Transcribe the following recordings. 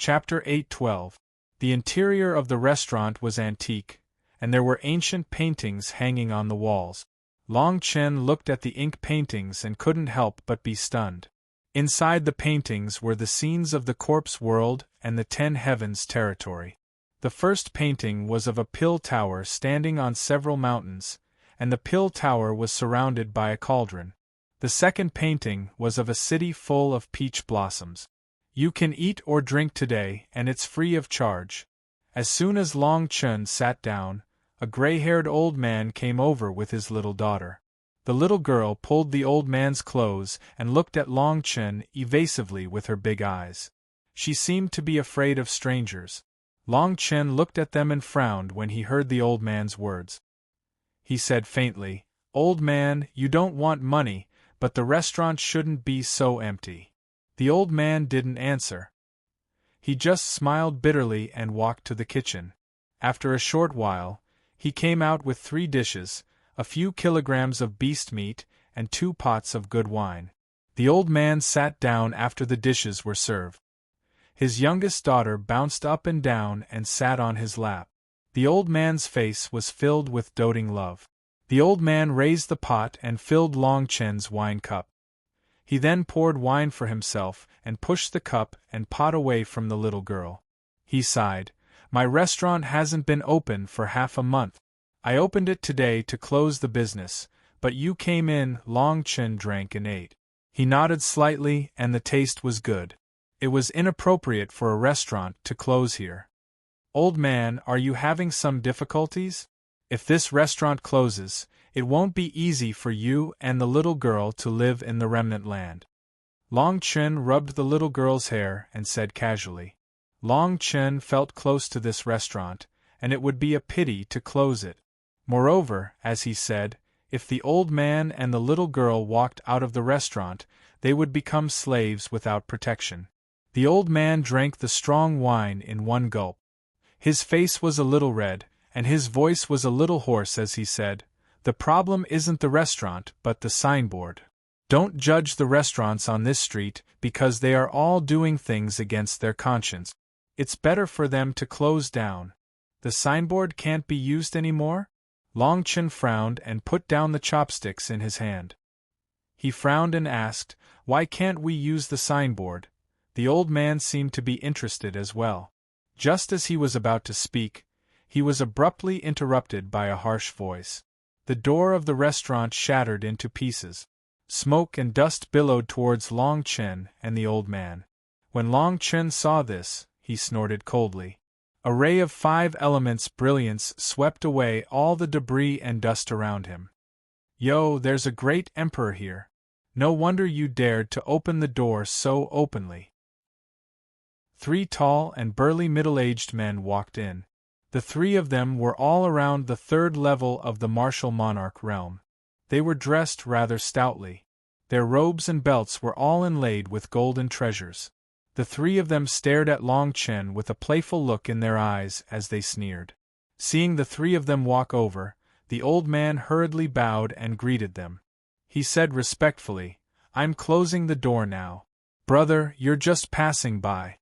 Chapter 8:12. The interior of the restaurant was antique, and there were ancient paintings hanging on the walls. Long Chen looked at the ink paintings and couldn't help but be stunned. Inside the paintings were the scenes of the corpse world and the 10 heavens territory. The first painting was of a pill tower standing on several mountains, and the pill tower was surrounded by a cauldron. The second painting was of a city full of peach blossoms. You can eat or drink today, and it's free of charge. As soon as Long Chen sat down, a gray-haired old man came over with his little daughter. The little girl pulled the old man's clothes and looked at Long Chen evasively with her big eyes. She seemed to be afraid of strangers. Long Chen looked at them and frowned when he heard the old man's words. He said faintly, "Old man, you don't want money, but the restaurant shouldn't be so empty." The old man didn't answer. He just smiled bitterly and walked to the kitchen. After a short while, he came out with 3 dishes, a few kilograms of beast meat, and 2 pots of good wine. The old man sat down after the dishes were served. His youngest daughter bounced up and down and sat on his lap. The old man's face was filled with doting love. The old man raised the pot and filled Long Chen's wine cup. He then poured wine for himself and pushed the cup and pot away from the little girl. He sighed, "My restaurant hasn't been open for half a month. I opened it today to close the business, but you came in." Long Chen drank and ate. He nodded slightly, and the taste was good. It was inappropriate for a restaurant to close here. "Old man, are you having some difficulties? If this restaurant closes, it won't be easy for you and the little girl to live in the remnant land." Long Chen rubbed the little girl's hair and said casually. Long Chen felt close to this restaurant, and it would be a pity to close it. Moreover, as he said, if the old man and the little girl walked out of the restaurant, they would become slaves without protection. The old man drank the strong wine in one gulp. His face was a little red, and his voice was a little hoarse as he said, "The problem isn't the restaurant, but the signboard. Don't judge the restaurants on this street because they are all doing things against their conscience. It's better for them to close down. The signboard can't be used anymore?" Long Chen frowned and put down the chopsticks in his hand. He frowned and asked, "Why can't we use the signboard?" The old man seemed to be interested as well. Just as he was about to speak, he was abruptly interrupted by a harsh voice. The door of the restaurant shattered into pieces. Smoke and dust billowed towards Long Chen and the old man. When Long Chen saw this, he snorted coldly. A ray of 5 elements brilliance swept away all the debris and dust around him. "Yo, there's a great emperor here. No wonder you dared to open the door so openly." 3 tall and burly middle-aged men walked in. The 3 of them were all around the 3rd level of the martial monarch realm. They were dressed rather stoutly. Their robes and belts were all inlaid with golden treasures. The 3 of them stared at Long Chen with a playful look in their eyes as they sneered. Seeing the 3 of them walk over, the old man hurriedly bowed and greeted them. He said respectfully, "I'm closing the door now. Brother, you're just passing by.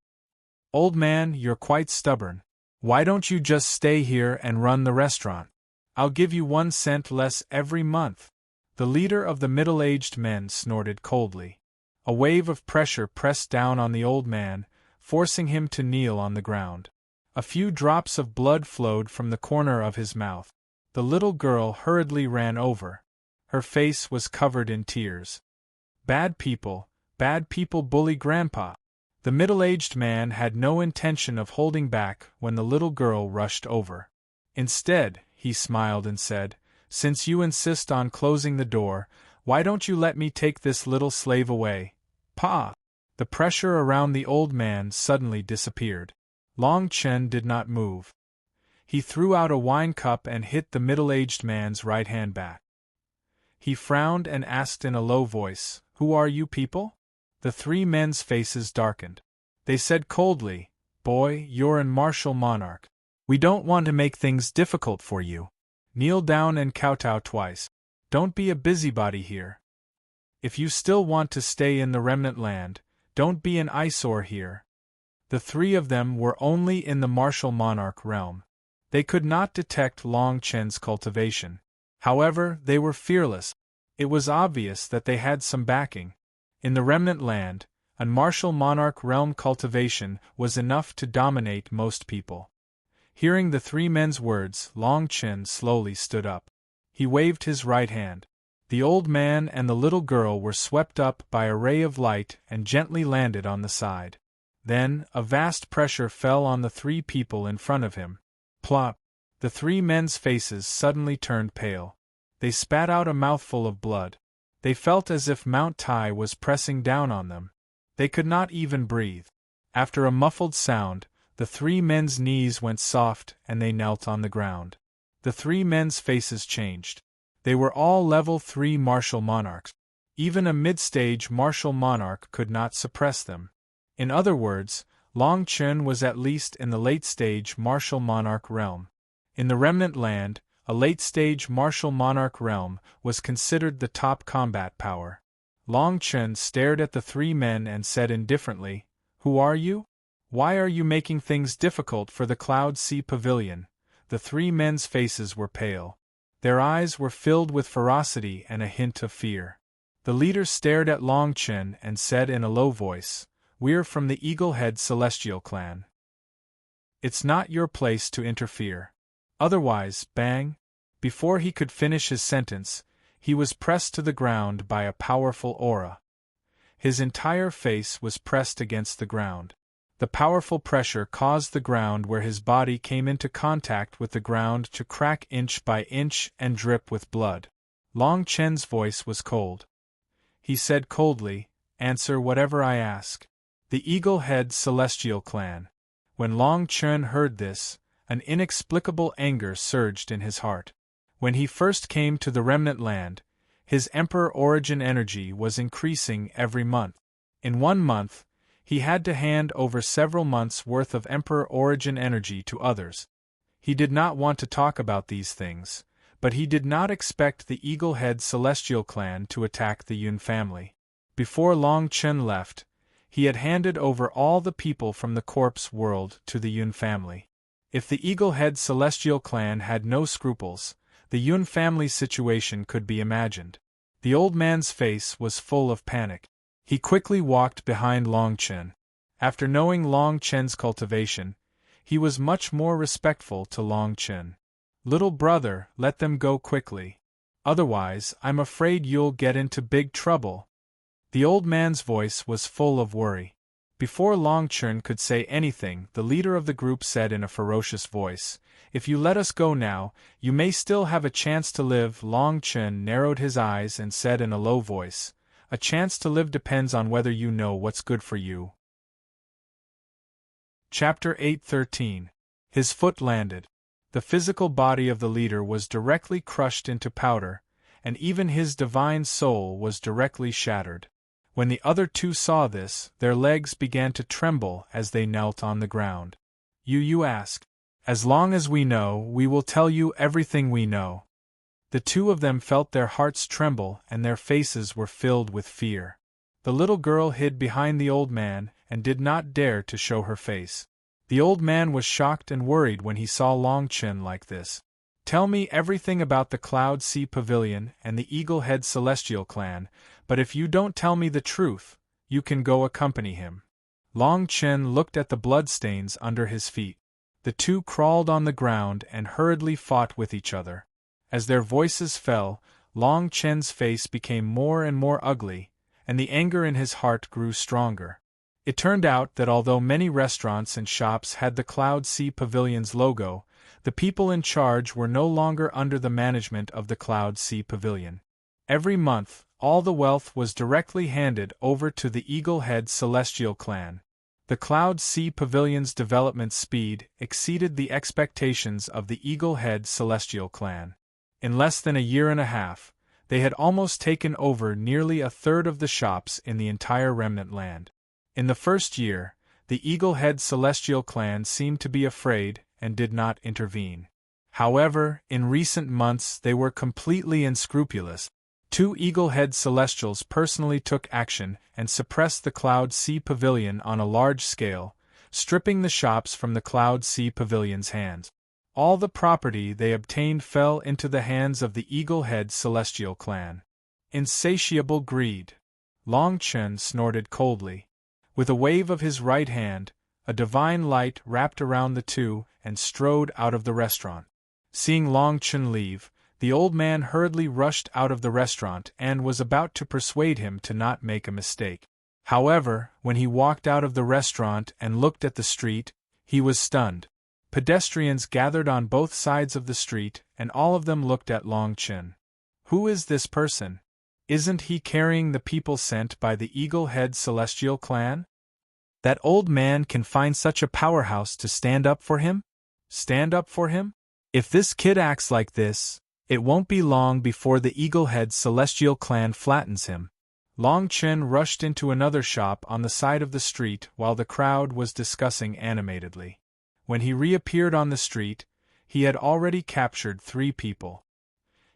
Old man, you're quite stubborn. Why don't you just stay here and run the restaurant? I'll give you 1 cent less every month." The leader of the middle-aged men snorted coldly. A wave of pressure pressed down on the old man, forcing him to kneel on the ground. A few drops of blood flowed from the corner of his mouth. The little girl hurriedly ran over. Her face was covered in tears. Bad people bully Grandpa." The middle-aged man had no intention of holding back when the little girl rushed over. Instead, he smiled and said, "Since you insist on closing the door, why don't you let me take this little slave away? Pa!" The pressure around the old man suddenly disappeared. Long Chen did not move. He threw out a wine cup and hit the middle-aged man's right hand back. He frowned and asked in a low voice, "Who are you people?" The 3 men's faces darkened. They said coldly, "Boy, you're an martial monarch. We don't want to make things difficult for you. Kneel down and kowtow twice. Don't be a busybody here. If you still want to stay in the remnant land, don't be an eyesore here." The three of them were only in the martial monarch realm. They could not detect Long Chen's cultivation. However, they were fearless. It was obvious that they had some backing. In the remnant land, a martial monarch realm cultivation was enough to dominate most people. Hearing the three men's words, Long Chen slowly stood up. He waved his right hand. The old man and the little girl were swept up by a ray of light and gently landed on the side. Then, a vast pressure fell on the three people in front of him. Plop! The three men's faces suddenly turned pale. They spat out a mouthful of blood. They felt as if Mount Tai was pressing down on them. They could not even breathe. After a muffled sound, the three men's knees went soft and they knelt on the ground. The three men's faces changed. They were all level 3 martial monarchs. Even a mid-stage martial monarch could not suppress them. In other words, Long Chen was at least in the late-stage martial monarch realm. In the remnant land, a late-stage martial monarch realm was considered the top combat power. Long Chen stared at the three men and said indifferently, "Who are you? Why are you making things difficult for the Cloud Sea Pavilion?" The three men's faces were pale. Their eyes were filled with ferocity and a hint of fear. The leader stared at Long Chen and said in a low voice, "We're from the Eaglehead Celestial Clan. It's not your place to interfere. Otherwise, bang!" Before he could finish his sentence, he was pressed to the ground by a powerful aura. His entire face was pressed against the ground. The powerful pressure caused the ground where his body came into contact with the ground to crack inch by inch and drip with blood. Long Chen's voice was cold. He said coldly, "Answer whatever I ask." The Eaglehead Celestial Clan. When Long Chen heard this, an inexplicable anger surged in his heart. When he first came to the remnant land, his Emperor Origin energy was increasing every month. In 1 month, he had to hand over several months' worth of Emperor Origin energy to others. He did not want to talk about these things, but he did not expect the Eaglehead Celestial Clan to attack the Yun family. Before Long Chen left, he had handed over all the people from the corpse world to the Yun family. If the Eaglehead Celestial Clan had no scruples, the Yun family's situation could be imagined. The old man's face was full of panic. He quickly walked behind Long Chen. After knowing Long Chen's cultivation, he was much more respectful to Long Chen. "Little brother, let them go quickly. Otherwise, I'm afraid you'll get into big trouble." The old man's voice was full of worry. Before Long Chen could say anything, the leader of the group said in a ferocious voice, "If you let us go now, you may still have a chance to live." Long Chen narrowed his eyes and said in a low voice, "A chance to live depends on whether you know what's good for you." Chapter 8:13. His foot landed. The physical body of the leader was directly crushed into powder, and even his divine soul was directly shattered. When the other two saw this, their legs began to tremble as they knelt on the ground. You ask. As long as we know, we will tell you everything we know." The two of them felt their hearts tremble and their faces were filled with fear. The little girl hid behind the old man and did not dare to show her face. The old man was shocked and worried when he saw Long Chen like this. "Tell me everything about the Cloud Sea Pavilion and the Eaglehead Celestial Clan, but if you don't tell me the truth, you can go accompany him." Long Chen looked at the bloodstains under his feet. The two crawled on the ground and hurriedly fought with each other. As their voices fell, Long Chen's face became more and more ugly, and the anger in his heart grew stronger. It turned out that although many restaurants and shops had the Cloud Sea Pavilion's logo, the people in charge were no longer under the management of the Cloud Sea Pavilion. Every month, all the wealth was directly handed over to the Eaglehead Celestial Clan. The Cloud Sea Pavilion's development speed exceeded the expectations of the Eaglehead Celestial Clan. In less than a year and a half, they had almost taken over nearly a third of the shops in the entire remnant land. In the first year, the Eaglehead Celestial Clan seemed to be afraid and did not intervene. However, in recent months they were completely unscrupulous. 2 Eaglehead Celestials personally took action and suppressed the Cloud Sea Pavilion on a large scale, stripping the shops from the Cloud Sea Pavilion's hands. All the property they obtained fell into the hands of the Eaglehead Celestial clan. Insatiable greed. Long Chen snorted coldly. With a wave of his right hand, a divine light wrapped around the two and strode out of the restaurant. Seeing Long Chen leave, the old man hurriedly rushed out of the restaurant and was about to persuade him to not make a mistake. However, when he walked out of the restaurant and looked at the street, he was stunned. Pedestrians gathered on both sides of the street, and all of them looked at Long Chen. Who is this person? Isn't he carrying the people sent by the Eaglehead Celestial clan? That old man can find such a powerhouse to stand up for him? Stand up for him? If this kid acts like this, it won't be long before the Eaglehead Celestial clan flattens him. Long Chen rushed into another shop on the side of the street while the crowd was discussing animatedly. When he reappeared on the street, he had already captured 3 people.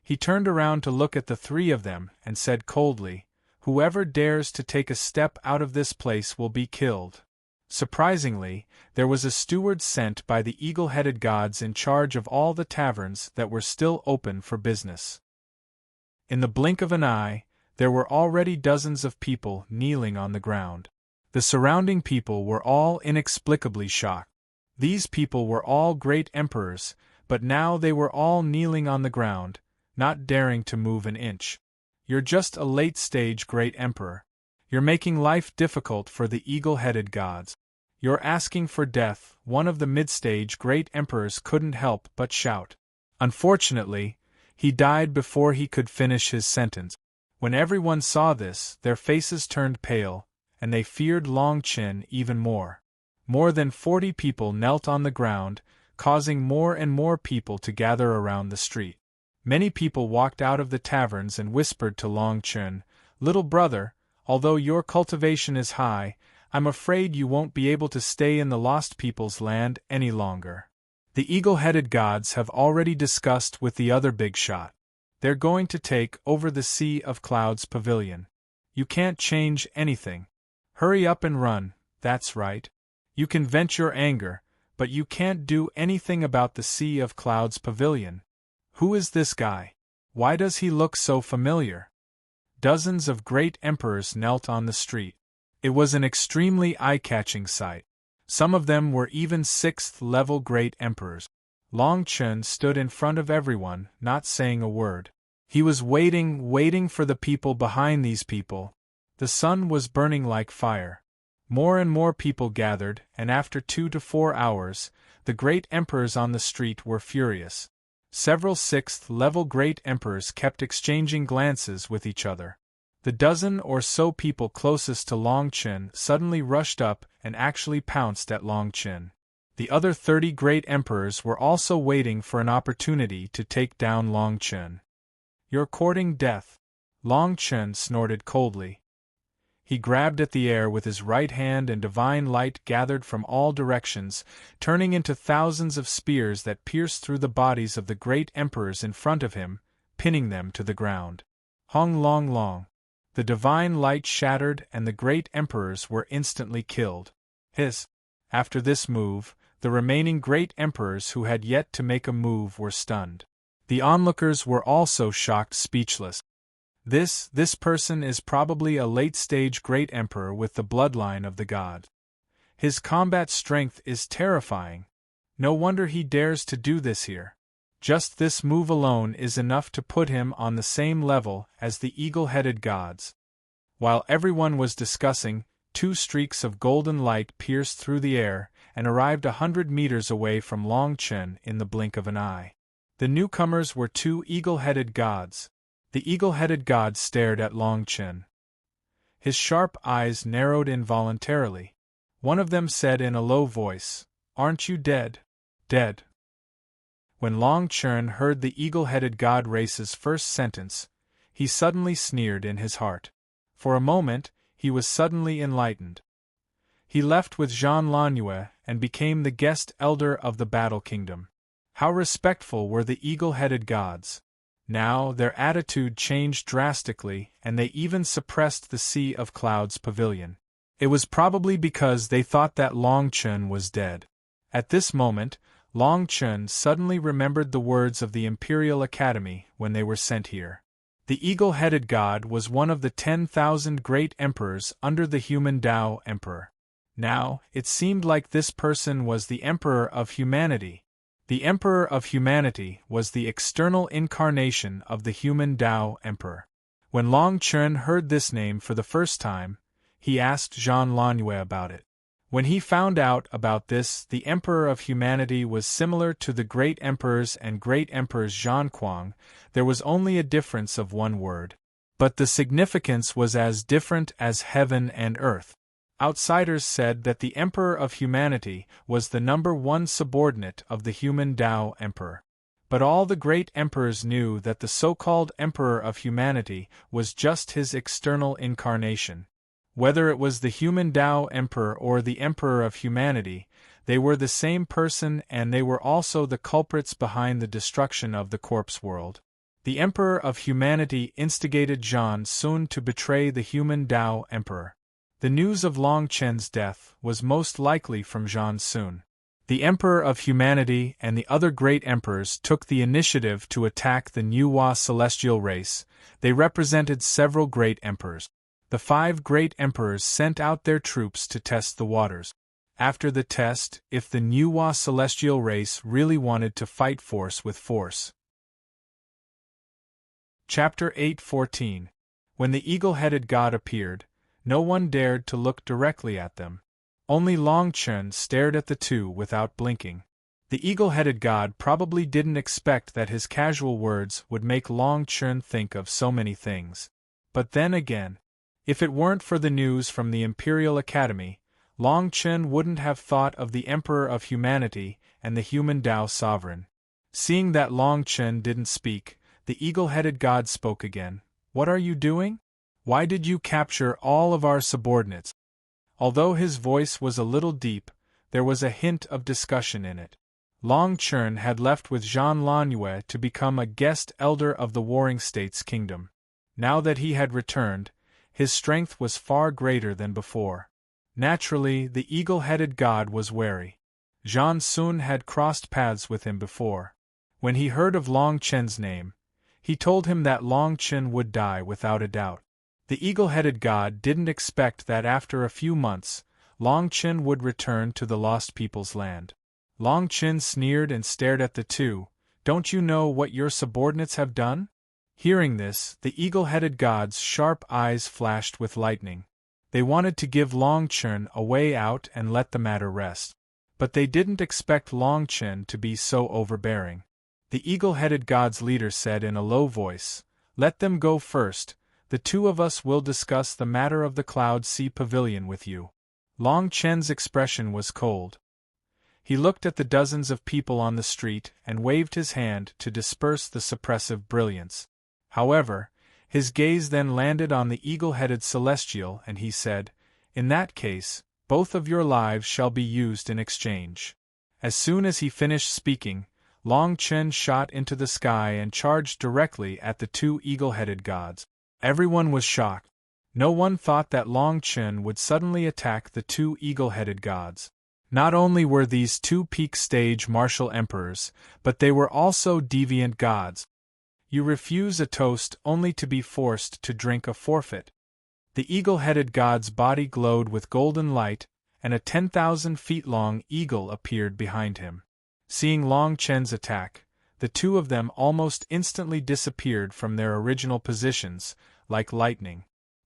He turned around to look at the 3 of them and said coldly, "Whoever dares to take a step out of this place will be killed." Surprisingly, there was a steward sent by the eagle-headed gods in charge of all the taverns that were still open for business. In the blink of an eye, there were already dozens of people kneeling on the ground. The surrounding people were all inexplicably shocked. These people were all great emperors, but now they were all kneeling on the ground, not daring to move an inch. You're just a late-stage great emperor. You're making life difficult for the eagle-headed gods. You're asking for death, one of the mid-stage great emperors couldn't help but shout. Unfortunately, he died before he could finish his sentence. When everyone saw this, their faces turned pale, and they feared Long Chen even more. More than 40 people knelt on the ground, causing more and more people to gather around the street. Many people walked out of the taverns and whispered to Long Chen, "Little brother, although your cultivation is high, I'm afraid you won't be able to stay in the Lost People's land any longer. The eagle-headed gods have already discussed with the other big shot. They're going to take over the Sea of Clouds Pavilion. You can't change anything. Hurry up and run, that's right. You can vent your anger, but you can't do anything about the Sea of Clouds Pavilion. Who is this guy? Why does he look so familiar?" Dozens of great emperors knelt on the street. It was an extremely eye-catching sight. Some of them were even 6th-level great emperors. Long Chen stood in front of everyone, not saying a word. He was waiting for the people behind these people. The sun was burning like fire. More and more people gathered, and after 2 to 4 hours, the great emperors on the street were furious. Several 6th-level great emperors kept exchanging glances with each other. The dozen or so people closest to Long Chen suddenly rushed up and actually pounced at Long Chen. The other 30 great emperors were also waiting for an opportunity to take down Long Chen. "You're courting death," Long Chen snorted coldly. He grabbed at the air with his right hand and divine light gathered from all directions, turning into thousands of spears that pierced through the bodies of the great emperors in front of him, pinning them to the ground. Hong long long. The divine light shattered and the great emperors were instantly killed. After this move, the remaining great emperors who had yet to make a move were stunned. The onlookers were also shocked speechless. This person is probably a late-stage great emperor with the bloodline of the god. His combat strength is terrifying. No wonder he dares to do this here. Just this move alone is enough to put him on the same level as the eagle-headed gods. While everyone was discussing, 2 streaks of golden light pierced through the air and arrived 100 meters away from Long Chen in the blink of an eye. The newcomers were 2 eagle-headed gods. The eagle-headed god stared at Long Chen. His sharp eyes narrowed involuntarily. One of them said in a low voice, "Aren't you dead? Dead?" When Long Chen heard the eagle-headed god race's first sentence, he suddenly sneered in his heart. For a moment, he was suddenly enlightened. He left with Jean Lanue and became the guest elder of the Battle Kingdom. How respectful were the eagle-headed gods! Now their attitude changed drastically, and they even suppressed the Sea of Clouds Pavilion. It was probably because they thought that Long Chun was dead. At this moment, Long Chun suddenly remembered the words of the Imperial Academy when they were sent here. The eagle-headed god was one of the 10,000 great emperors under the human Tao Emperor. Now, it seemed like this person was the Emperor of Humanity. The Emperor of Humanity was the external incarnation of the human Tao Emperor. When Long Chun heard this name for the first time, he asked Jean Lanue about it. When he found out about this, the Emperor of Humanity was similar to the great emperors and great emperors Zhanquang. There was only a difference of one word. But the significance was as different as heaven and earth. Outsiders said that the Emperor of Humanity was the #1 subordinate of the human Tao Emperor. But all the great emperors knew that the so-called Emperor of Humanity was just his external incarnation. Whether it was the human Tao Emperor or the Emperor of Humanity, they were the same person, and they were also the culprits behind the destruction of the corpse world. The Emperor of Humanity instigated Zhan Sun to betray the human Tao Emperor. The news of Long Chen's death was most likely from Zhan Sun. The Emperor of Humanity and the other great emperors took the initiative to attack the Nuwa celestial race. They represented several great emperors. The 5 great emperors sent out their troops to test the waters. After the test, if the Nuwa celestial race really wanted to fight force with force. Chapter 8:14. When the eagle-headed god appeared, no one dared to look directly at them. Only Long Chun stared at the two without blinking. The eagle-headed god probably didn't expect that his casual words would make Long Chun think of so many things. But then again, if it weren't for the news from the Imperial Academy, Long Chun wouldn't have thought of the Emperor of Humanity and the human Tao Sovereign. Seeing that Long Chun didn't speak, the eagle-headed god spoke again. "What are you doing? Why did you capture all of our subordinates?" Although his voice was a little deep, there was a hint of discussion in it. Long Chun had left with Jean Lanue to become a guest elder of the Warring States Kingdom. Now that he had returned, his strength was far greater than before. Naturally, the eagle-headed god was wary. Zhan Sun had crossed paths with him before. When he heard of Long Chen's name, he told him that Long Chen would die without a doubt. The eagle-headed god didn't expect that after a few months, Long Chen would return to the Lost People's land. Long Chen sneered and stared at the two. "Don't you know what your subordinates have done?" Hearing this, the eagle-headed god's sharp eyes flashed with lightning. They wanted to give Long Chen a way out and let the matter rest. But they didn't expect Long Chen to be so overbearing. The eagle-headed god's leader said in a low voice, "Let them go first. The two of us will discuss the matter of the Cloud Sea Pavilion with you." Long Chen's expression was cold. He looked at the dozens of people on the street and waved his hand to disperse the suppressive brilliance. However, his gaze then landed on the eagle-headed celestial and he said, "In that case, both of your lives shall be used in exchange." As soon as he finished speaking, Long Chen shot into the sky and charged directly at the two eagle-headed gods. Everyone was shocked. No one thought that Long Chen would suddenly attack the two eagle-headed gods. Not only were these two peak stage martial emperors, but they were also deviant gods. You refuse a toast only to be forced to drink a forfeit. The eagle-headed god's body glowed with golden light, and a 10,000 feet long eagle appeared behind him. Seeing Long Chen's attack, the two of them almost instantly disappeared from their original positions, like lightning.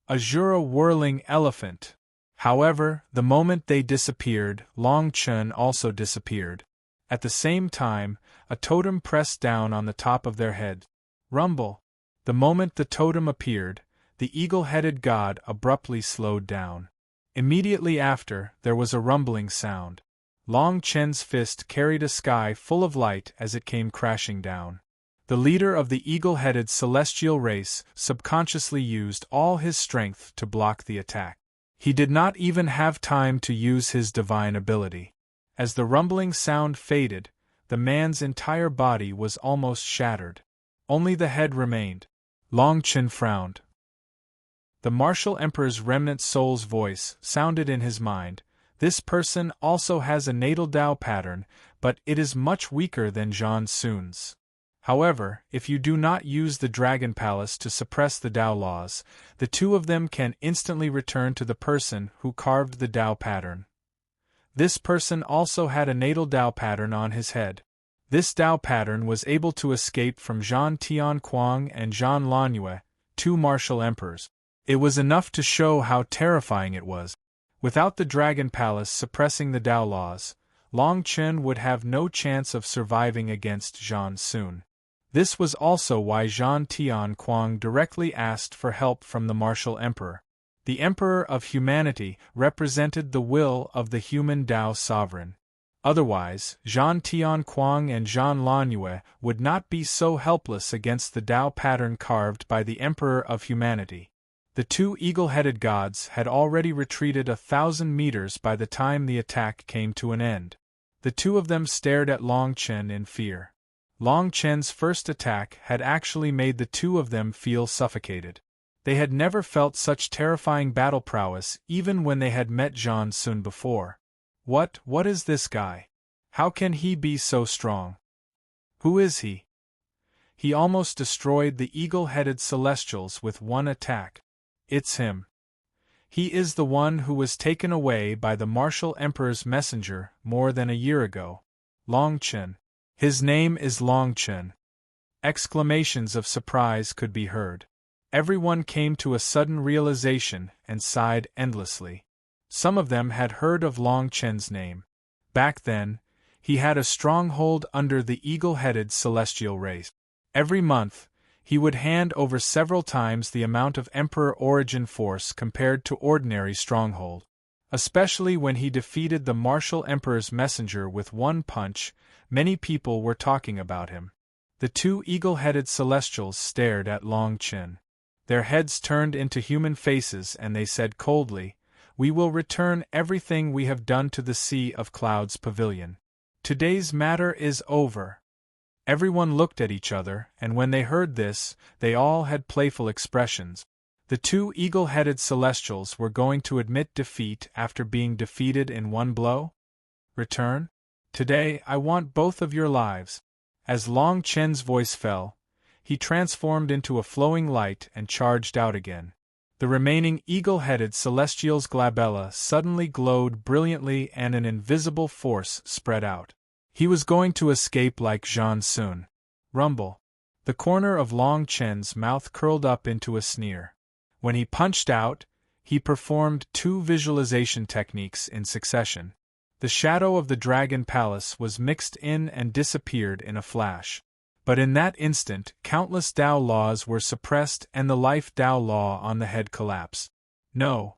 Azura whirling elephant. However, the moment they disappeared, Long Chen also disappeared. At the same time, a totem pressed down on the top of their head. Rumble. The moment the totem appeared, the eagle-headed god abruptly slowed down. Immediately after, there was a rumbling sound. Long Chen's fist carried a sky full of light as it came crashing down. The leader of the eagle-headed celestial race subconsciously used all his strength to block the attack. He did not even have time to use his divine ability. As the rumbling sound faded, the man's entire body was almost shattered. Only the head remained. Long Chen frowned. The martial emperor's remnant soul's voice sounded in his mind. This person also has a natal Tao pattern, but it is much weaker than Zhan Sun's. However, if you do not use the Dragon Palace to suppress the Tao laws, the two of them can instantly return to the person who carved the Tao pattern. This person also had a natal Tao pattern on his head. This Tao pattern was able to escape from Zhan Tianquang and Zhan Lanyue, two martial emperors. It was enough to show how terrifying it was. Without the Dragon Palace suppressing the Tao laws, Long Chen would have no chance of surviving against Zhan Sun. This was also why Zhan Tianquang directly asked for help from the martial emperor. The Emperor of Humanity represented the will of the human Tao sovereign. Otherwise, Zhan Tianquang and Zhan Lanyue would not be so helpless against the Tao pattern carved by the Emperor of Humanity. The two eagle-headed gods had already retreated 1,000 meters by the time the attack came to an end. The two of them stared at Long Chen in fear. Long Chen's first attack had actually made the two of them feel suffocated. They had never felt such terrifying battle prowess even when they had met Zhan Sun before. What is this guy? How can he be so strong? Who is he? He almost destroyed the eagle-headed Celestials with one attack. It's him. He is the one who was taken away by the martial emperor's messenger more than a year ago. Long Chen. His name is Long Chen. Exclamations of surprise could be heard. Everyone came to a sudden realization and sighed endlessly. Some of them had heard of Long Chen's name. Back then, he had a stronghold under the eagle-headed celestial race. Every month, he would hand over several times the amount of Emperor Origin force compared to ordinary stronghold. Especially when he defeated the martial emperor's messenger with one punch, many people were talking about him. The two eagle-headed celestials stared at Long Chen. Their heads turned into human faces and they said coldly, "We will return everything we have done to the Sea of Clouds Pavilion. Today's matter is over." Everyone looked at each other, and when they heard this, they all had playful expressions. The two eagle-headed celestials were going to admit defeat after being defeated in one blow? Return? Today I want both of your lives. As Long Chen's voice fell, he transformed into a flowing light and charged out again. The remaining eagle-headed celestial's glabella suddenly glowed brilliantly and an invisible force spread out. He was going to escape like Zhan Sun. Rumble. The corner of Long Chen's mouth curled up into a sneer. When he punched out, he performed two visualization techniques in succession. The shadow of the Dragon Palace was mixed in and disappeared in a flash. But in that instant, countless Tao laws were suppressed and the life Tao law on the head collapsed. No.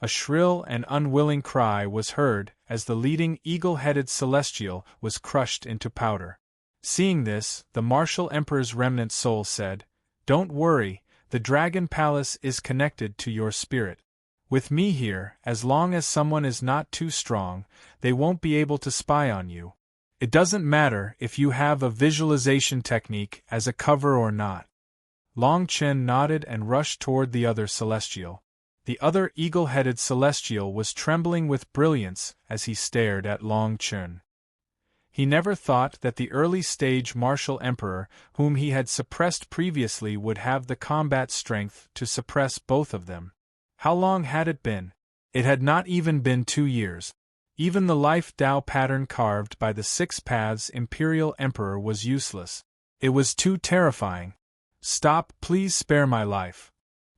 A shrill and unwilling cry was heard as the leading eagle-headed celestial was crushed into powder. Seeing this, the martial emperor's remnant soul said, "Don't worry, the Dragon Palace is connected to your spirit. With me here, as long as someone is not too strong, they won't be able to spy on you. It doesn't matter if you have a visualization technique as a cover or not." Long Chen nodded and rushed toward the other celestial. The other eagle-headed celestial was trembling with brilliance as he stared at Long Chen. He never thought that the early-stage martial emperor whom he had suppressed previously would have the combat strength to suppress both of them. How long had it been? It had not even been 2 years. Even the life Tao pattern carved by the Six Paths Imperial Emperor was useless. It was too terrifying. "Stop, please spare my life."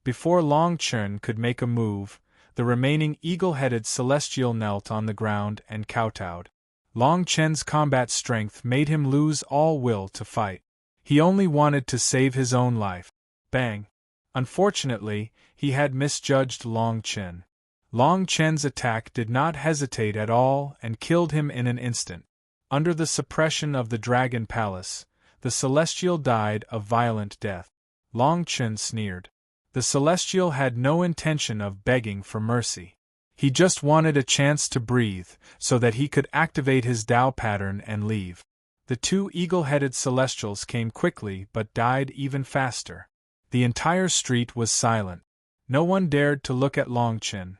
Before Long Chen could make a move, the remaining eagle-headed celestial knelt on the ground and kowtowed. Long Chen's combat strength made him lose all will to fight. He only wanted to save his own life. Bang! Unfortunately, he had misjudged Long Chen. Long Chen's attack did not hesitate at all and killed him in an instant. Under the suppression of the Dragon Palace, the celestial died a violent death. Long Chen sneered. The celestial had no intention of begging for mercy. He just wanted a chance to breathe, so that he could activate his Tao pattern and leave. The two eagle-headed celestials came quickly but died even faster. The entire street was silent. No one dared to look at Long Chen.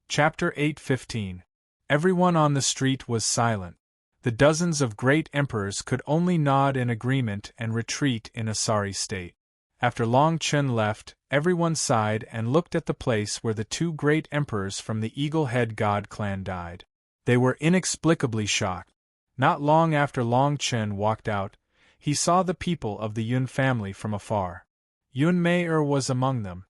Chapter 8:15. Everyone on the street was silent. The dozens of great emperors could only nod in agreement and retreat in a sorry state. After Long Chen left, everyone sighed and looked at the place where the two great emperors from the Eagle-Head God clan died. They were inexplicably shocked. Not long after Long Chen walked out, he saw the people of the Yun family from afar. Yun Mei-er was among them.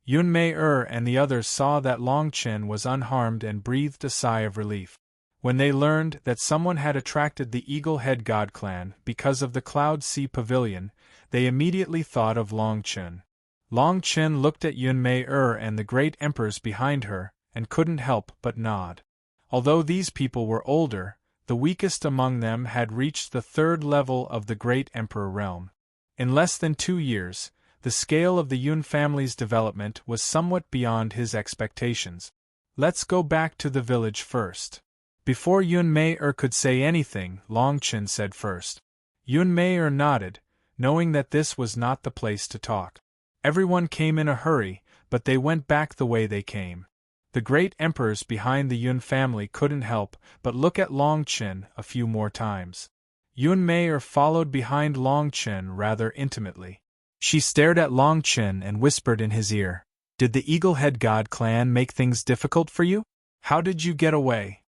Yun Mei-er and the others saw that Long Chen was unharmed and breathed a sigh of relief. When they learned that someone had attracted the Eagle-Head God clan because of the Cloud Sea Pavilion, they immediately thought of Long Chen. Long Chen looked at Yun Mei-er and the great emperors behind her, and couldn't help but nod. Although these people were older, the weakest among them had reached the third level of the great emperor realm. In less than 2 years, the scale of the Yun family's development was somewhat beyond his expectations. Let's go back to the village first. Before Yun Mei-er could say anything, Long Chen said first. Yun Mei-er nodded, knowing that this was not the place to talk. Everyone came in a hurry, but they went back the way they came. The great emperors behind the Yun family couldn't help but look at Long Chen a few more times. Yun Mei-er followed behind Long Chen rather intimately. She stared at Long Chen and whispered in his ear, "Did the Eagle-Head God clan make things difficult for you? How did you get away?"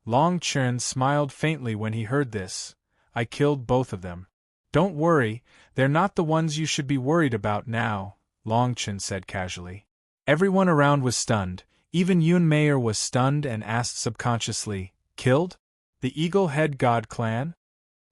Long Chen smiled faintly when he heard this. "I killed both of them." "Don't worry, they're not the ones you should be worried about now," Long Chen said casually. Everyone around was stunned. Even Yun Mei-er was stunned and asked subconsciously, "Killed? The Eagle-Head God clan?"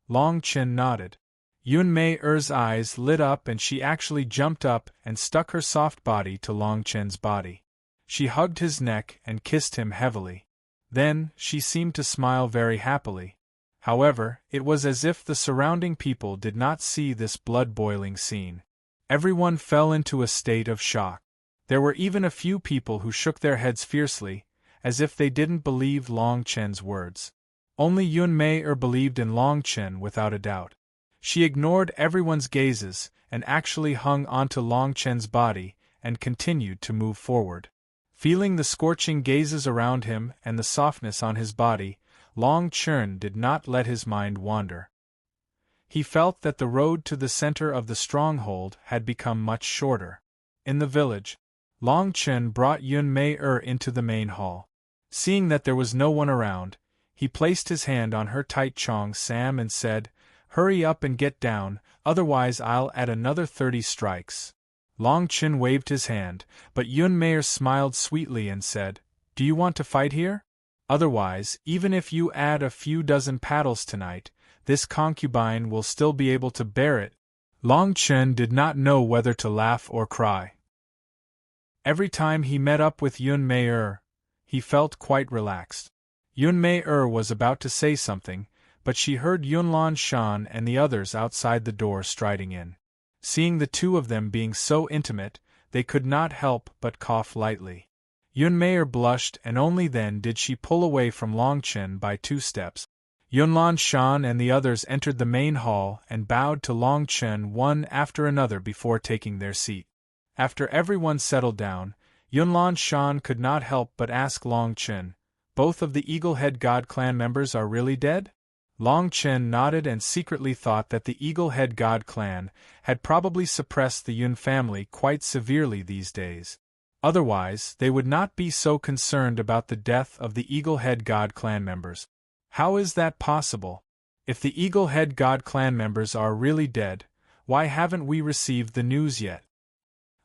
Long Chen nodded. Yun Mei-er's eyes lit up and she actually jumped up and stuck her soft body to Long Chen's body. She hugged his neck and kissed him heavily. Then, she seemed to smile very happily. However, it was as if the surrounding people did not see this blood-boiling scene. Everyone fell into a state of shock. There were even a few people who shook their heads fiercely, as if they didn't believe Long Chen's words. Only Yun Mei-er believed in Long Chen without a doubt. She ignored everyone's gazes and actually hung onto Long Chen's body and continued to move forward. Feeling the scorching gazes around him and the softness on his body, Long Chen did not let his mind wander. He felt that the road to the center of the stronghold had become much shorter. In the village, Long Chen brought Yun Mei-er into the main hall. Seeing that there was no one around, he placed his hand on her tight Chong Sam and said, "Hurry up and get down, otherwise I'll add another 30 strikes." Long Chen waved his hand, but Yun Mei-er smiled sweetly and said, "Do you want to fight here? Otherwise, even if you add a few dozen paddles tonight, this concubine will still be able to bear it." Long Chen did not know whether to laugh or cry. Every time he met up with Yun Mei-er, he felt quite relaxed. Yun Mei-er was about to say something, but she heard Yunlan Shan and the others outside the door striding in. Seeing the two of them being so intimate, they could not help but cough lightly. Yun Mei-er blushed and only then did she pull away from Long Chen by 2 steps. Yunlan Shan and the others entered the main hall and bowed to Long Chen one after another before taking their seat. After everyone settled down, Yunlan Shan could not help but ask Long Chen, "Both of the Eagle-Head God clan members are really dead?" Long Chen nodded and secretly thought that the Eagle-Head God clan had probably suppressed the Yun family quite severely these days. Otherwise, they would not be so concerned about the death of the Eagle-Head God clan members. How is that possible? If the Eagle-Head God clan members are really dead, why haven't we received the news yet?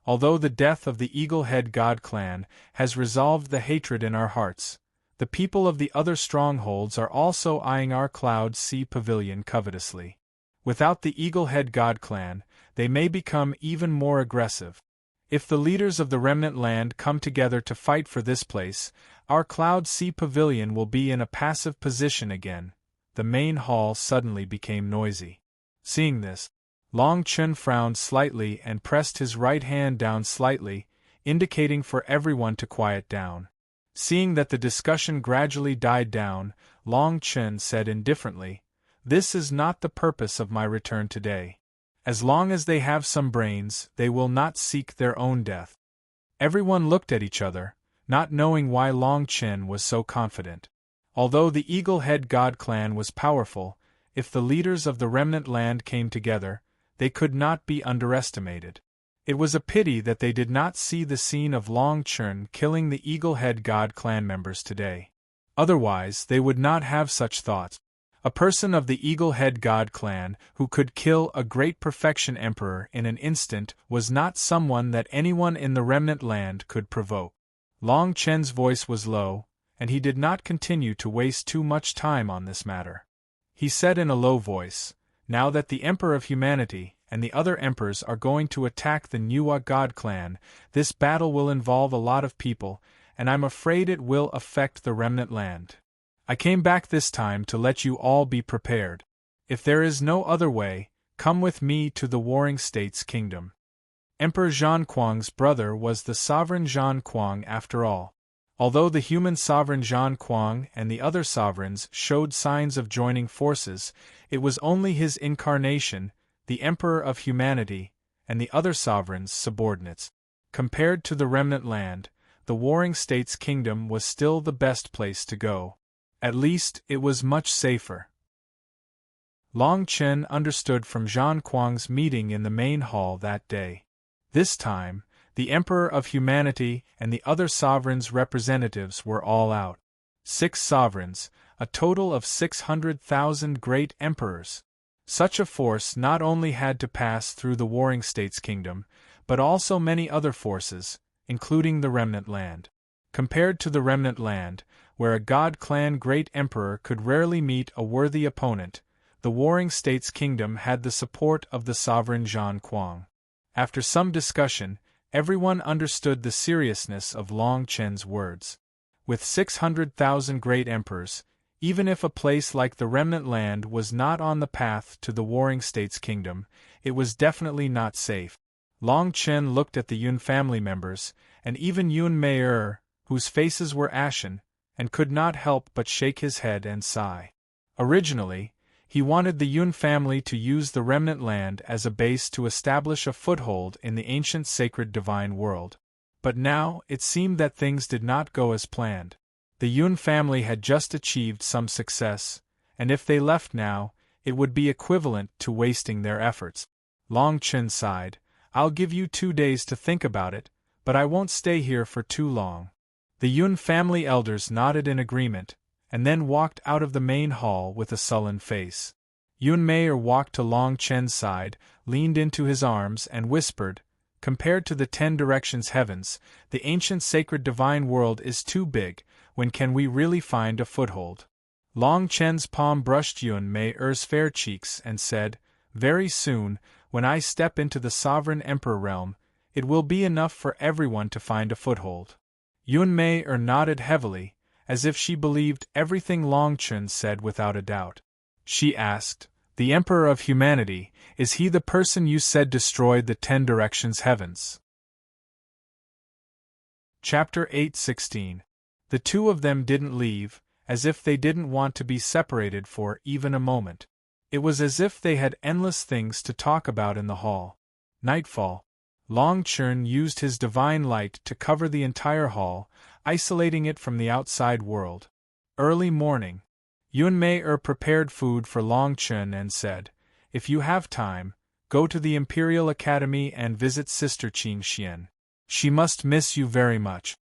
Although the death of the Eagle-Head God clan has resolved the hatred in our hearts, the people of the other strongholds are also eyeing our Cloud Sea Pavilion covetously. Without the Eagle-Head God clan, they may become even more aggressive. If the leaders of the remnant land come together to fight for this place, our Cloud Sea Pavilion will be in a passive position again. The main hall suddenly became noisy. Seeing this, Long Chen frowned slightly and pressed his right hand down slightly, indicating for everyone to quiet down. Seeing that the discussion gradually died down, Long Chen said indifferently, "This is not the purpose of my return today. As long as they have some brains, they will not seek their own death. Everyone looked at each other, not knowing why Long Chen was so confident. Although the Eagle Head God clan was powerful, if the leaders of the remnant land came together, they could not be underestimated. It was a pity that they did not see the scene of Long Chen killing the Eagle Head God clan members today. Otherwise, they would not have such thoughts. A person of the Eagle Head God clan who could kill a great perfection emperor in an instant was not someone that anyone in the remnant land could provoke. Long Chen's voice was low, and he did not continue to waste too much time on this matter. He said in a low voice, "Now that the Emperor of Humanity and the other emperors are going to attack the Nuwa God clan, this battle will involve a lot of people, and I'm afraid it will affect the remnant land. I came back this time to let you all be prepared. If there is no other way, come with me to the Warring States Kingdom." Emperor Zhanquang's brother was the sovereign Zhanquang after all. Although the human sovereign Zhanquang and the other sovereigns showed signs of joining forces, it was only his incarnation, the Emperor of Humanity, and the other sovereigns' subordinates. Compared to the remnant land, the Warring States Kingdom was still the best place to go. At least, it was much safer. Long Chen understood from Zhanquang's meeting in the main hall that day. This time, the Emperor of Humanity and the other sovereigns' representatives were all out. 6 sovereigns, a total of 600,000 great emperors. Such a force not only had to pass through the Warring States Kingdom, but also many other forces, including the Remnant Land. Compared to the Remnant Land, where a God clan great emperor could rarely meet a worthy opponent, the Warring States Kingdom had the support of the sovereign Zhanquang. After some discussion, everyone understood the seriousness of Long Chen's words. With 600,000 great emperors, even if a place like the Remnant Land was not on the path to the Warring States Kingdom, it was definitely not safe. Long Chen looked at the Yun family members, and even Yun Mei, whose faces were ashen, and could not help but shake his head and sigh. Originally, he wanted the Yun family to use the Remnant Land as a base to establish a foothold in the ancient sacred divine world. But now, it seemed that things did not go as planned. The Yun family had just achieved some success, and if they left now, it would be equivalent to wasting their efforts. Long Chen sighed, "I'll give you 2 days to think about it, but I won't stay here for too long." The Yun family elders nodded in agreement, and then walked out of the main hall with a sullen face. Yun Mei walked to Long Chen's side, leaned into his arms and whispered, "Compared to the 10 directions heavens, the ancient sacred divine world is too big. When can we really find a foothold?" Long Chen's palm brushed Yun Mei's fair cheeks and said, "Very soon, when I step into the sovereign emperor realm, it will be enough for everyone to find a foothold." Yun Mei nodded heavily, as if she believed everything Long Chen said without a doubt. She asked, "The Emperor of Humanity, is he the person you said destroyed the 10 directions heavens?" Chapter 8:16. The two of them didn't leave, as if they didn't want to be separated for even a moment. It was as if they had endless things to talk about in the hall. Nightfall. Long Chen used his divine light to cover the entire hall, isolating it from the outside world. Early morning. Yun Mei prepared food for Long Chen and said, "If you have time, go to the Imperial Academy and visit Sister Qing Xian. She must miss you very much."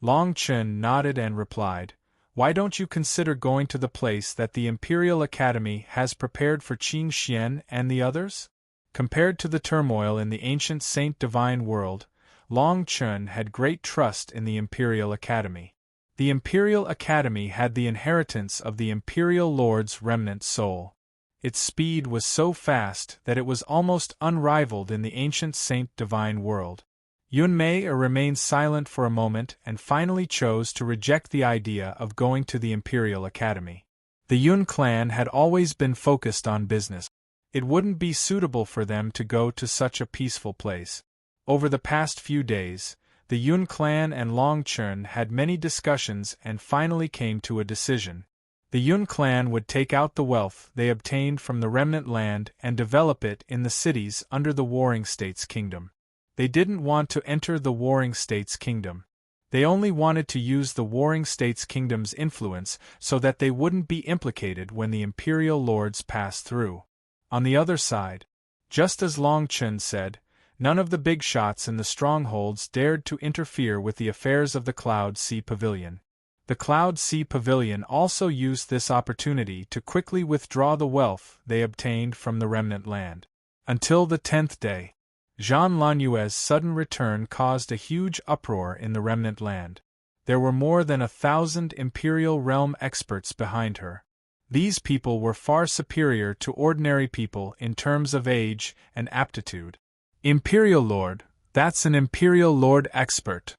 Long Chen nodded and replied, "Why don't you consider going to the place that the Imperial Academy has prepared for Qing Xian and the others?" Compared to the turmoil in the ancient Saint Divine world, Long Chen had great trust in the Imperial Academy. The Imperial Academy had the inheritance of the Imperial Lord's remnant soul. Its speed was so fast that it was almost unrivaled in the ancient Saint Divine world. Yun Mei remained silent for a moment and finally chose to reject the idea of going to the Imperial Academy. The Yun clan had always been focused on business. It wouldn't be suitable for them to go to such a peaceful place. Over the past few days, the Yun clan and Long Chen had many discussions and finally came to a decision. The Yun clan would take out the wealth they obtained from the remnant land and develop it in the cities under the Warring States Kingdom. They didn't want to enter the Warring States Kingdom. They only wanted to use the Warring States Kingdom's influence so that they wouldn't be implicated when the Imperial Lords passed through. On the other side, just as Long Chen said, none of the big shots in the strongholds dared to interfere with the affairs of the Cloud Sea Pavilion. The Cloud Sea Pavilion also used this opportunity to quickly withdraw the wealth they obtained from the remnant land. Until the 10th day. Jean Lanue's sudden return caused a huge uproar in the remnant land. There were more than 1,000 Imperial Realm experts behind her. These people were far superior to ordinary people in terms of age and aptitude. Imperial Lord, that's an Imperial Lord expert.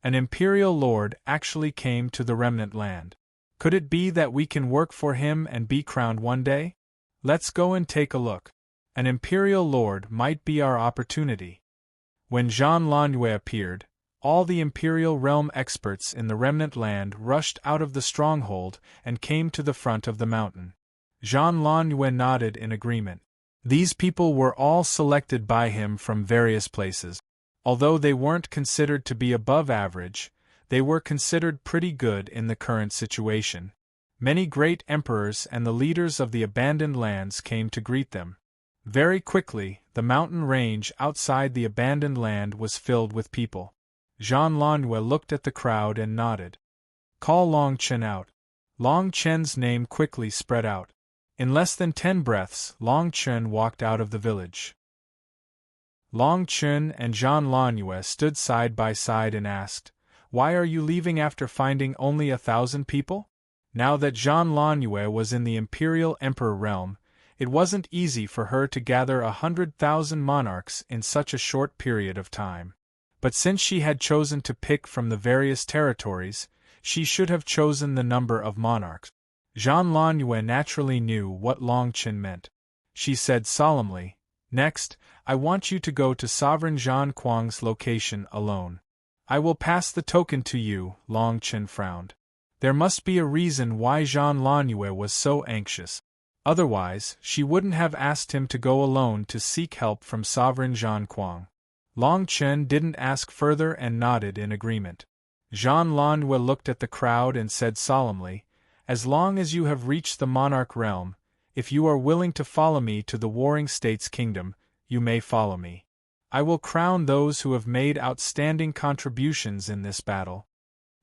An Imperial Lord actually came to the remnant land. Could it be that we can work for him and be crowned one day? Let's go and take a look. An Imperial Lord might be our opportunity. When Jean Lanue appeared, all the Imperial Realm experts in the remnant land rushed out of the stronghold and came to the front of the mountain. Jean Lanue nodded in agreement. These people were all selected by him from various places. Although they weren't considered to be above average, they were considered pretty good in the current situation. Many great emperors and the leaders of the abandoned lands came to greet them. Very quickly, the mountain range outside the abandoned land was filled with people. Jean Lanue looked at the crowd and nodded. Call Long Chen out. Long Chen's name quickly spread out. In less than 10 breaths, Long Chen walked out of the village. Long Chen and Jean Lanue stood side by side and asked, "Why are you leaving after finding only 1,000 people?" Now that Jean Lanue was in the Imperial Emperor realm, it wasn't easy for her to gather 100,000 monarchs in such a short period of time. But since she had chosen to pick from the various territories, she should have chosen the number of monarchs. Jean Lanue naturally knew what Long Chen meant. She said solemnly, "Next, I want you to go to Sovereign Zhan Kuang's location alone. I will pass the token to you." Long Chen frowned. There must be a reason why Jean Lanue was so anxious. Otherwise, she wouldn't have asked him to go alone to seek help from Sovereign Zhan Kuang. Long Chen didn't ask further and nodded in agreement. Jean Lanue looked at the crowd and said solemnly, "As long as you have reached the monarch realm, if you are willing to follow me to the Warring States Kingdom, you may follow me. I will crown those who have made outstanding contributions in this battle."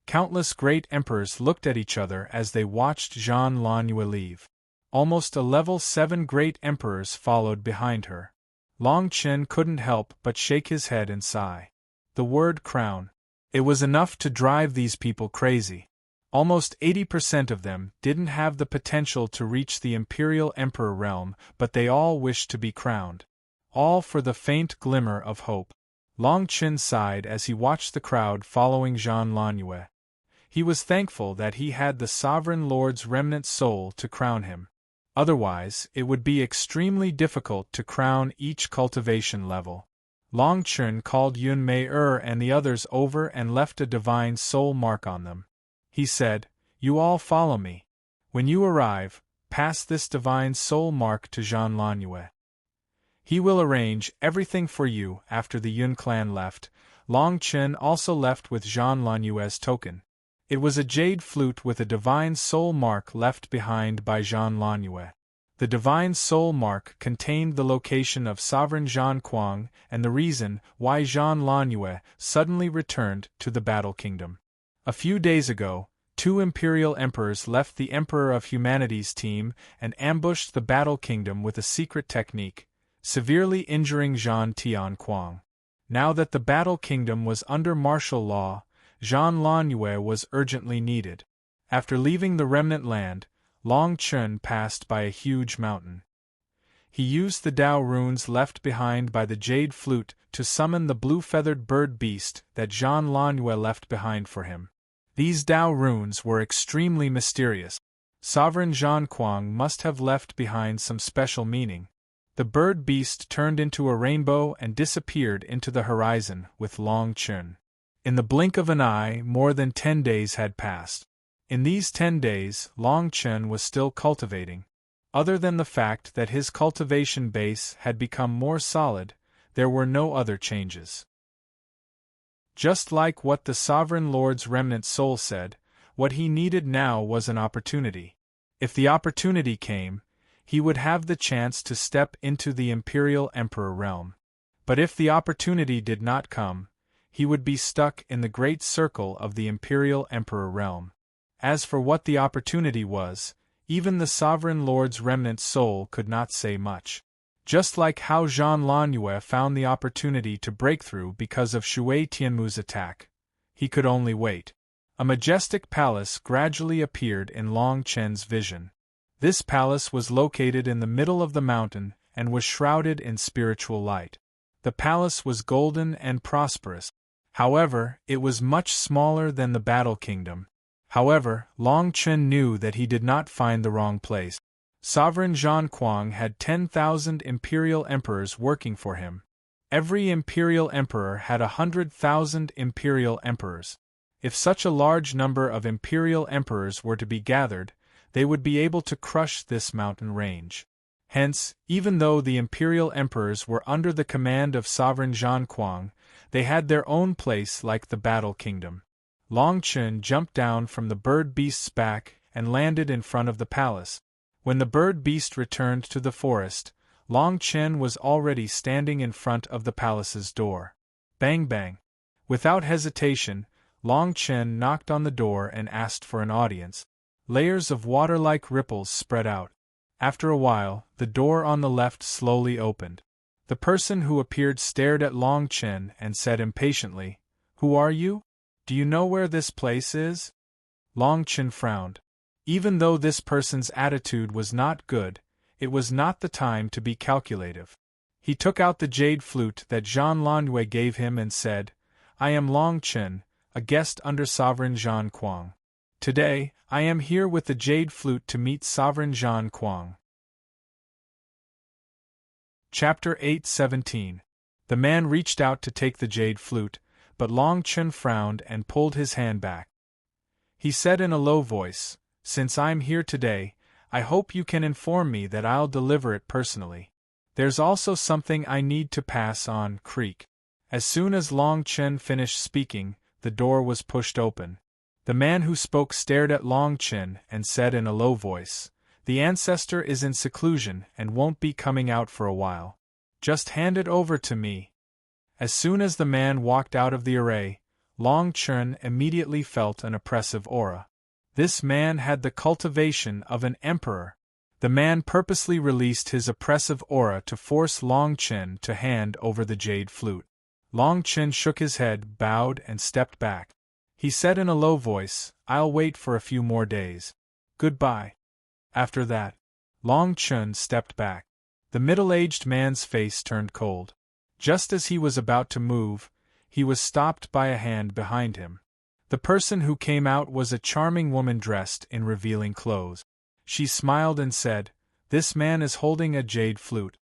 Countless great emperors looked at each other as they watched Jean Lanue leave. Almost a level 7 great emperors followed behind her. Long Chen couldn't help but shake his head and sigh. The word crown. It was enough to drive these people crazy. Almost 80% of them didn't have the potential to reach the Imperial Emperor realm, but they all wished to be crowned. All for the faint glimmer of hope. Long Chen sighed as he watched the crowd following Jean Lanue. He was thankful that he had the Sovereign Lord's remnant soul to crown him. Otherwise, it would be extremely difficult to crown each cultivation level. Long Chen called Yun Mei and the others over and left a divine soul mark on them. He said, "You all follow me. When you arrive, pass this divine soul mark to Jean Lanue. He will arrange everything for you." After the Yun clan left, Long Chen also left with Jean Lanue's token. It was a jade flute with a divine soul mark left behind by Jean Lanue. The divine soul mark contained the location of Sovereign Zhan Kuang and the reason why Jean Lanue suddenly returned to the Battle Kingdom. A few days ago, 2 Imperial Emperors left the Emperor of Humanity's team and ambushed the Battle Kingdom with a secret technique, severely injuring Zhan Tian Kuang. Now that the Battle Kingdom was under martial law, Jean Lanue was urgently needed. After leaving the remnant land, Long Chen passed by a huge mountain. He used the Dao runes left behind by the jade flute to summon the blue-feathered bird beast that Jean Lanue left behind for him. These Dao runes were extremely mysterious. Sovereign Zhan Kuang must have left behind some special meaning. The bird beast turned into a rainbow and disappeared into the horizon with Long Chen. In the blink of an eye, more than 10 days had passed. In these 10 days, Long Chen was still cultivating. Other than the fact that his cultivation base had become more solid, there were no other changes. Just like what the Sovereign Lord's remnant soul said, what he needed now was an opportunity. If the opportunity came, he would have the chance to step into the Imperial Emperor realm. But if the opportunity did not come, he would be stuck in the great circle of the Imperial Emperor realm. As for what the opportunity was, even the Sovereign Lord's remnant soul could not say much. Just like how Zhang Lanyue found the opportunity to break through because of Shui Tianmu's attack, he could only wait. A majestic palace gradually appeared in Long Chen's vision. This palace was located in the middle of the mountain and was shrouded in spiritual light. The palace was golden and prosperous. However, it was much smaller than the Battle Kingdom. However, Long Chen knew that he did not find the wrong place. Sovereign Zhang Kuang had 10,000 imperial emperors working for him. Every imperial emperor had 100,000 imperial emperors. If such a large number of imperial emperors were to be gathered, they would be able to crush this mountain range. Hence, even though the imperial emperors were under the command of Sovereign Zhang Kuang, they had their own place like the Battle Kingdom. Long Chen jumped down from the bird beast's back and landed in front of the palace. When the bird beast returned to the forest, Long Chen was already standing in front of the palace's door. Bang bang. Without hesitation, Long Chen knocked on the door and asked for an audience. Layers of water-like ripples spread out. After a while, the door on the left slowly opened. The person who appeared stared at Long Chen and said impatiently, "Who are you? Do you know where this place is?" Long Chen frowned. Even though this person's attitude was not good, it was not the time to be calculative. He took out the jade flute that Zhang Lanyue gave him and said, "I am Long Chen, a guest under Sovereign Zhang Kuang. Today, I am here with the jade flute to meet Sovereign Zhang Kuang." Chapter 8:17. The man reached out to take the jade flute, but Long Chen frowned and pulled his hand back. He said in a low voice, "Since I'm here today, I hope you can inform me that I'll deliver it personally. There's also something I need to pass on, creak." As soon as Long Chen finished speaking, the door was pushed open. The man who spoke stared at Long Chen and said in a low voice, "The ancestor is in seclusion and won't be coming out for a while. Just hand it over to me." As soon as the man walked out of the array, Long Chen immediately felt an oppressive aura. This man had the cultivation of an emperor. The man purposely released his oppressive aura to force Long Chen to hand over the jade flute. Long Chen shook his head, bowed, and stepped back. He said in a low voice, "I'll wait for a few more days. Goodbye." After that, Long Chen stepped back. The middle-aged man's face turned cold. Just as he was about to move, he was stopped by a hand behind him. The person who came out was a charming woman dressed in revealing clothes. She smiled and said, "This man is holding a jade flute.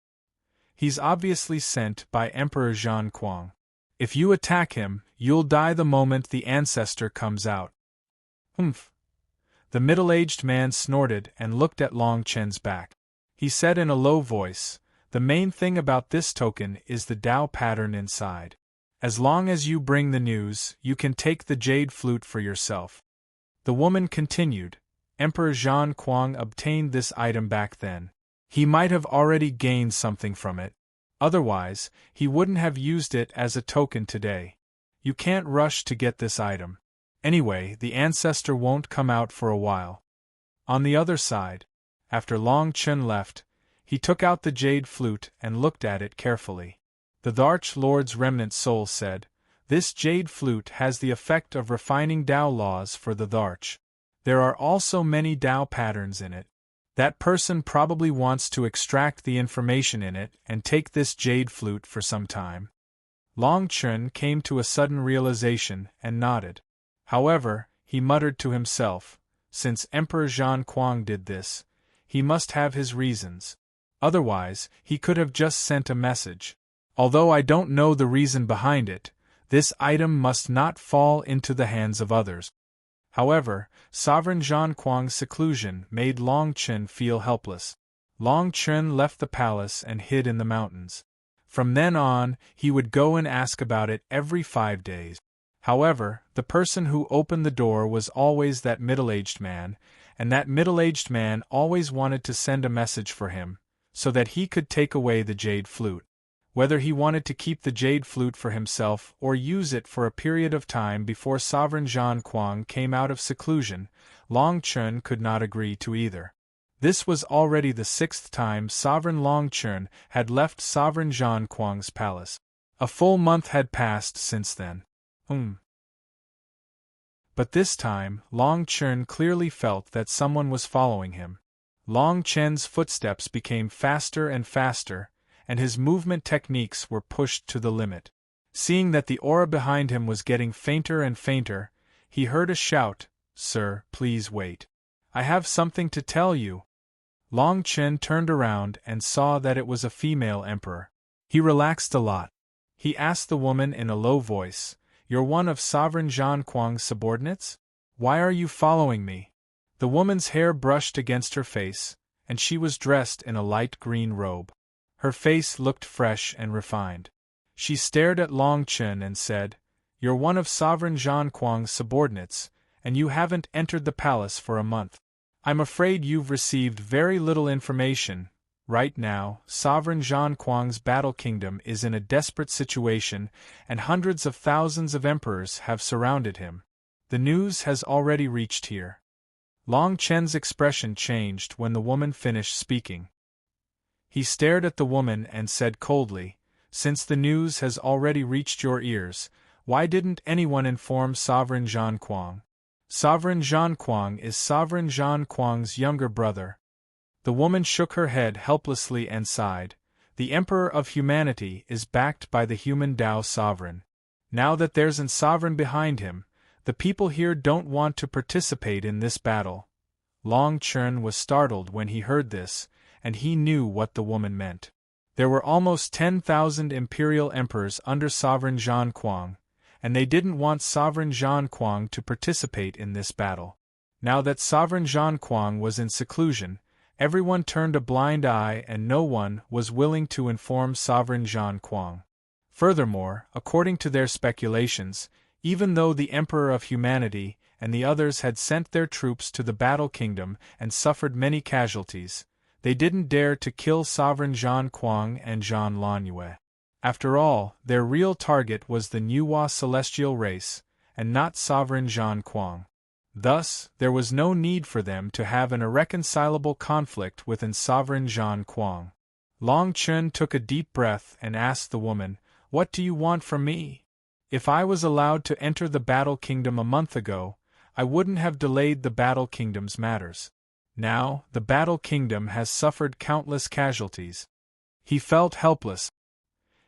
He's obviously sent by Emperor Zhang Kuang. If you attack him, you'll die the moment the ancestor comes out." "Humph." The middle-aged man snorted and looked at Long Chen's back. He said in a low voice, "The main thing about this token is the Tao pattern inside. As long as you bring the news, you can take the jade flute for yourself." The woman continued, "Emperor Zhang Kuang obtained this item back then. He might have already gained something from it. Otherwise, he wouldn't have used it as a token today. You can't rush to get this item. Anyway, the ancestor won't come out for a while." On the other side, after Long Chen left, he took out the jade flute and looked at it carefully. The Darch Lord's remnant soul said, "This jade flute has the effect of refining Tao laws for the Darch. There are also many Tao patterns in it. That person probably wants to extract the information in it and take this jade flute for some time." Long Chen came to a sudden realization and nodded. However, he muttered to himself, "Since Emperor Zhang Kuang did this, he must have his reasons. Otherwise, he could have just sent a message. Although I don't know the reason behind it, this item must not fall into the hands of others." However, Sovereign Zhan Kuang's seclusion made Long Chen feel helpless. Long Chen left the palace and hid in the mountains. From then on, he would go and ask about it every 5 days. However, the person who opened the door was always that middle-aged man, and that middle-aged man always wanted to send a message for him, so that he could take away the jade flute. Whether he wanted to keep the jade flute for himself or use it for a period of time before Sovereign Zhan Kuang came out of seclusion, Long Chen could not agree to either. This was already the 6th time Sovereign Long Chen had left Sovereign Zhan Kuang's palace. A full month had passed since then. But this time, Long Chen clearly felt that someone was following him. Long Chen's footsteps became faster and faster, and his movement techniques were pushed to the limit. Seeing that the aura behind him was getting fainter and fainter, he heard a shout, "Sir, please wait. I have something to tell you." Long Chen turned around and saw that it was a female emperor. He relaxed a lot. He asked the woman in a low voice, "You're one of Sovereign Zhan Kuang's subordinates? Why are you following me?" The woman's hair brushed against her face, and she was dressed in a light green robe. Her face looked fresh and refined. She stared at Long Chen and said, "You're one of Sovereign Zhan Kuang's subordinates, and you haven't entered the palace for a month. I'm afraid you've received very little information. Right now, Sovereign Zhan Kuang's battle kingdom is in a desperate situation, and hundreds of thousands of emperors have surrounded him. The news has already reached here." Long Chen's expression changed when the woman finished speaking. He stared at the woman and said coldly, "Since the news has already reached your ears, why didn't anyone inform Sovereign Zhan Kuang? Sovereign Zhan Kuang is Sovereign Zhan Kuang's younger brother." The woman shook her head helplessly and sighed. "The Emperor of Humanity is backed by the human Tao Sovereign. Now that there's an sovereign behind him, the people here don't want to participate in this battle." Long Chen was startled when he heard this, and he knew what the woman meant. There were almost 10,000 imperial emperors under Sovereign Zhan Kuang, and they didn't want Sovereign Zhan Kuang to participate in this battle. Now that Sovereign Zhan Kuang was in seclusion, everyone turned a blind eye and no one was willing to inform Sovereign Zhan Kuang. Furthermore, according to their speculations, even though the Emperor of Humanity and the others had sent their troops to the Battle Kingdom and suffered many casualties, they didn't dare to kill Sovereign Zhan Kuang and Zhan Lanyue. After all, their real target was the Nuwa celestial race, and not Sovereign Zhan Kuang. Thus, there was no need for them to have an irreconcilable conflict within Sovereign Zhan Kuang. Long Chen took a deep breath and asked the woman, "What do you want from me? If I was allowed to enter the Battle Kingdom a month ago, I wouldn't have delayed the Battle Kingdom's matters. Now, the Battle Kingdom has suffered countless casualties." He felt helpless.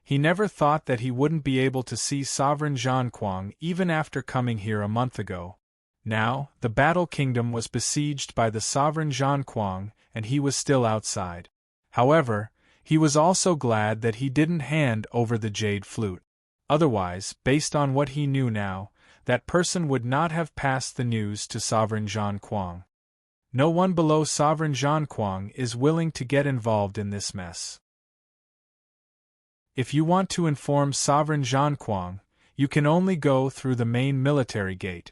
He never thought that he wouldn't be able to see Sovereign Zhan Kuang even after coming here a month ago. Now, the Battle Kingdom was besieged by the Sovereign Zhan Kuang, and he was still outside. However, he was also glad that he didn't hand over the jade flute. Otherwise, based on what he knew now, that person would not have passed the news to Sovereign Zhan Kuang. No one below Sovereign Zhan Kuang is willing to get involved in this mess. If you want to inform Sovereign Zhan Kuang, you can only go through the main military gate.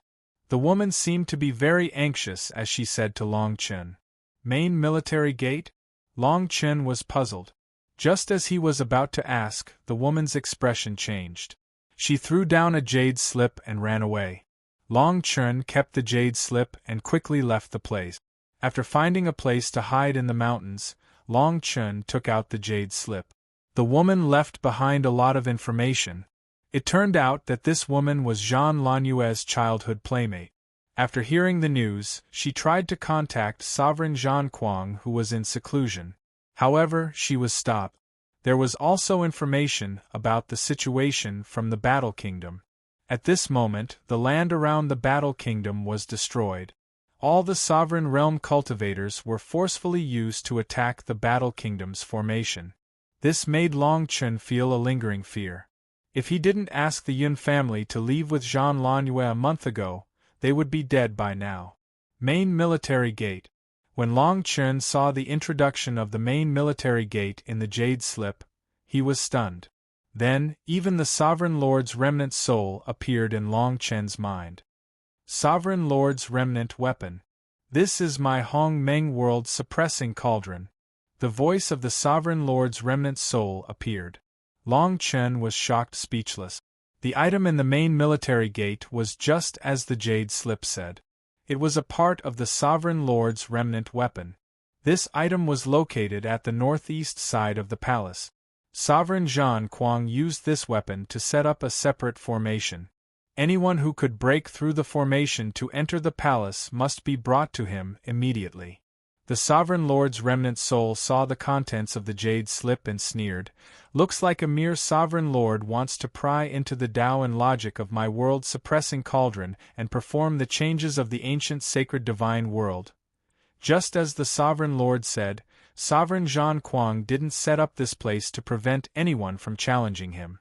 The woman seemed to be very anxious as she said to Long Chen. Main military gate? Long Chen was puzzled. Just as he was about to ask, the woman's expression changed. She threw down a jade slip and ran away. Long Chen kept the jade slip and quickly left the place. After finding a place to hide in the mountains, Long Chen took out the jade slip. The woman left behind a lot of information. It turned out that this woman was Zhan Lanyue's childhood playmate. After hearing the news, she tried to contact Sovereign Zhan Kuang, who was in seclusion. However, she was stopped. There was also information about the situation from the Battle Kingdom. At this moment, the land around the Battle Kingdom was destroyed. All the Sovereign Realm cultivators were forcefully used to attack the Battle Kingdom's formation. This made Long Chen feel a lingering fear. If he didn't ask the Yun family to leave with Zhan Lanyue a month ago, they would be dead by now. Main Military Gate. When Long Chen saw the introduction of the main military gate in the jade slip, he was stunned. Then, even the Sovereign Lord's remnant soul appeared in Long Chen's mind. Sovereign Lord's remnant weapon. This is my Hong Meng world-suppressing cauldron. The voice of the Sovereign Lord's remnant soul appeared. Long Chen was shocked speechless. The item in the main military gate was just as the jade slip said. It was a part of the Sovereign Lord's remnant weapon. This item was located at the northeast side of the palace. Sovereign Zhan Kuang used this weapon to set up a separate formation. Anyone who could break through the formation to enter the palace must be brought to him immediately. The Sovereign Lord's remnant soul saw the contents of the jade slip and sneered. Looks like a mere Sovereign Lord wants to pry into the Tao and logic of my world-suppressing cauldron and perform the changes of the ancient sacred divine world. Just as the Sovereign Lord said, Sovereign Zhan Kuang didn't set up this place to prevent anyone from challenging him.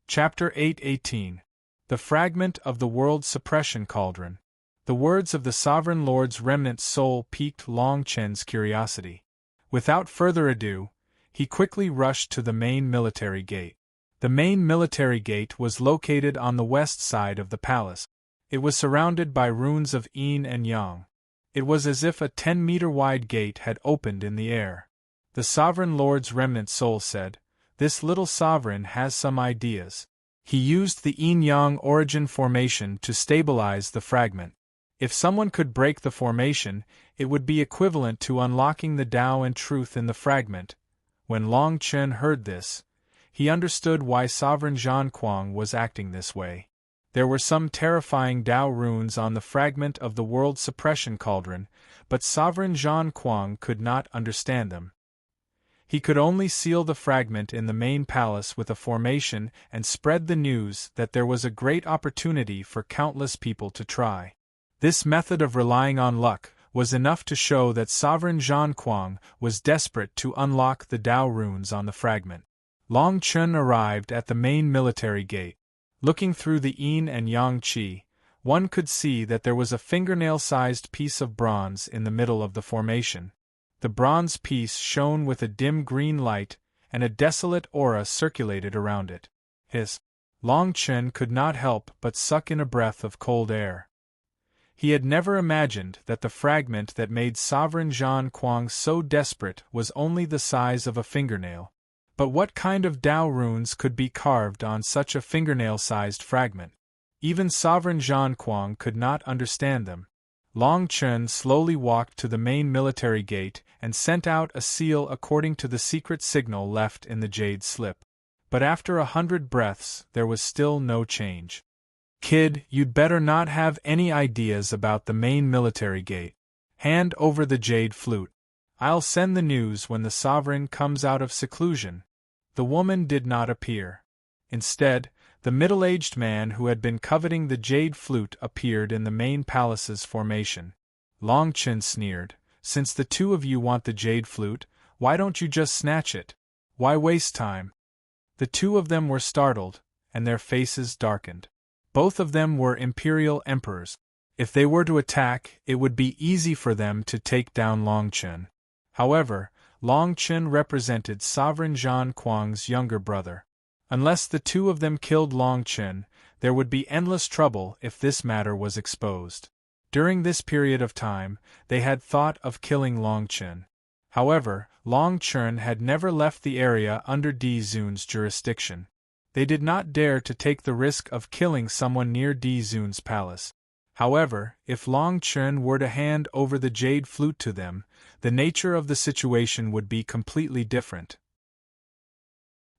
Chapter 8:18. The Fragment of the World Suppression Cauldron. The words of the Sovereign Lord's remnant soul piqued Long Chen's curiosity. Without further ado, he quickly rushed to the main military gate. The main military gate was located on the west side of the palace. It was surrounded by runes of yin and yang. It was as if a 10-meter-wide gate had opened in the air. The Sovereign Lord's remnant soul said, "This little sovereign has some ideas." He used the yin-yang origin formation to stabilize the fragment. If someone could break the formation, it would be equivalent to unlocking the Tao and truth in the fragment. When Long Chen heard this, he understood why Sovereign Zhan Kuang was acting this way. There were some terrifying Tao runes on the fragment of the world suppression cauldron, but Sovereign Zhan Kuang could not understand them. He could only seal the fragment in the main palace with a formation and spread the news that there was a great opportunity for countless people to try. This method of relying on luck was enough to show that Sovereign Zhan Kuang was desperate to unlock the Tao runes on the fragment. Long Chen arrived at the main military gate. Looking through the yin and yang qi, one could see that there was a fingernail-sized piece of bronze in the middle of the formation. The bronze piece shone with a dim green light, and a desolate aura circulated around it. Long Chen could not help but suck in a breath of cold air. He had never imagined that the fragment that made Sovereign Zhan Kuang so desperate was only the size of a fingernail. But what kind of Tao runes could be carved on such a fingernail-sized fragment? Even Sovereign Zhan Kuang could not understand them. Long Chen slowly walked to the main military gate and sent out a seal according to the secret signal left in the jade slip. But after 100 breaths, there was still no change. "Kid, you'd better not have any ideas about the main military gate. Hand over the jade flute. I'll send the news when the sovereign comes out of seclusion." The woman did not appear. Instead, the middle-aged man who had been coveting the jade flute appeared in the main palace's formation. Long Chen sneered, "Since the two of you want the jade flute, why don't you just snatch it? Why waste time?" The two of them were startled, and their faces darkened. Both of them were imperial emperors. If they were to attack, it would be easy for them to take down Long Chen. However, Long Chen represented Sovereign Zhan Kuang's younger brother. Unless the two of them killed Long Chen, there would be endless trouble if this matter was exposed. During this period of time, they had thought of killing Long Chen. However, Long Chen had never left the area under Di Zun's jurisdiction. They did not dare to take the risk of killing someone near Di Zun's palace. However, if Long Chen were to hand over the jade flute to them, the nature of the situation would be completely different.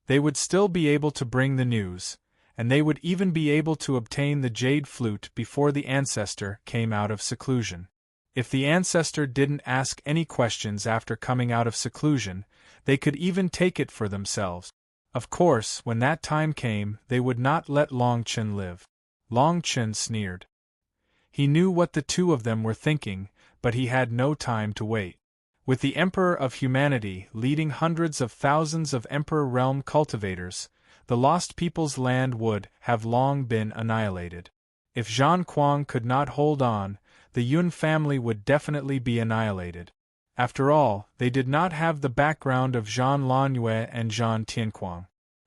They would still be able to bring the news, and they would even be able to obtain the jade flute before the ancestor came out of seclusion. If the ancestor didn't ask any questions after coming out of seclusion, they could even take it for themselves. Of course, when that time came, they would not let Long Chen live. Long Chen sneered. He knew what the two of them were thinking, but he had no time to wait. With the Emperor of Humanity leading hundreds of thousands of Emperor Realm cultivators, the lost people's land would have long been annihilated. If Zhang Kuang could not hold on, the Yun family would definitely be annihilated. After all, they did not have the background of Zhang Lanyue and Zhang Tianquang.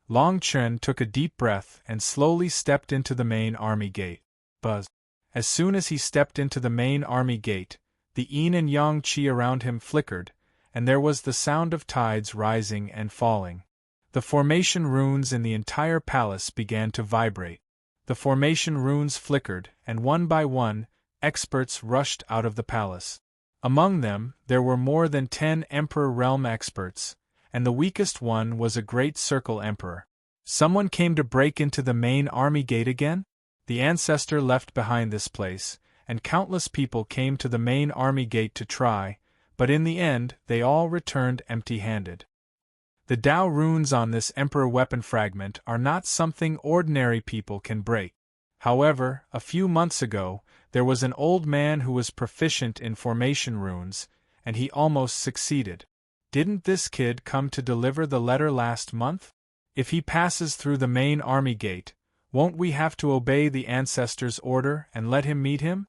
Long Chen took a deep breath and slowly stepped into the main army gate. Buzz. As soon as he stepped into the main army gate, the yin and yang qi around him flickered, and there was the sound of tides rising and falling. The formation runes in the entire palace began to vibrate. The formation runes flickered, and one by one, experts rushed out of the palace. Among them, there were more than 10 Emperor Realm experts, and the weakest one was a Great Circle Emperor. Someone came to break into the main army gate again? The ancestor left behind this place, and countless people came to the main army gate to try, but in the end they all returned empty-handed. The Tao runes on this Emperor weapon fragment are not something ordinary people can break. However, a few months ago, there was an old man who was proficient in formation runes, and he almost succeeded. Didn't this kid come to deliver the letter last month? If he passes through the main army gate, won't we have to obey the ancestor's order and let him meet him?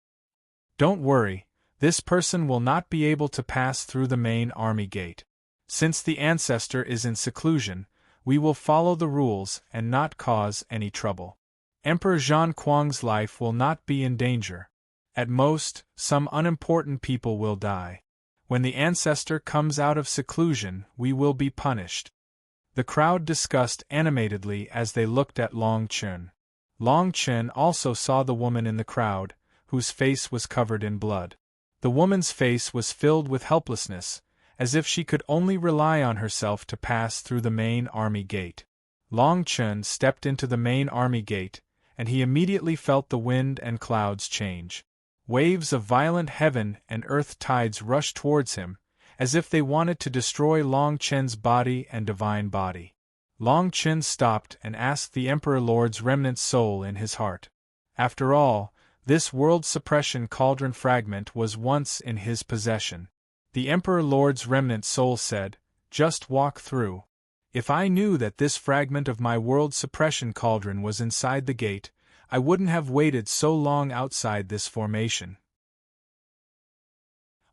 Don't worry, this person will not be able to pass through the main army gate. Since the ancestor is in seclusion, we will follow the rules and not cause any trouble. Emperor Zhang Kuang's life will not be in danger. At most, some unimportant people will die. When the ancestor comes out of seclusion, we will be punished. The crowd discussed animatedly as they looked at Long Chen. Long Chen also saw the woman in the crowd, whose face was covered in blood. The woman's face was filled with helplessness, as if she could only rely on herself to pass through the main army gate. Long Chen stepped into the main army gate, and he immediately felt the wind and clouds change. Waves of violent heaven and earth tides rushed towards him, as if they wanted to destroy Long Chen's body and divine body. Long Chen stopped and asked the Emperor Lord's remnant soul in his heart. After all, this world suppression cauldron fragment was once in his possession. The Emperor Lord's remnant soul said, "Just walk through. If I knew that this fragment of my world suppression cauldron was inside the gate, I wouldn't have waited so long outside this formation.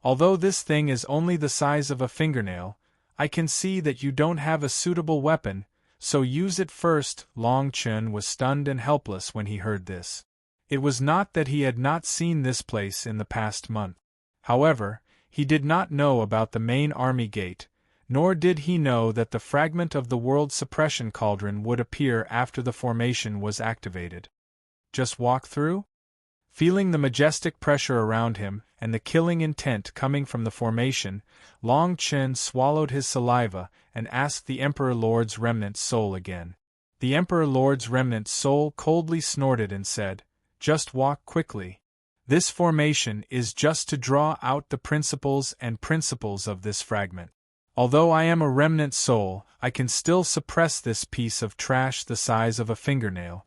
Although this thing is only the size of a fingernail, I can see that you don't have a suitable weapon, so use it first." Long Chen was stunned and helpless when he heard this. It was not that he had not seen this place in the past month. However, he did not know about the main army gate, nor did he know that the fragment of the world suppression cauldron would appear after the formation was activated. Just walk through? Feeling the majestic pressure around him and the killing intent coming from the formation, Long Chen swallowed his saliva and asked the Emperor Lord's remnant soul again. The Emperor Lord's remnant soul coldly snorted and said, "Just walk quickly. This formation is just to draw out the principles of this fragment. Although I am a remnant soul, I can still suppress this piece of trash the size of a fingernail."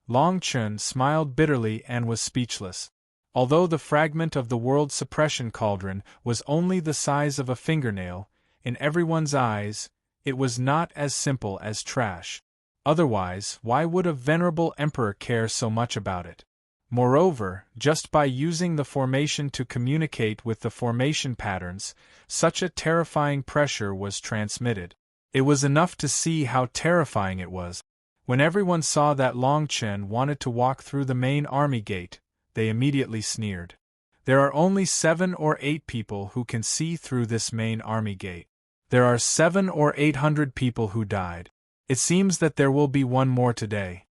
Long Chen smiled bitterly and was speechless. Although the fragment of the world suppression cauldron was only the size of a fingernail, in everyone's eyes, it was not as simple as trash. Otherwise, why would a venerable emperor care so much about it? Moreover, just by using the formation to communicate with the formation patterns, such a terrifying pressure was transmitted. It was enough to see how terrifying it was. When everyone saw that Long Chen wanted to walk through the main army gate, they immediately sneered. There are only 7 or 8 people who can see through this main army gate. There are 700 or 800 people who died. It seems that there will be one more today.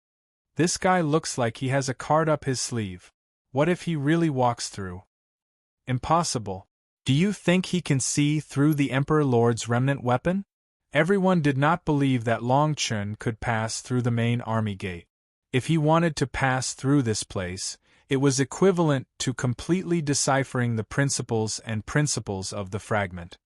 This guy looks like he has a card up his sleeve. What if he really walks through? Impossible. Do you think he can see through the Emperor Lord's remnant weapon? Everyone did not believe that Long Chen could pass through the main army gate. If he wanted to pass through this place, it was equivalent to completely deciphering the principles of the fragment.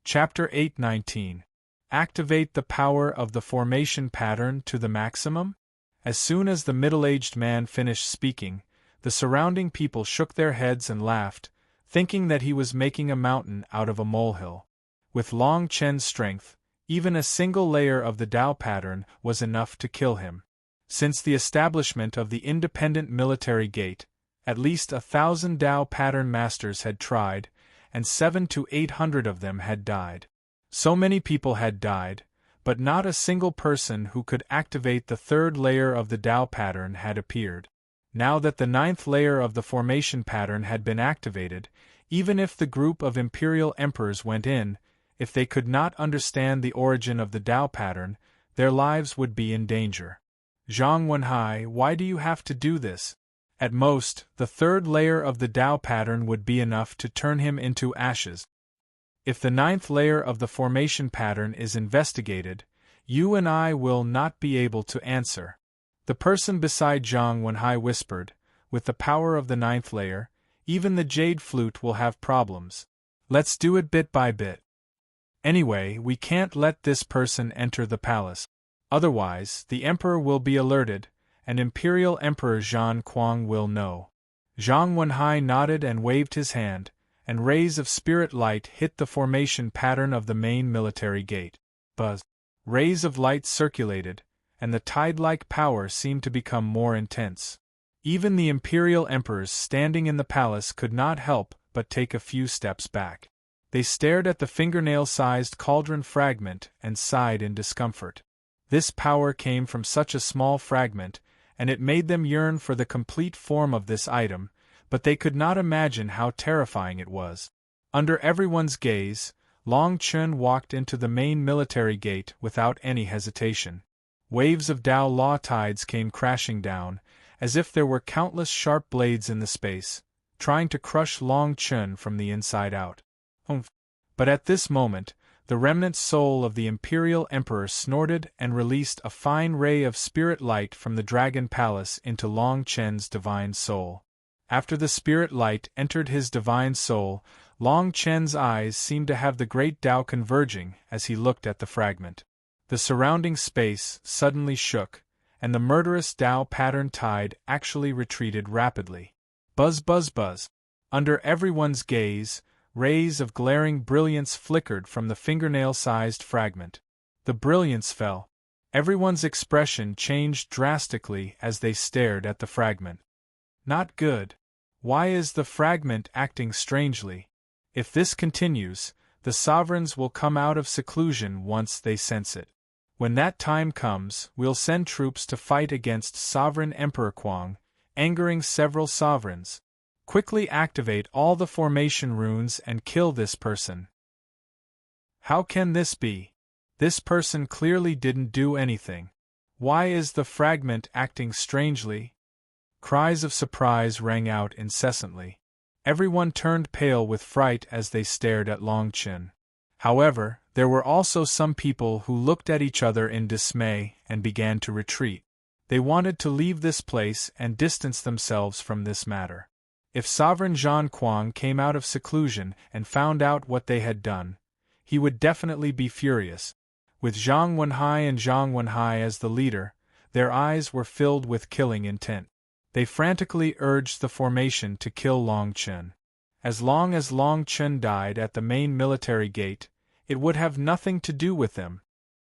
Chapter 8:19. Activate the power of the formation pattern to the maximum? As soon as the middle-aged man finished speaking, the surrounding people shook their heads and laughed, thinking that he was making a mountain out of a molehill. With Long Chen's strength, Even a single layer of the Tao pattern was enough to kill him. Since the establishment of the independent military gate, at least 1,000 Tao pattern masters had tried, and 700 to 800 of them had died. So many people had died, but not a single person who could activate the third layer of the Tao pattern had appeared. Now that the 9th layer of the formation pattern had been activated, even if the group of imperial emperors went in, if they could not understand the origin of the Tao pattern, their lives would be in danger. Zhang Wenhai, why do you have to do this? At most, the third layer of the Tao pattern would be enough to turn him into ashes. If the 9th layer of the formation pattern is investigated, you and I will not be able to answer. The person beside Zhang Wenhai whispered, with the power of the 9th layer, even the jade flute will have problems. Let's do it bit by bit. Anyway, we can't let this person enter the palace. Otherwise, the emperor will be alerted, and Imperial Emperor Zhan Kuang will know. Zhang Wenhai nodded and waved his hand, and rays of spirit light hit the formation pattern of the main military gate. Buzz. Rays of light circulated, and the tide-like power seemed to become more intense. Even the imperial emperors standing in the palace could not help but take a few steps back. They stared at the fingernail-sized cauldron fragment and sighed in discomfort. This power came from such a small fragment, and it made them yearn for the complete form of this item, but they could not imagine how terrifying it was. Under everyone's gaze, Long Chun walked into the main military gate without any hesitation. Waves of Tao law tides came crashing down, as if there were countless sharp blades in the space, trying to crush Long Chun from the inside out. But at this moment, the remnant soul of the Imperial Emperor snorted and released a fine ray of spirit light from the Dragon Palace into Long Chen's divine soul. After the spirit light entered his divine soul, Long Chen's eyes seemed to have the great Tao converging as he looked at the fragment. The surrounding space suddenly shook, and the murderous Tao pattern tide actually retreated rapidly. Buzz buzz buzz. Under everyone's gaze, rays of glaring brilliance flickered from the fingernail-sized fragment. The brilliance fell. Everyone's expression changed drastically as they stared at the fragment. Not good. Why is the fragment acting strangely? If this continues, the sovereigns will come out of seclusion once they sense it. When that time comes, we'll send troops to fight against Sovereign Emperor Kuang, angering several sovereigns. Quickly activate all the formation runes and kill this person. How can this be? This person clearly didn't do anything. Why is the fragment acting strangely? Cries of surprise rang out incessantly. Everyone turned pale with fright as they stared at Long Chen. However, there were also some people who looked at each other in dismay and began to retreat. They wanted to leave this place and distance themselves from this matter. If Sovereign Zhan Kuang came out of seclusion and found out what they had done, he would definitely be furious. With Zhang Wenhai and Zhang Wenhai as the leader, their eyes were filled with killing intent. They frantically urged the formation to kill Long Chen. As long as Long Chen died at the main military gate, it would have nothing to do with them.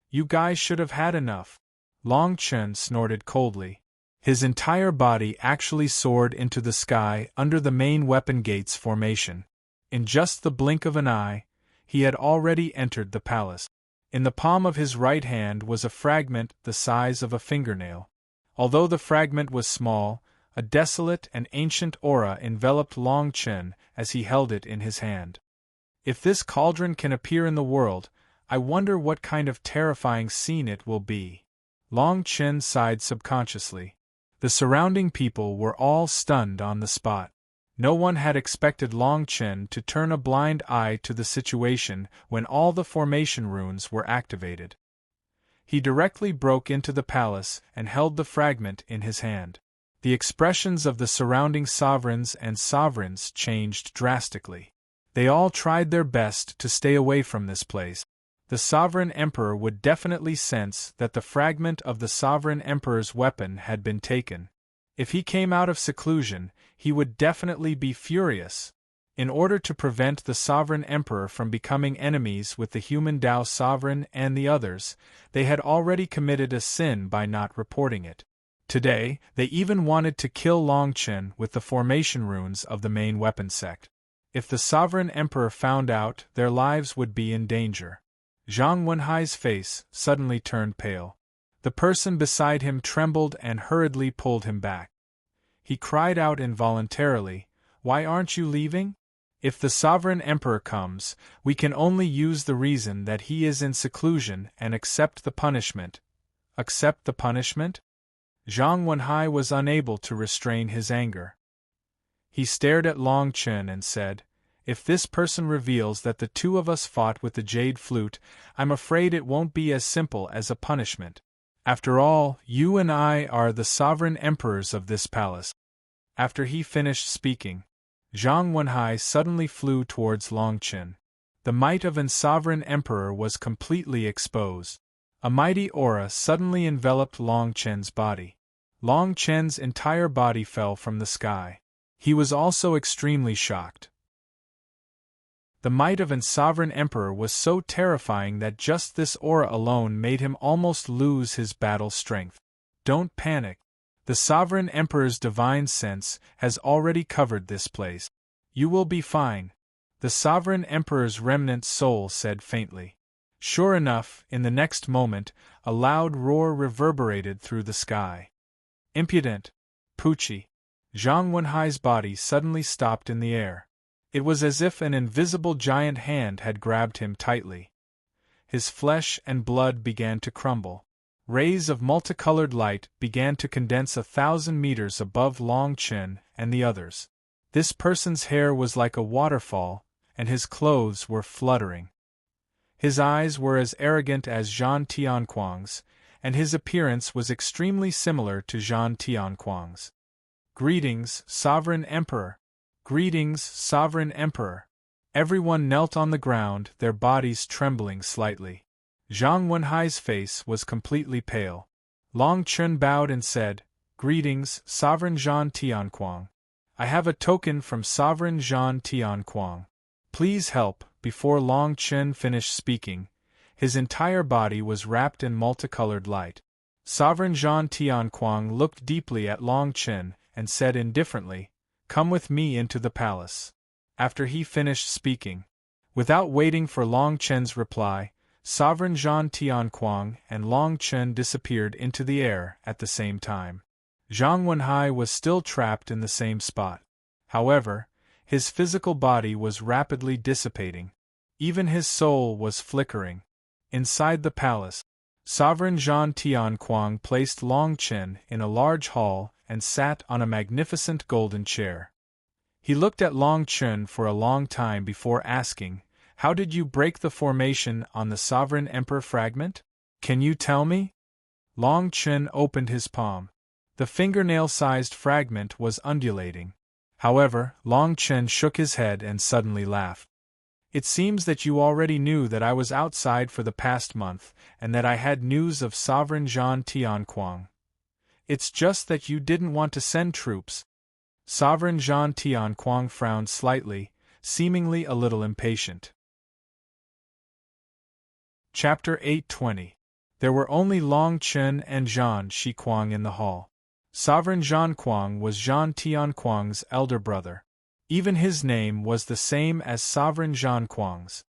You guys should have had enough. Long Chen snorted coldly. His entire body actually soared into the sky under the main weapon gate's formation. In just the blink of an eye, he had already entered the palace. In the palm of his right hand was a fragment the size of a fingernail. Although the fragment was small, a desolate and ancient aura enveloped Long Chen as he held it in his hand. If this cauldron can appear in the world, I wonder what kind of terrifying scene it will be. Long Chen sighed subconsciously. The surrounding people were all stunned on the spot. No one had expected Long Chen to turn a blind eye to the situation when all the formation runes were activated. He directly broke into the palace and held the fragment in his hand. The expressions of the surrounding sovereigns and sovereigns changed drastically. They all tried their best to stay away from this place. The Sovereign Emperor would definitely sense that the fragment of the Sovereign Emperor's weapon had been taken. If he came out of seclusion, he would definitely be furious. In order to prevent the sovereign emperor from becoming enemies with the human Tao sovereign and the others, they had already committed a sin by not reporting it. Today, they even wanted to kill Long Chen with the formation runes of the main weapon sect. If the sovereign emperor found out, their lives would be in danger. Zhang Wenhai's face suddenly turned pale. The person beside him trembled and hurriedly pulled him back. He cried out involuntarily, "Why aren't you leaving? If the sovereign emperor comes, we can only use the reason that he is in seclusion and accept the punishment." Accept the punishment? Zhang Wenhai was unable to restrain his anger. He stared at Long Chen and said, "If this person reveals that the two of us fought with the jade flute, I'm afraid it won't be as simple as a punishment. After all, you and I are the sovereign emperors of this palace." After he finished speaking, Zhang Wenhai suddenly flew towards Long Chen. The might of an sovereign emperor was completely exposed. A mighty aura suddenly enveloped Long Chen's body. Long Chen's entire body fell from the sky. He was also extremely shocked. The might of an sovereign emperor was so terrifying that just this aura alone made him almost lose his battle strength. Don't panic. The sovereign emperor's divine sense has already covered this place. You will be fine. The sovereign emperor's remnant soul said faintly. Sure enough, in the next moment, a loud roar reverberated through the sky. Impudent! Poochie! Zhang Wenhai's body suddenly stopped in the air. It was as if an invisible giant hand had grabbed him tightly. His flesh and blood began to crumble. Rays of multicolored light began to condense 1,000 meters above Long Chen and the others. This person's hair was like a waterfall, and his clothes were fluttering. His eyes were as arrogant as Zhan Tianquang's, and his appearance was extremely similar to Zhan Tianquang's. "Greetings, Sovereign Emperor! Greetings, Sovereign Emperor!" Everyone knelt on the ground, their bodies trembling slightly. Zhang Wenhai's face was completely pale. Long Chen bowed and said, "Greetings, Sovereign Zhan Tianquang. I have a token from Sovereign Zhan Tianquang. Please help." Before Long Chen finished speaking, his entire body was wrapped in multicolored light. Sovereign Zhan Tianquang looked deeply at Long Chen and said indifferently, "Come with me into the palace." After he finished speaking, without waiting for Long Chen's reply, Sovereign Zhan Tianquang and Long Chen disappeared into the air at the same time. Zhang Wenhai was still trapped in the same spot. However, his physical body was rapidly dissipating. Even his soul was flickering. Inside the palace, Sovereign Zhan Tianquang placed Long Chen in a large hall and sat on a magnificent golden chair. He looked at Long Chen for a long time before asking, "How did you break the formation on the Sovereign Emperor fragment? Can you tell me?" Long Chen opened his palm. The fingernail-sized fragment was undulating. However, Long Chen shook his head and suddenly laughed. "It seems that you already knew that I was outside for the past month, and that I had news of Sovereign Zhan Tianquang. It's just that you didn't want to send troops." Sovereign Zhan Tianquang frowned slightly, seemingly a little impatient. Chapter 820. There were only Long Chen and Zhan Shiquang in the hall. Sovereign Zhan Quang was Zhan Tianquang's elder brother. Even his name was the same as Sovereign Zhan Quang's.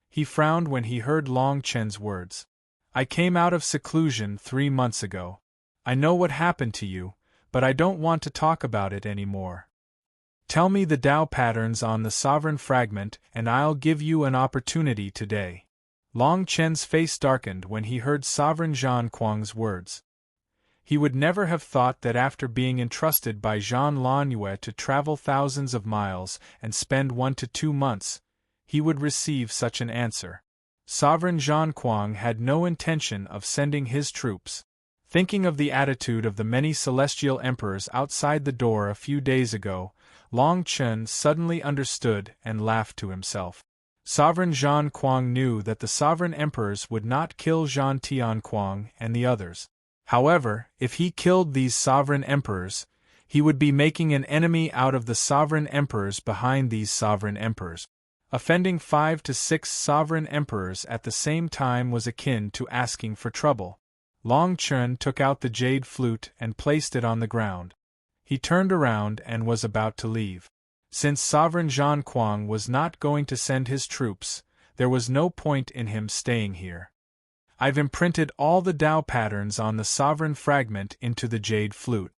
He frowned when he heard Long Chen's words. "I came out of seclusion 3 months ago. I know what happened to you, but I don't want to talk about it anymore. Tell me the Tao patterns on the sovereign fragment and I'll give you an opportunity today." Long Chen's face darkened when he heard Sovereign Zhan Quang's words. He would never have thought that after being entrusted by Zhan Lanyue to travel thousands of miles and spend 1 to 2 months, he would receive such an answer. Sovereign Zhan Quang had no intention of sending his troops. Thinking of the attitude of the many celestial emperors outside the door a few days ago, Long Chen suddenly understood and laughed to himself. Sovereign Zhan Quang knew that the sovereign emperors would not kill Zhan Tianquang and the others. However, if he killed these sovereign emperors, He would be making an enemy out of the sovereign emperors behind these sovereign emperors. Offending 5 to 6 sovereign emperors at the same time was akin to asking for trouble. Long Chen took out the jade flute and placed it on the ground. He turned around and was about to leave. Since Sovereign Zhang Kuang was not going to send his troops, there was no point in him staying here. I've imprinted all the Dao patterns on the sovereign fragment into the jade flute.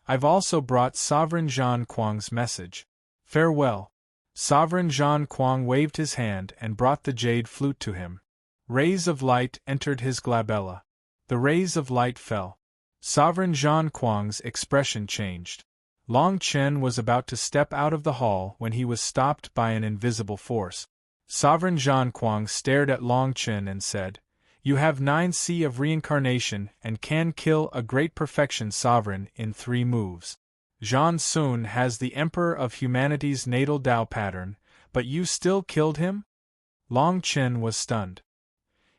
I've also brought Sovereign Zhang Kuang's message. Farewell. Sovereign Zhang Kuang waved his hand and brought the jade flute to him. Rays of light entered his glabella. The rays of light fell. Sovereign Zhang Kuang's expression changed. Long Chen was about to step out of the hall when he was stopped by an invisible force. Sovereign Zhang Kuang stared at Long Chen and said, "You have 9C of reincarnation and can kill a great perfection sovereign in 3 moves. Zhan Sun has the Emperor of Humanity's natal Dao pattern, but you still killed him?" Long Chen was stunned.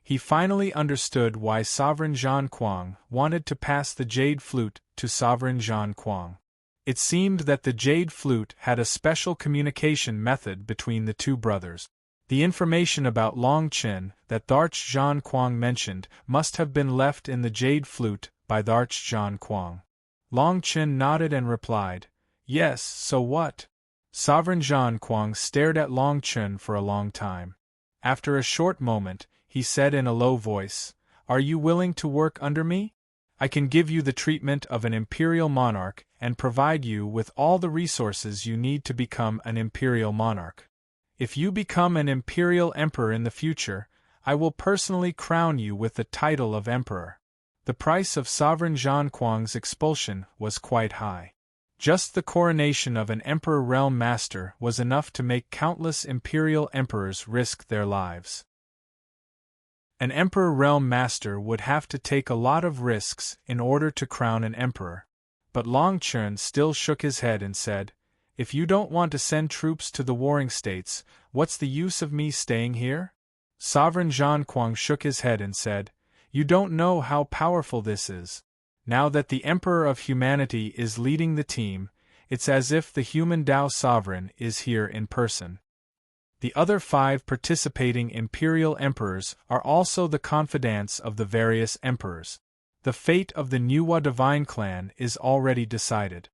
He finally understood why Sovereign Zhang Kuang wanted to pass the jade flute to Sovereign Zhang Kuang. It seemed that the jade flute had a special communication method between the two brothers. The information about Long Chen that Tharch Zhang Kuang mentioned must have been left in the jade flute by Tharch Zhang Kuang. Long Chen nodded and replied, "Yes, so what?" Sovereign Zhang Kuang stared at Long Chen for a long time. After a short moment, he said in a low voice, "Are you willing to work under me? I can give you the treatment of an imperial monarch and provide you with all the resources you need to become an imperial monarch. If you become an imperial emperor in the future, I will personally crown you with the title of emperor." The price of Sovereign Zhang Kuang's expulsion was quite high. Just the coronation of an emperor realm master was enough to make countless imperial emperors risk their lives. An Emperor Realm Master would have to take a lot of risks in order to crown an emperor. But Long Chen still shook his head and said, "If you don't want to send troops to the warring states, what's the use of me staying here?" Sovereign Zhang Kuang shook his head and said, "You don't know how powerful this is. Now that the Emperor of Humanity is leading the team, it's as if the human Dao Sovereign is here in person. The other 5 participating imperial emperors are also the confidants of the various emperors. The fate of the Nuwa Divine Clan is already decided.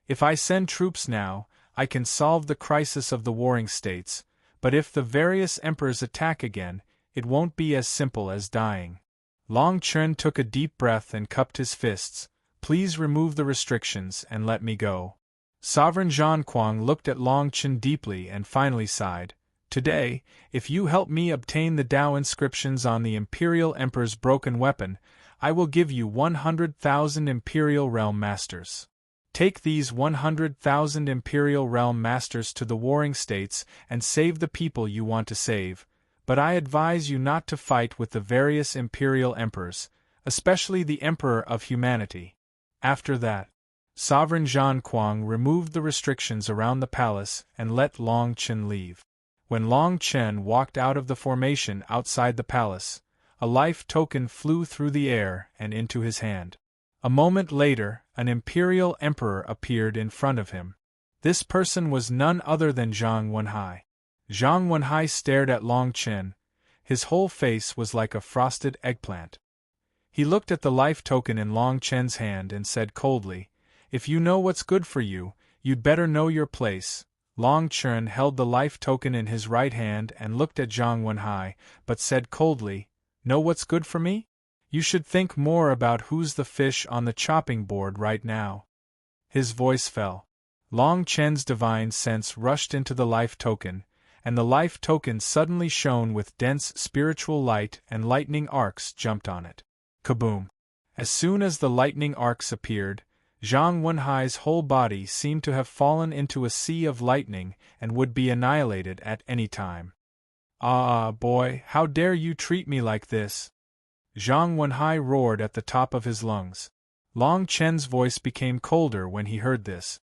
If I send troops now, I can solve the crisis of the warring states, but if the various emperors attack again, it won't be as simple as dying." Long Chen took a deep breath and cupped his fists. "Please remove the restrictions and let me go." Sovereign Zhang Kuang looked at Long Chen deeply and finally sighed. "Today, if you help me obtain the Dao inscriptions on the Imperial Emperor's broken weapon, I will give you 100,000 Imperial Realm Masters. Take these 100,000 Imperial Realm Masters to the warring states and save the people you want to save, but I advise you not to fight with the various Imperial Emperors, especially the Emperor of Humanity." After that, Sovereign Zhang Kuang removed the restrictions around the palace and let Long Chen leave. When Long Chen walked out of the formation outside the palace, a life token flew through the air and into his hand. A moment later, an imperial emperor appeared in front of him. This person was none other than Zhang Wenhai. Zhang Wenhai stared at Long Chen. His whole face was like a frosted eggplant. He looked at the life token in Long Chen's hand and said coldly, "If you know what's good for you, you'd better know your place." Long Chen held the life token in his right hand and looked at Zhang Wenhai, but said coldly, "Know what's good for me? You should think more about who's the fish on the chopping board right now." His voice fell. Long Chen's divine sense rushed into the life token, and the life token suddenly shone with dense spiritual light and lightning arcs jumped on it. Kaboom! As soon as the lightning arcs appeared, Zhang Wenhai's whole body seemed to have fallen into a sea of lightning and would be annihilated at any time. "Ah, boy, how dare you treat me like this?" Zhang Wenhai roared at the top of his lungs. Long Chen's voice became colder when he heard this.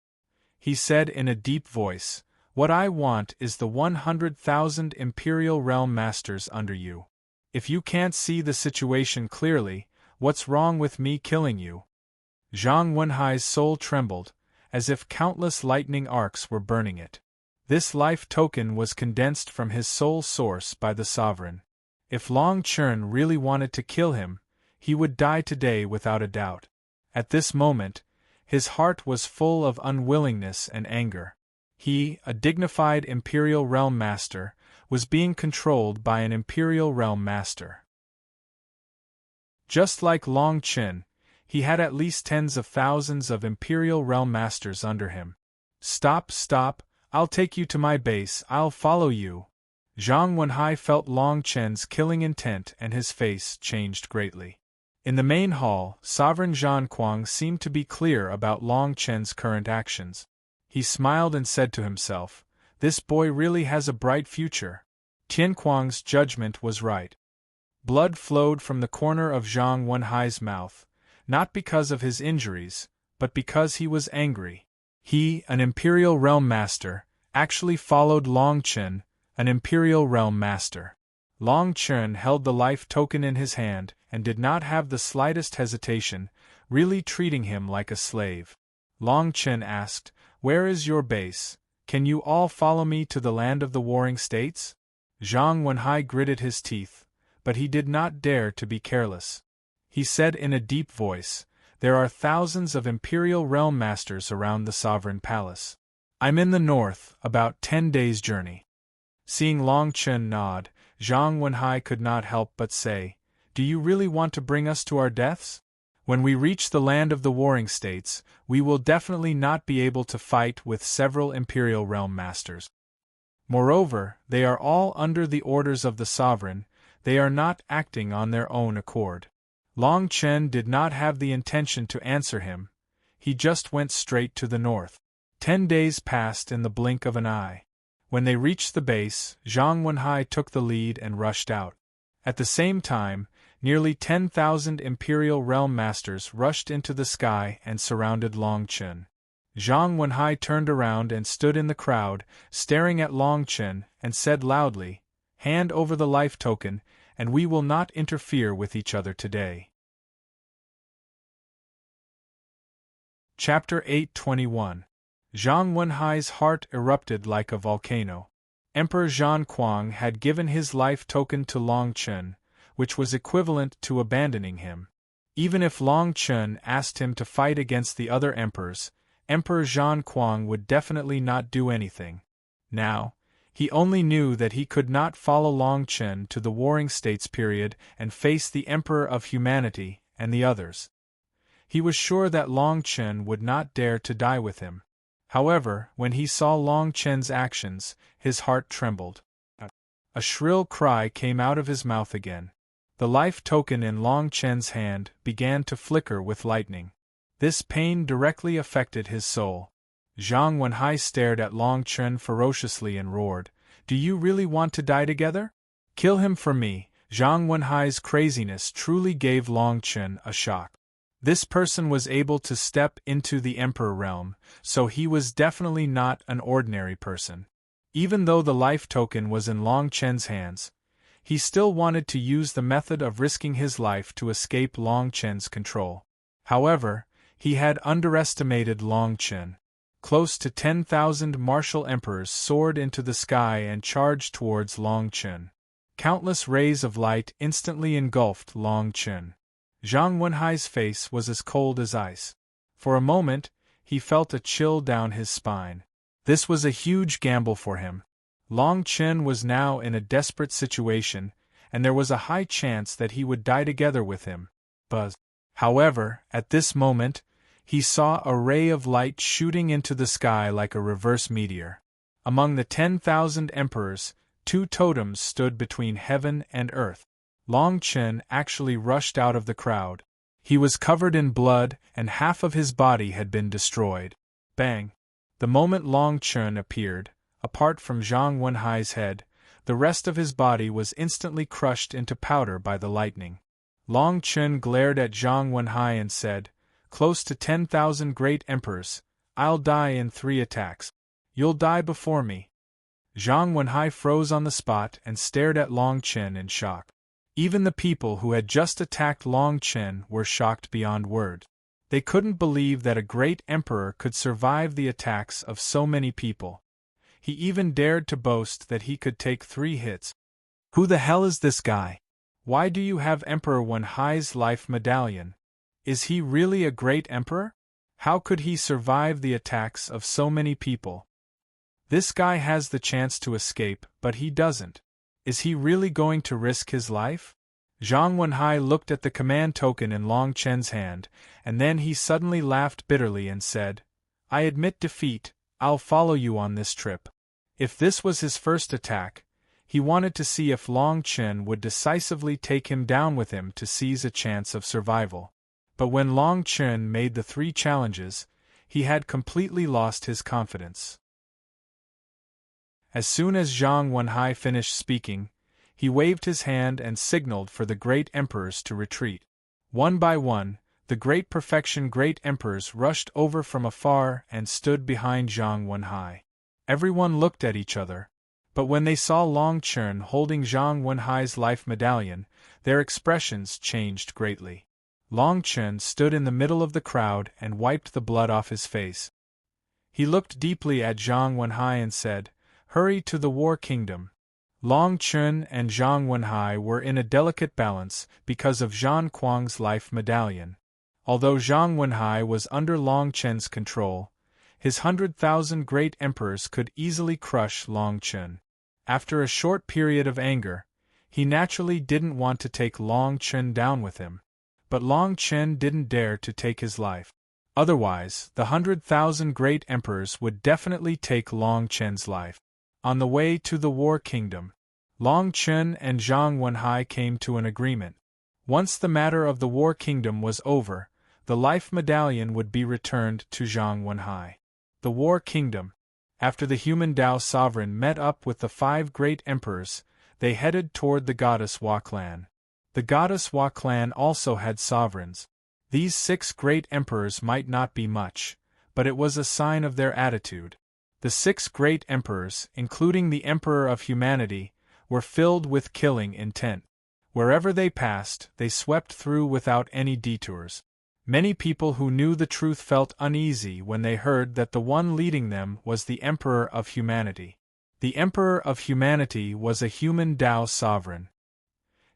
He said in a deep voice, "What I want is the 100,000 Imperial Realm Masters under you. If you can't see the situation clearly, what's wrong with me killing you?" Zhang Wenhai's soul trembled, as if countless lightning arcs were burning it. This life token was condensed from his soul source by the sovereign. If Long Chen really wanted to kill him, he would die today without a doubt. At this moment, his heart was full of unwillingness and anger. He, a dignified Imperial Realm Master, was being controlled by an Imperial Realm Master. Just like Long Chen, he had at least tens of thousands of Imperial Realm Masters under him. Stop, I'll take you to my base, I'll follow you. Zhang Wenhai felt Long Chen's killing intent and his face changed greatly. In the main hall, Sovereign Zhan Kuang seemed to be clear about Long Chen's current actions. He smiled and said to himself, "This boy really has a bright future." Tian Kuang's judgment was right. Blood flowed from the corner of Zhang Wenhai's mouth, not because of his injuries, but because he was angry. He, an Imperial Realm Master, actually followed Long Chen, an Imperial Realm Master. Long Chen held the life token in his hand and did not have the slightest hesitation, really treating him like a slave. Long Chen asked, "Where is your base? Can you all follow me to the land of the warring states?" Zhang Wenhai gritted his teeth, but he did not dare to be careless. He said in a deep voice, "There are thousands of Imperial Realm Masters around the Sovereign Palace. I'm in the north, about 10 days' journey." Seeing Long Chen nod, Zhang Wenhai could not help but say, "Do you really want to bring us to our deaths? When we reach the land of the warring states, we will definitely not be able to fight with several Imperial Realm Masters. Moreover, they are all under the orders of the Sovereign, they are not acting on their own accord." Long Chen did not have the intention to answer him, he just went straight to the north. 10 days passed in the blink of an eye. When they reached the base, Zhang Wenhai took the lead and rushed out. At the same time, nearly 10,000 Imperial Realm Masters rushed into the sky and surrounded Long Chen. Zhang Wenhai turned around and stood in the crowd, staring at Long Chen, and said loudly, "Hand over the life token, and we will not interfere with each other today." Chapter 821. Zhang Wenhai's heart erupted like a volcano. Emperor Zhan Kuang had given his life token to Long Chen, which was equivalent to abandoning him. Even if Long Chen asked him to fight against the other emperors, Emperor Zhan Kuang would definitely not do anything. Now, he only knew that he could not follow Long Chen to the Warring States period and face the Emperor of Humanity and the others. He was sure that Long Chen would not dare to die with him. However, when he saw Long Chen's actions, his heart trembled. A shrill cry came out of his mouth again. The life token in Long Chen's hand began to flicker with lightning. This pain directly affected his soul. Zhang Wenhai stared at Long Chen ferociously and roared, "Do you really want to die together? Kill him for me." Zhang Wenhai's craziness truly gave Long Chen a shock. This person was able to step into the Emperor realm, so he was definitely not an ordinary person. Even though the life token was in Long Chen's hands, he still wanted to use the method of risking his life to escape Long Chen's control. However, he had underestimated Long Chen. Close to 10,000 martial emperors soared into the sky and charged towards Long Chen. Countless rays of light instantly engulfed Long Chen. Zhang Wenhai's face was as cold as ice. For a moment, he felt a chill down his spine. This was a huge gamble for him. Long Chen was now in a desperate situation, and there was a high chance that he would die together with him. However, at this moment, he saw a ray of light shooting into the sky like a reverse meteor. Among the 10,000 emperors, 2 totems stood between heaven and earth. Long Chen actually rushed out of the crowd. He was covered in blood, and half of his body had been destroyed. Bang! The moment Long Chen appeared, apart from Zhang Wenhai's head, the rest of his body was instantly crushed into powder by the lightning. Long Chen glared at Zhang Wenhai and said, "Close to 10,000 great emperors, I'll die in 3 attacks. You'll die before me." Zhang Wenhai froze on the spot and stared at Long Chen in shock. Even the people who had just attacked Long Chen were shocked beyond words. They couldn't believe that a great emperor could survive the attacks of so many people. He even dared to boast that he could take 3 hits. Who the hell is this guy? Why do you have Emperor Wenhai's life medallion? Is he really a great emperor? How could he survive the attacks of so many people? This guy has the chance to escape, but he doesn't. Is he really going to risk his life? Zhang Wenhai looked at the command token in Long Chen's hand, and then he suddenly laughed bitterly and said, I admit defeat, I'll follow you on this trip. If this was his first attack, he wanted to see if Long Chen would decisively take him down with him to seize a chance of survival. But when Long Chen made the 3 challenges, he had completely lost his confidence. As soon as Zhang Wenhai finished speaking, he waved his hand and signaled for the great emperors to retreat. One by one, the great perfection great emperors rushed over from afar and stood behind Zhang Wenhai. Everyone looked at each other, but when they saw Long Chen holding Zhang Wenhai's life medallion, their expressions changed greatly. Long Chen stood in the middle of the crowd and wiped the blood off his face. He looked deeply at Zhang Wenhai and said, Hurry to the War Kingdom. Long Chen and Zhang Wenhai were in a delicate balance because of Zhan Kuang's life medallion. Although Zhang Wenhai was under Long Chen's control, his 100,000 great emperors could easily crush Long Chen. After a short period of anger, he naturally didn't want to take Long Chen down with him. But Long Chen didn't dare to take his life. Otherwise, the 100,000 great emperors would definitely take Long Chen's life. On the way to the War Kingdom, Long Chen and Zhang Wenhai came to an agreement. Once the matter of the War Kingdom was over, the life medallion would be returned to Zhang Wenhai. The War Kingdom. After the human Dao sovereign met up with the 5 great emperors, they headed toward the goddess Hua clan. The goddess Hua clan also had sovereigns. These 6 great emperors might not be much, but it was a sign of their attitude. The 6 great emperors, including the Emperor of Humanity, were filled with killing intent. Wherever they passed, they swept through without any detours. Many people who knew the truth felt uneasy when they heard that the one leading them was the Emperor of Humanity. The Emperor of Humanity was a human Dao sovereign.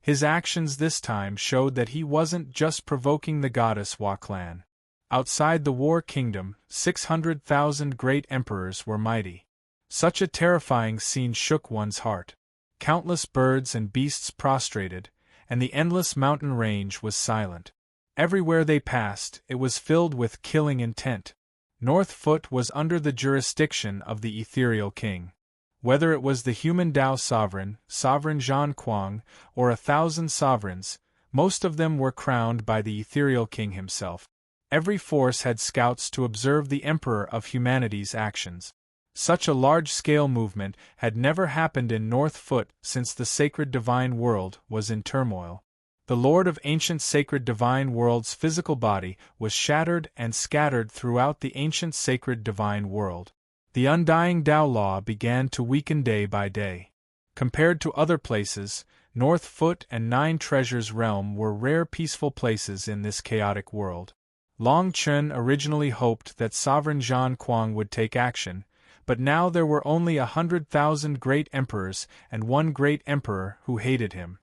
His actions this time showed that he wasn't just provoking the goddess Hua clan. Outside the War Kingdom, 600,000 great emperors were mighty. Such a terrifying scene shook one's heart. Countless birds and beasts prostrated, and the endless mountain range was silent. Everywhere they passed, it was filled with killing intent. North Foot was under the jurisdiction of the ethereal king. Whether it was the human Dao sovereign, Sovereign Zhan Kuang, or 1,000 sovereigns, most of them were crowned by the ethereal king himself. Every force had scouts to observe the Emperor of Humanity's actions. Such a large-scale movement had never happened in North Foot since the sacred divine world was in turmoil. The Lord of ancient sacred divine world's physical body was shattered and scattered throughout the ancient sacred divine world. The undying Tao law began to weaken day by day. Compared to other places, North Foot and 9 Treasures Realm were rare peaceful places in this chaotic world. Long Chen originally hoped that Sovereign Zhan Kuang would take action, but now there were only 100,000 great emperors and 1 great emperor who hated him.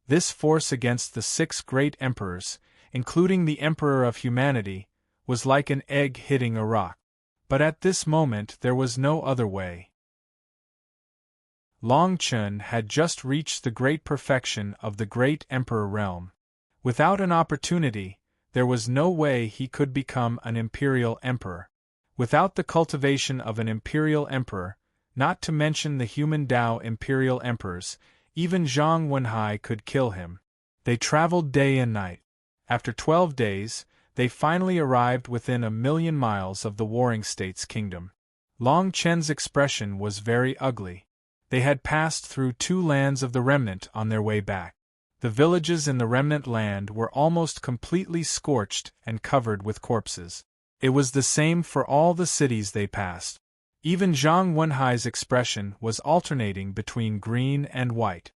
This force against the 6 great emperors, including the Emperor of Humanity, was like an egg hitting a rock. But at this moment there was no other way. Long Chen had just reached the great perfection of the great emperor realm. Without an opportunity, there was no way he could become an imperial emperor. Without the cultivation of an imperial emperor, not to mention the human Dao imperial emperors, even Zhang Wenhai could kill him. They traveled day and night. After 12 days, they finally arrived within 1,000,000 miles of the Warring States Kingdom. Long Chen's expression was very ugly. They had passed through 2 lands of the remnant on their way back. The villages in the remnant land were almost completely scorched and covered with corpses. It was the same for all the cities they passed. Even Zhang Wenhai's expression was alternating between green and white.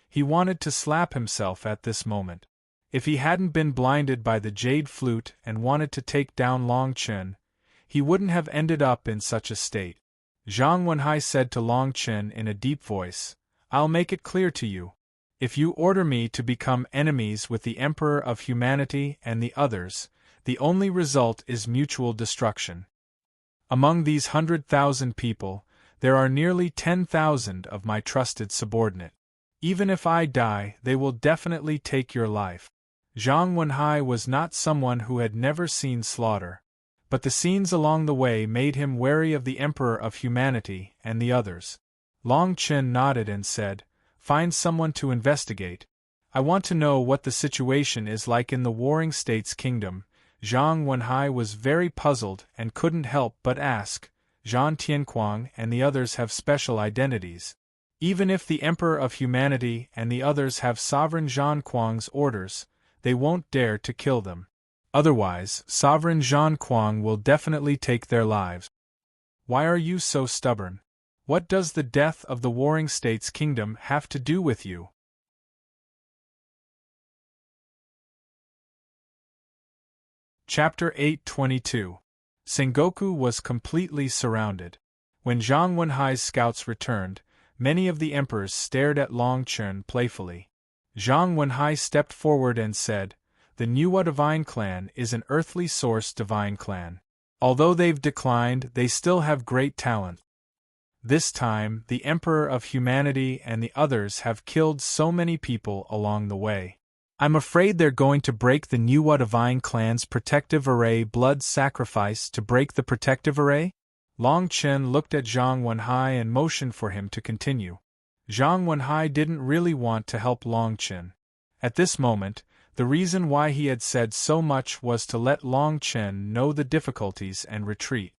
He wanted to slap himself at this moment. If he hadn't been blinded by the jade flute and wanted to take down Long Chen, he wouldn't have ended up in such a state. Zhang Wenhai said to Long Chen in a deep voice, "I'll make it clear to you. If you order me to become enemies with the Emperor of Humanity and the others, the only result is mutual destruction. Among these 100,000 people, there are nearly 10,000 of my trusted subordinate. Even if I die, they will definitely take your life." Zhang Wenhai was not someone who had never seen slaughter, but the scenes along the way made him wary of the Emperor of Humanity and the others. Long Chen nodded and said, "Find someone to investigate. I want to know what the situation is like in the Warring States Kingdom." Zhang Wenhai was very puzzled and couldn't help but ask, "Zhan Tianquang and the others have special identities. Even if the Emperor of Humanity and the others have Sovereign Zhan Quang's orders, they won't dare to kill them. Otherwise, Sovereign Zhan Quang will definitely take their lives. Why are you so stubborn? What does the death of the Warring States Kingdom have to do with you?" Chapter 822. Sengoku was completely surrounded. When Zhang Wenhai's scouts returned, many of the emperors stared at Long Chen playfully. Zhang Wenhai stepped forward and said, "The Nuwa Divine Clan is an earthly source divine clan. Although they've declined, they still have great talent. This time, the Emperor of Humanity and the others have killed so many people along the way. I'm afraid they're going to break the Nuwa Divine Clan's protective array." Blood sacrifice to break the protective array? Long Chen looked at Zhang Wenhai and motioned for him to continue. Zhang Wenhai didn't really want to help Long Chen. At this moment, the reason why he had said so much was to let Long Chen know the difficulties and retreat.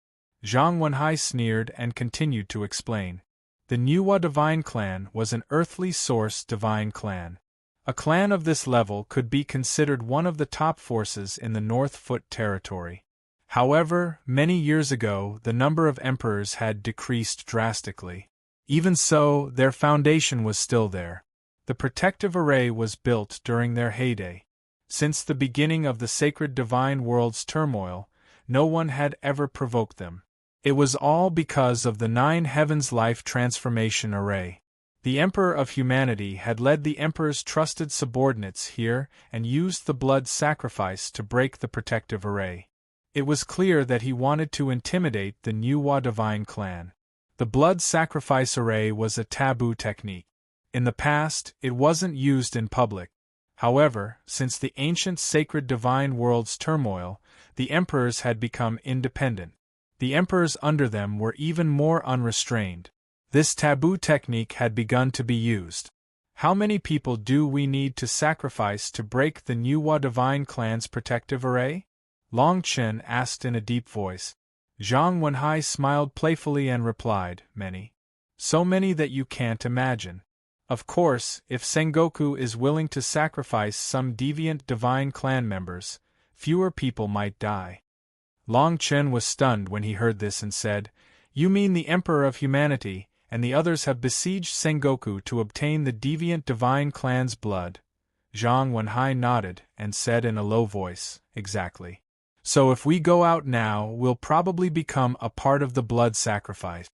Zhang Wenhai sneered and continued to explain. The Nuwa Divine Clan was an earthly source divine clan. A clan of this level could be considered one of the top forces in the North Foot territory. However, many years ago the number of emperors had decreased drastically. Even so, their foundation was still there. The protective array was built during their heyday. Since the beginning of the sacred divine world's turmoil, no one had ever provoked them. It was all because of the 9 Heavens Life Transformation Array. The Emperor of Humanity had led the Emperor's trusted subordinates here and used the blood sacrifice to break the protective array. It was clear that he wanted to intimidate the Nuwa Divine Clan. The blood sacrifice array was a taboo technique. In the past, it wasn't used in public. However, since the ancient sacred divine world's turmoil, the emperors had become independent. The emperors under them were even more unrestrained. This taboo technique had begun to be used. How many people do we need to sacrifice to break the Nuwa Divine Clan's protective array? Long Chen asked in a deep voice. Zhang Wenhai smiled playfully and replied, "Many. So many that you can't imagine. Of course, if Sengoku is willing to sacrifice some deviant divine clan members, fewer people might die." Long Chen was stunned when he heard this and said, "You mean the Emperor of Humanity and the others have besieged Sengoku to obtain the deviant divine clan's blood?" Zhang Wenhai nodded and said in a low voice, "Exactly. So if we go out now, we'll probably become a part of the blood sacrifice."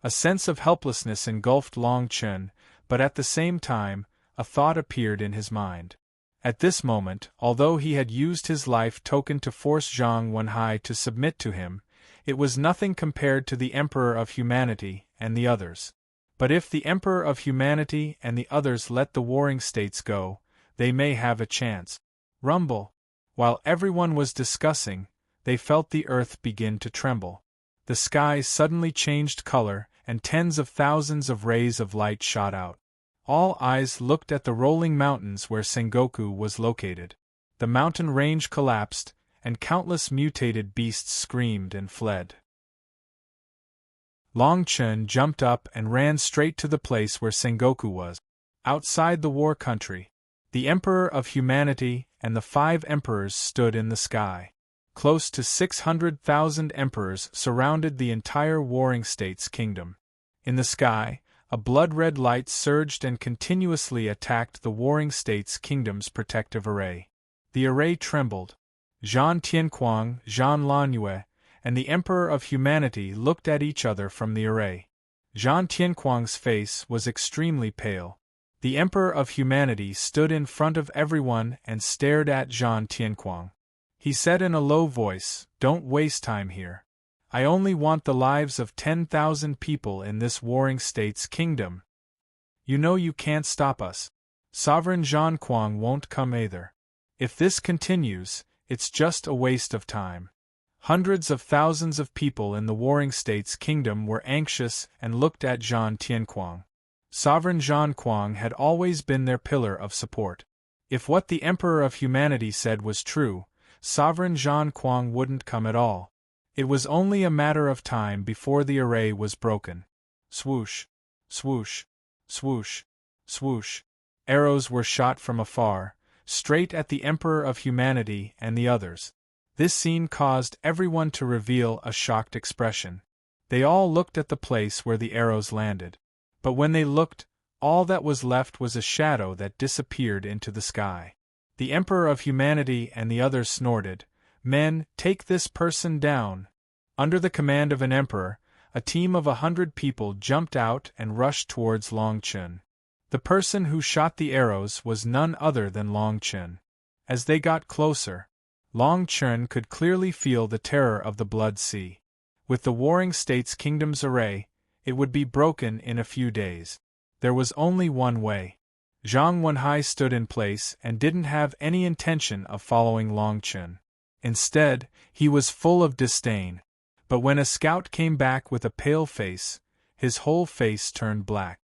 A sense of helplessness engulfed Long Chen, but at the same time, a thought appeared in his mind. At this moment, although he had used his life token to force Zhang Wenhai to submit to him, it was nothing compared to the Emperor of Humanity and the others. But if the Emperor of Humanity and the others let the warring states go, they may have a chance. Rumble. While everyone was discussing, they felt the earth begin to tremble. The sky suddenly changed color, and tens of thousands of rays of light shot out. All eyes looked at the rolling mountains where Sengoku was located. The mountain range collapsed, and countless mutated beasts screamed and fled. Long Chen jumped up and ran straight to the place where Sengoku was. Outside the war country, the Emperor of Humanity and the 5 emperors stood in the sky. Close to 600,000 emperors surrounded the entire Warring States kingdom. In the sky, a blood-red light surged and continuously attacked the Warring States kingdom's protective array. The array trembled. Zhang Tianquang, Zhang Langyue, and the Emperor of Humanity looked at each other from the array. Zhang Tianquang's face was extremely pale. The Emperor of Humanity stood in front of everyone and stared at Zhang Tianquang. He said in a low voice, "Don't waste time here. I only want the lives of 10,000 people in this warring state's kingdom. You know you can't stop us. Sovereign Zhang Quang won't come either. If this continues, it's just a waste of time." Hundreds of thousands of people in the warring state's kingdom were anxious and looked at Zhang Tianquang. Sovereign Zhang Quang had always been their pillar of support. If what the Emperor of Humanity said was true, Sovereign Zhang Quang wouldn't come at all. It was only a matter of time before the array was broken. Swoosh, swoosh, swoosh, swoosh. Arrows were shot from afar, straight at the Emperor of Humanity and the others. This scene caused everyone to reveal a shocked expression. They all looked at the place where the arrows landed. But when they looked, all that was left was a shadow that disappeared into the sky. The Emperor of Humanity and the others snorted, "Men, take this person down." Under the command of an emperor, a team of 100 people jumped out and rushed towards Long Chun. The person who shot the arrows was none other than Long Chun. As they got closer, Long Chun could clearly feel the terror of the Blood Sea. With the warring states' kingdom's array, it would be broken in a few days. There was only one way. Zhang Wenhai stood in place and didn't have any intention of following Long Chun. Instead, he was full of disdain. But when a scout came back with a pale face, his whole face turned black.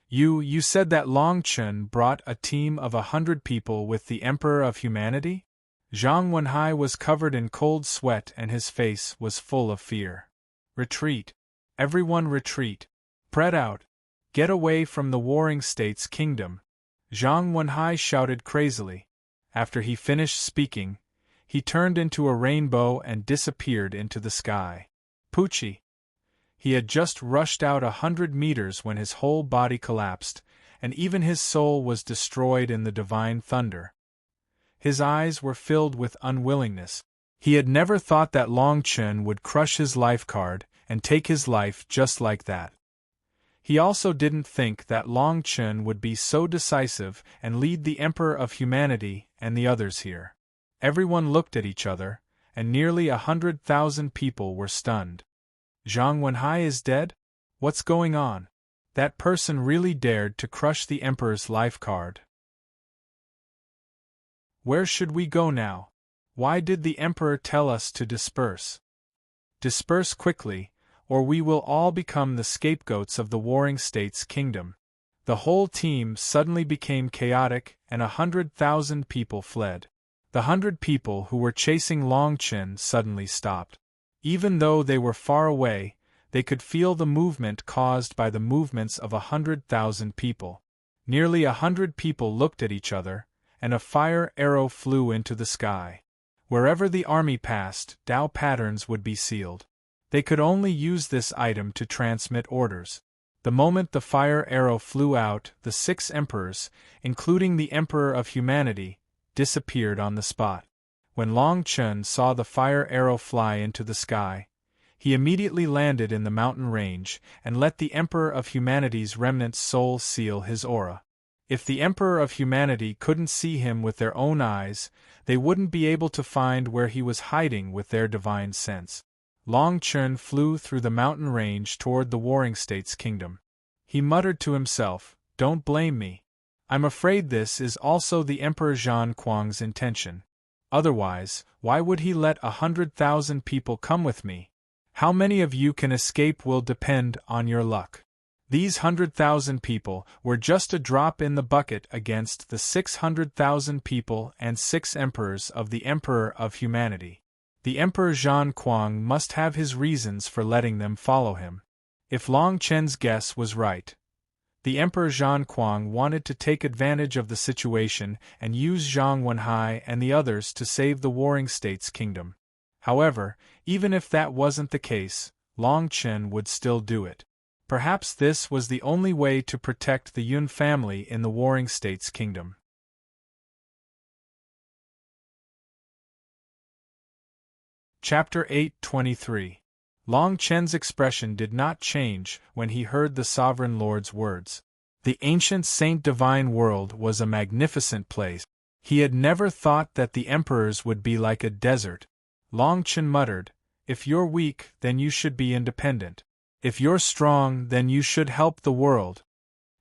You said that Long Chun brought a team of 100 people with the Emperor of Humanity?" Zhang Wenhai was covered in cold sweat and his face was full of fear. "Retreat. Everyone retreat. Spread out. Get away from the warring state's kingdom," Zhang Wenhai shouted crazily. After he finished speaking, he turned into a rainbow and disappeared into the sky. Poochie! He had just rushed out 100 meters when his whole body collapsed, and even his soul was destroyed in the divine thunder. His eyes were filled with unwillingness. He had never thought that Long Chun would crush his life card and take his life just like that. He also didn't think that Long Chun would be so decisive and lead the Emperor of Humanity and the others here. Everyone looked at each other, and nearly 100,000 people were stunned. Zhang Wenhai is dead? What's going on? That person really dared to crush the Emperor's life card. Where should we go now? Why did the Emperor tell us to disperse? Disperse quickly, or we will all become the scapegoats of the warring state's kingdom. The whole team suddenly became chaotic and 100,000 people fled. The 100 people who were chasing Long Chun suddenly stopped. Even though they were far away, they could feel the movement caused by the movements of 100,000 people. Nearly 100 people looked at each other, and a fire arrow flew into the sky. Wherever the army passed, Dao patterns would be sealed. They could only use this item to transmit orders. The moment the fire arrow flew out, the 6 emperors, including the Emperor of Humanity, disappeared on the spot. When Long Chun saw the fire arrow fly into the sky, he immediately landed in the mountain range and let the Emperor of Humanity's remnant soul seal his aura. If the Emperor of Humanity couldn't see him with their own eyes, they wouldn't be able to find where he was hiding with their divine sense. Long Chun flew through the mountain range toward the warring state's kingdom. He muttered to himself, "Don't blame me. I'm afraid this is also the Emperor Zhang Quang's intention. Otherwise, why would he let 100,000 people come with me? How many of you can escape will depend on your luck." These 100,000 people were just a drop in the bucket against the 600,000 people and 6 emperors of the Emperor of Humanity. The Emperor Zhang Quang must have his reasons for letting them follow him. If Long Chen's guess was right, the Emperor Zhang Quang wanted to take advantage of the situation and use Zhang Wenhai and the others to save the warring state's kingdom. However, even if that wasn't the case, Long Chen would still do it. Perhaps this was the only way to protect the Yun family in the warring state's kingdom. Chapter 8:23. Long Chen's expression did not change when he heard the Sovereign Lord's words. The ancient Saint Divine world was a magnificent place. He had never thought that the emperors would be like a desert. Long Chen muttered, "If you're weak, then you should be independent. If you're strong, then you should help the world."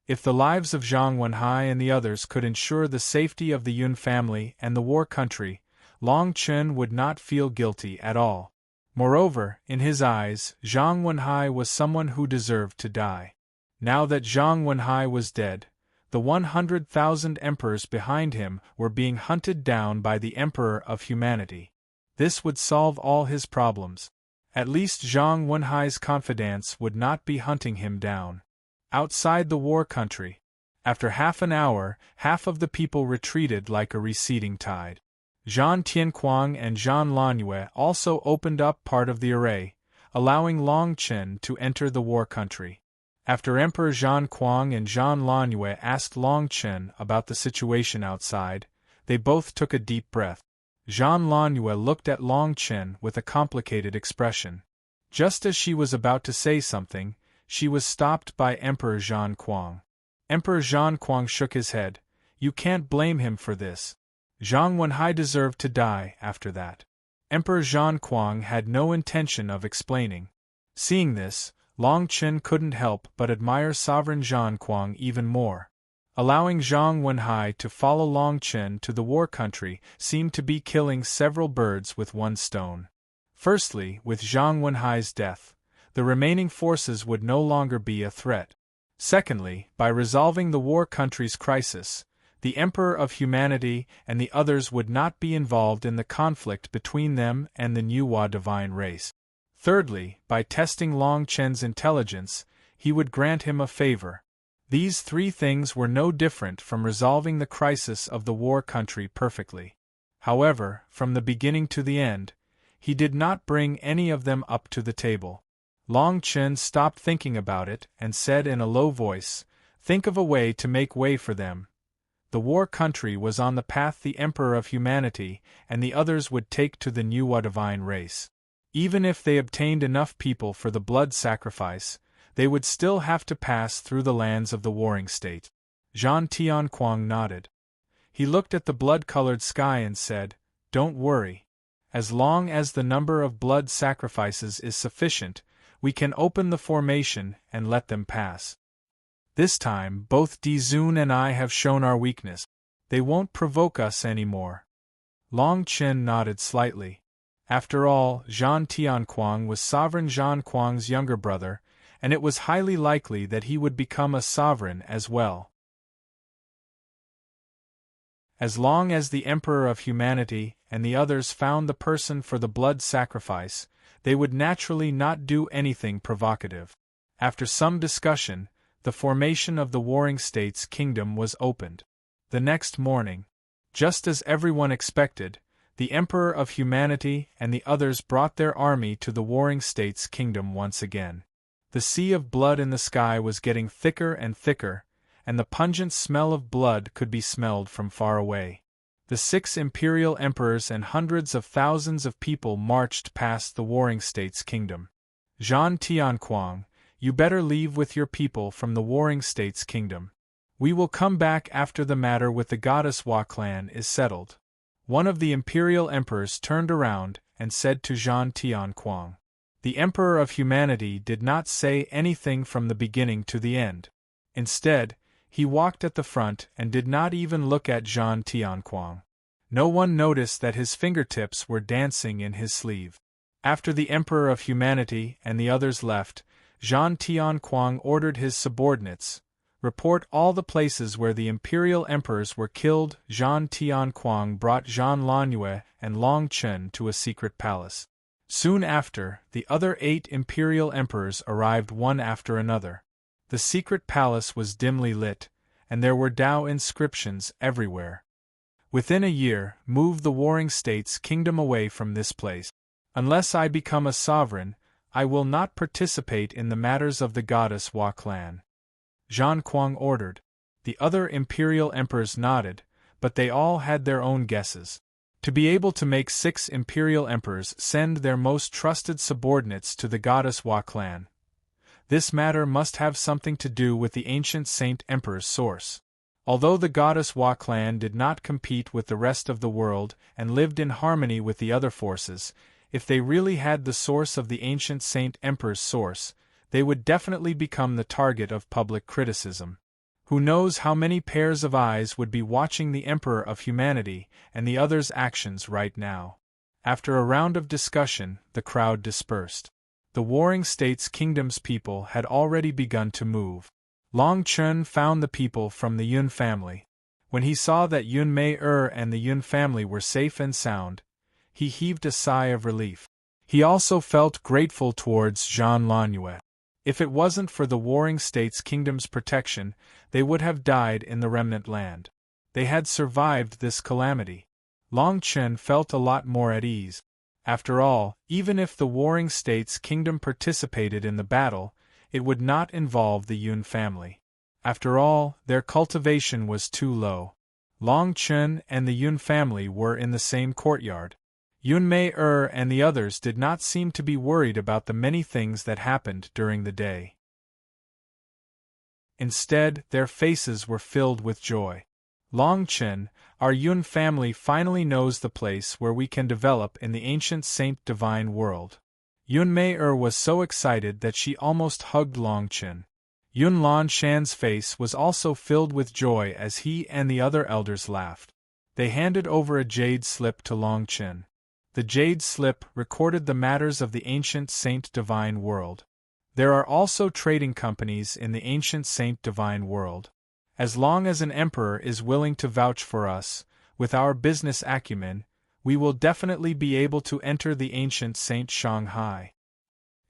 If the lives of Zhang Wenhai and the others could ensure the safety of the Yun family and the war country, Long Chen would not feel guilty at all. Moreover, in his eyes, Zhang Wenhai was someone who deserved to die. Now that Zhang Wenhai was dead, the 100,000 emperors behind him were being hunted down by the Emperor of Humanity. This would solve all his problems. At least Zhang Wenhai's confidants would not be hunting him down. Outside the war country, after half an hour, half of the people retreated like a receding tide. Zhan Tianquang and Zhan Lanyue also opened up part of the array, allowing Long Chen to enter the war country. After Emperor Zhan Kuang and Zhan Lanyue asked Long Chen about the situation outside, they both took a deep breath. Zhan Lanyue looked at Long Chen with a complicated expression. Just as she was about to say something, she was stopped by Emperor Zhan Kuang. Emperor Zhan Kuang shook his head. "You can't blame him for this. Zhang Wenhai deserved to die after that." Emperor Zhan Kuang had no intention of explaining. Seeing this, Long Chen couldn't help but admire Sovereign Zhan Kuang even more. Allowing Zhang Wenhai to follow Long Chen to the war country seemed to be killing several birds with one stone. Firstly, with Zhang Wenhai's death, the remaining forces would no longer be a threat. Secondly, by resolving the war country's crisis, the Emperor of Humanity and the others would not be involved in the conflict between them and the Nuwa divine race. Thirdly, by testing Long Chen's intelligence, he would grant him a favor. These three things were no different from resolving the crisis of the war country perfectly. However, from the beginning to the end, he did not bring any of them up to the table. Long Chen stopped thinking about it and said in a low voice, "Think of a way to make way for them." The war country was on the path the Emperor of Humanity and the others would take to the Nuwa divine race. Even if they obtained enough people for the blood sacrifice, they would still have to pass through the lands of the warring state. Zhan Tianquang nodded. He looked at the blood-colored sky and said, "Don't worry. As long as the number of blood sacrifices is sufficient, we can open the formation and let them pass. This time, both Di Zun and I have shown our weakness. They won't provoke us anymore." Long Chen nodded slightly. After all, Zhan Tianquang was Sovereign Zhan Kuang's younger brother, and it was highly likely that he would become a sovereign as well. As long as the Emperor of Humanity and the others found the person for the blood sacrifice, they would naturally not do anything provocative. After some discussion, the formation of the Warring States Kingdom was opened. The next morning, just as everyone expected, the Emperor of Humanity and the others brought their army to the Warring States Kingdom once again. The sea of blood in the sky was getting thicker and thicker, and the pungent smell of blood could be smelled from far away. The 6 imperial emperors and hundreds of thousands of people marched past the Warring States Kingdom. Zhan Tianquang, you better leave with your people from the Warring States Kingdom. We will come back after the matter with the Goddess Hua clan is settled. One of the imperial emperors turned around and said to Zhan Tianquang. The Emperor of Humanity did not say anything from the beginning to the end. Instead, he walked at the front and did not even look at Zhan Tianquang. No one noticed that his fingertips were dancing in his sleeve. After the Emperor of Humanity and the others left, Zhan Tianquang ordered his subordinates, "Report all the places where the imperial emperors were killed." Zhan Tianquang brought Zhan Lanyue and Long Chen to a secret palace. Soon after, the other 8 imperial emperors arrived one after another. The secret palace was dimly lit, and there were Dao inscriptions everywhere. Within a year, move the Warring States Kingdom away from this place. Unless I become a sovereign, I will not participate in the matters of the Goddess Hua clan. Zhan Kuang ordered. The other imperial emperors nodded, but they all had their own guesses. To be able to make 6 imperial emperors send their most trusted subordinates to the goddess Wa clan. This matter must have something to do with the ancient Saint Emperor's source. Although the goddess Wa clan did not compete with the rest of the world and lived in harmony with the other forces, if they really had the source of the ancient Saint Emperor's source, they would definitely become the target of public criticism. Who knows how many pairs of eyes would be watching the Emperor of Humanity and the others' actions right now. After a round of discussion, the crowd dispersed. The warring states' kingdom's people had already begun to move. Long Chen found the people from the Yun family. When he saw that Yun Mei and the Yun family were safe and sound, he heaved a sigh of relief. He also felt grateful towards Zhang Lanyue. If it wasn't for the warring states' kingdom's protection, they would have died in the remnant land. They had survived this calamity. Long Chen felt a lot more at ease. After all, even if the warring states' kingdom participated in the battle, it would not involve the Yun family. After all, their cultivation was too low. Long Chen and the Yun family were in the same courtyard. Yun Mei and the others did not seem to be worried about the many things that happened during the day. Instead, their faces were filled with joy. Long Chen, our Yun family finally knows the place where we can develop in the ancient Saint Divine world. Yun Mei was so excited that she almost hugged Long Chen. Yun Lan Shan's face was also filled with joy as he and the other elders laughed. They handed over a jade slip to Long Chen. The jade slip recorded the matters of the ancient Saint Divine world. There are also trading companies in the ancient Saint Divine world. As long as an emperor is willing to vouch for us, with our business acumen, we will definitely be able to enter the ancient Saint Shanghai.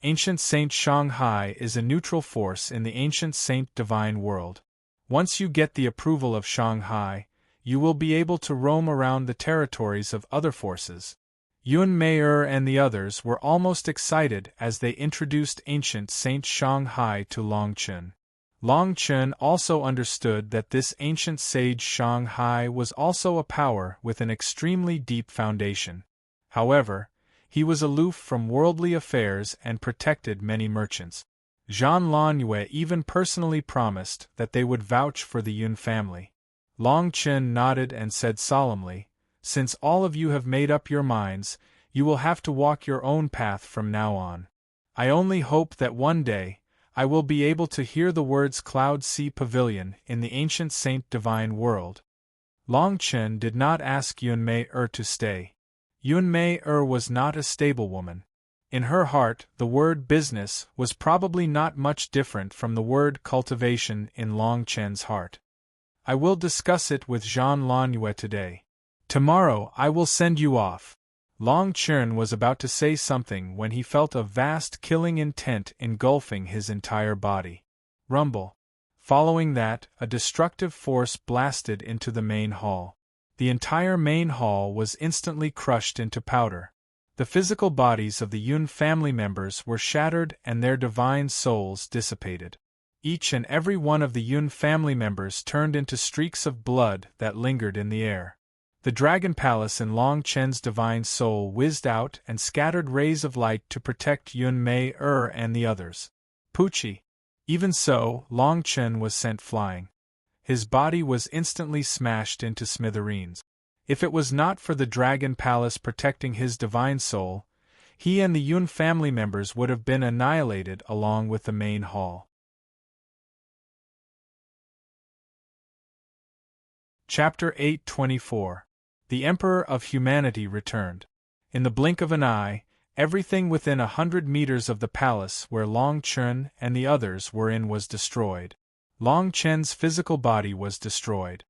Ancient Saint Shanghai is a neutral force in the ancient Saint Divine world. Once you get the approval of Shanghai, you will be able to roam around the territories of other forces. Yun Mei and the others were almost excited as they introduced ancient Saint Shanghai to Long Chen. Long Chen also understood that this ancient sage Shanghai was also a power with an extremely deep foundation. However, he was aloof from worldly affairs and protected many merchants. Zhang Lanyue even personally promised that they would vouch for the Yun family. Long Chen nodded and said solemnly, "Since all of you have made up your minds, you will have to walk your own path from now on. I only hope that one day, I will be able to hear the words Cloud Sea Pavilion in the ancient Saint Divine world." Long Chen did not ask Yun Mei to stay. Yun Mei was not a stable woman. In her heart, the word business was probably not much different from the word cultivation in Long Chen's heart. "I will discuss it with Zhang Lanyue today. Tomorrow I will send you off." Long Chen was about to say something when he felt a vast killing intent engulfing his entire body. Rumble. Following that, a destructive force blasted into the main hall. The entire main hall was instantly crushed into powder. The physical bodies of the Yun family members were shattered and their divine souls dissipated. Each and every one of the Yun family members turned into streaks of blood that lingered in the air. The Dragon Palace in Long Chen's divine soul whizzed out and scattered rays of light to protect Yun Mei and the others. Pucci. Even so, Long Chen was sent flying. His body was instantly smashed into smithereens. If it was not for the Dragon Palace protecting his divine soul, he and the Yun family members would have been annihilated along with the main hall. Chapter 824. The Emperor of Humanity returned. In the blink of an eye, everything within 100 meters of the palace where Long Chen and the others were in was destroyed. Long Chen's physical body was destroyed.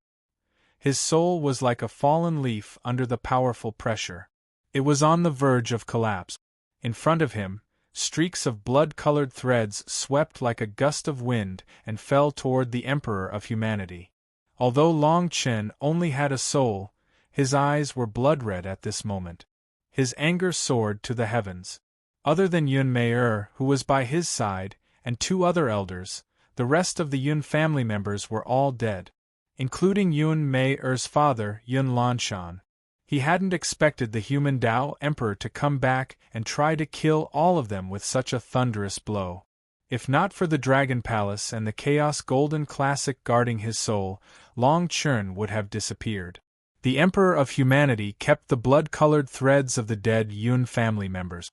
His soul was like a fallen leaf under the powerful pressure. It was on the verge of collapse. In front of him, streaks of blood-colored threads swept like a gust of wind and fell toward the Emperor of Humanity. Although Long Chen only had a soul, his eyes were blood-red at this moment. His anger soared to the heavens. Other than Yun Mei who was by his side, and 2 other elders, the rest of the Yun family members were all dead, including Yun Mei father, Yun Lanshan. He hadn't expected the human Tao Emperor to come back and try to kill all of them with such a thunderous blow. If not for the Dragon Palace and the Chaos Golden Classic guarding his soul, Long Chen would have disappeared. The Emperor of Humanity kept the blood-colored threads of the dead Yun family members.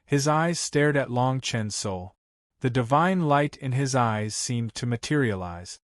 His eyes stared at Long Chen's soul. The divine light in his eyes seemed to materialize.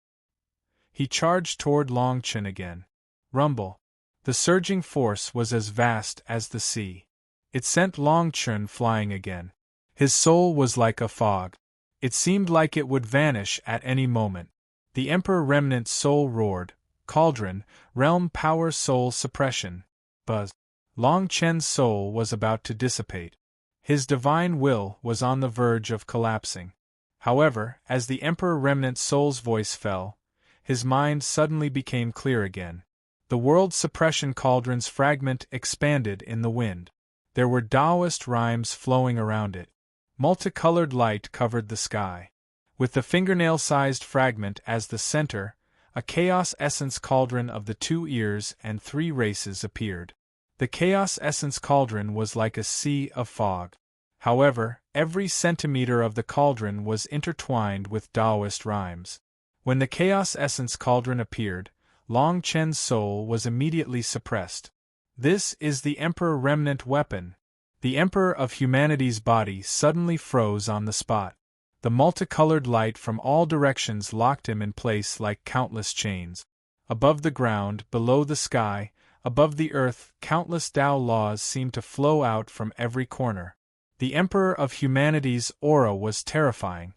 He charged toward Long Chen again. Rumble. The surging force was as vast as the sea. It sent Long Chen flying again. His soul was like a fog. It seemed like it would vanish at any moment. The Emperor Remnant soul roared, Cauldron, Realm Power Soul Suppression. Buzz. Long Chen's soul was about to dissipate. His divine will was on the verge of collapsing. However, as the Emperor Remnant soul's voice fell, his mind suddenly became clear again. The world suppression cauldron's fragment expanded in the wind. There were Taoist rhymes flowing around it. Multicolored light covered the sky. With the fingernail-sized fragment as the center, a chaos essence cauldron of the 2 ears and 3 races appeared. The chaos essence cauldron was like a sea of fog. However, every centimeter of the cauldron was intertwined with Taoist rhymes. When the chaos essence cauldron appeared, Long Chen's soul was immediately suppressed. This is the Emperor Remnant weapon. The Emperor of Humanity's body suddenly froze on the spot. The multicolored light from all directions locked him in place like countless chains. Above the ground, below the sky, above the earth, countless Tao laws seemed to flow out from every corner. The Emperor of Humanity's aura was terrifying.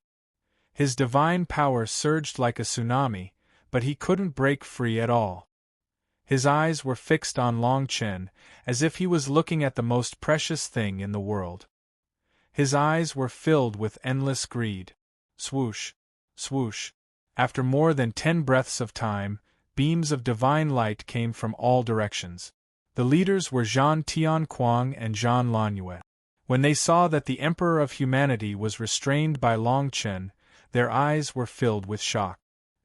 His divine power surged like a tsunami, but he couldn't break free at all. His eyes were fixed on Long Chen, as if he was looking at the most precious thing in the world. His eyes were filled with endless greed. Swoosh, swoosh. After more than 10 breaths of time, beams of divine light came from all directions. The leaders were Zhan Tianquang and Zhan Lanyue. When they saw that the Emperor of Humanity was restrained by Long Chen, their eyes were filled with shock.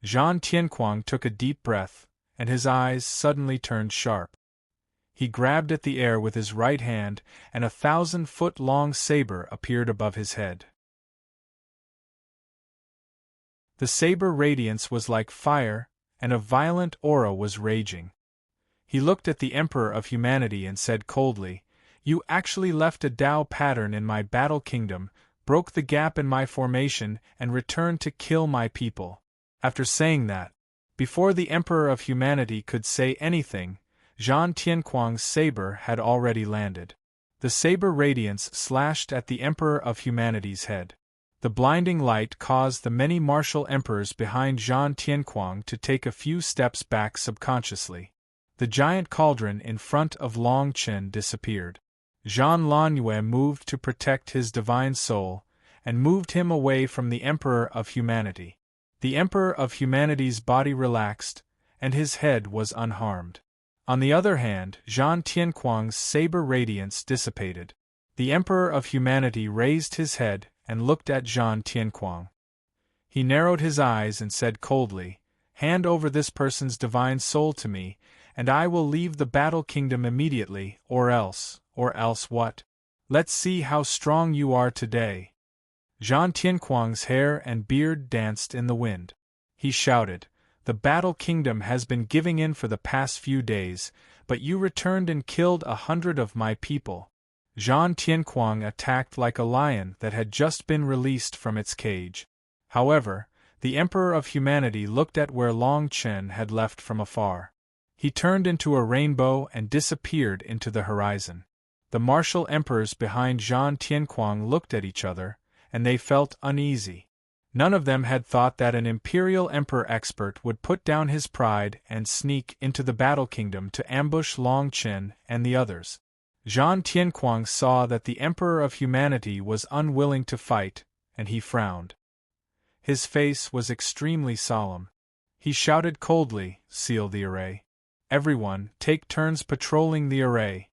Zhan Tianquang took a deep breath, and his eyes suddenly turned sharp. He grabbed at the air with his right hand, and a 1,000-foot-long saber appeared above his head. The saber radiance was like fire, and a violent aura was raging. He looked at the Emperor of Humanity and said coldly, "You actually left a Tao pattern in my battle kingdom, broke the gap in my formation, and returned to kill my people." After saying that, before the Emperor of Humanity could say anything, Zhan Tianquang's saber had already landed. The saber radiance slashed at the Emperor of Humanity's head. The blinding light caused the many martial emperors behind Zhan Tianquang to take a few steps back subconsciously. The giant cauldron in front of Long Chen disappeared. Zhan Lanyue moved to protect his divine soul, and moved him away from the Emperor of Humanity. The Emperor of Humanity's body relaxed, and his head was unharmed. On the other hand, Zhan Tianquang's saber radiance dissipated. The Emperor of Humanity raised his head and looked at Zhan Tianquang. He narrowed his eyes and said coldly, "Hand over this person's divine soul to me, and I will leave the battle kingdom immediately, or else what? Let's see how strong you are today." Zhan Tianquang's hair and beard danced in the wind. He shouted, "The battle kingdom has been giving in for the past few days, but you returned and killed 100 of my people." Zhan Tianquang attacked like a lion that had just been released from its cage. However, the Emperor of Humanity looked at where Long Chen had left from afar. He turned into a rainbow and disappeared into the horizon. The martial emperors behind Zhan Tianquang looked at each other, and they felt uneasy. None of them had thought that an imperial emperor expert would put down his pride and sneak into the battle kingdom to ambush Long Chen and the others. Zhan Tianquang saw that the Emperor of Humanity was unwilling to fight, and he frowned. His face was extremely solemn. He shouted coldly, "Seal the array. Everyone, take turns patrolling the array.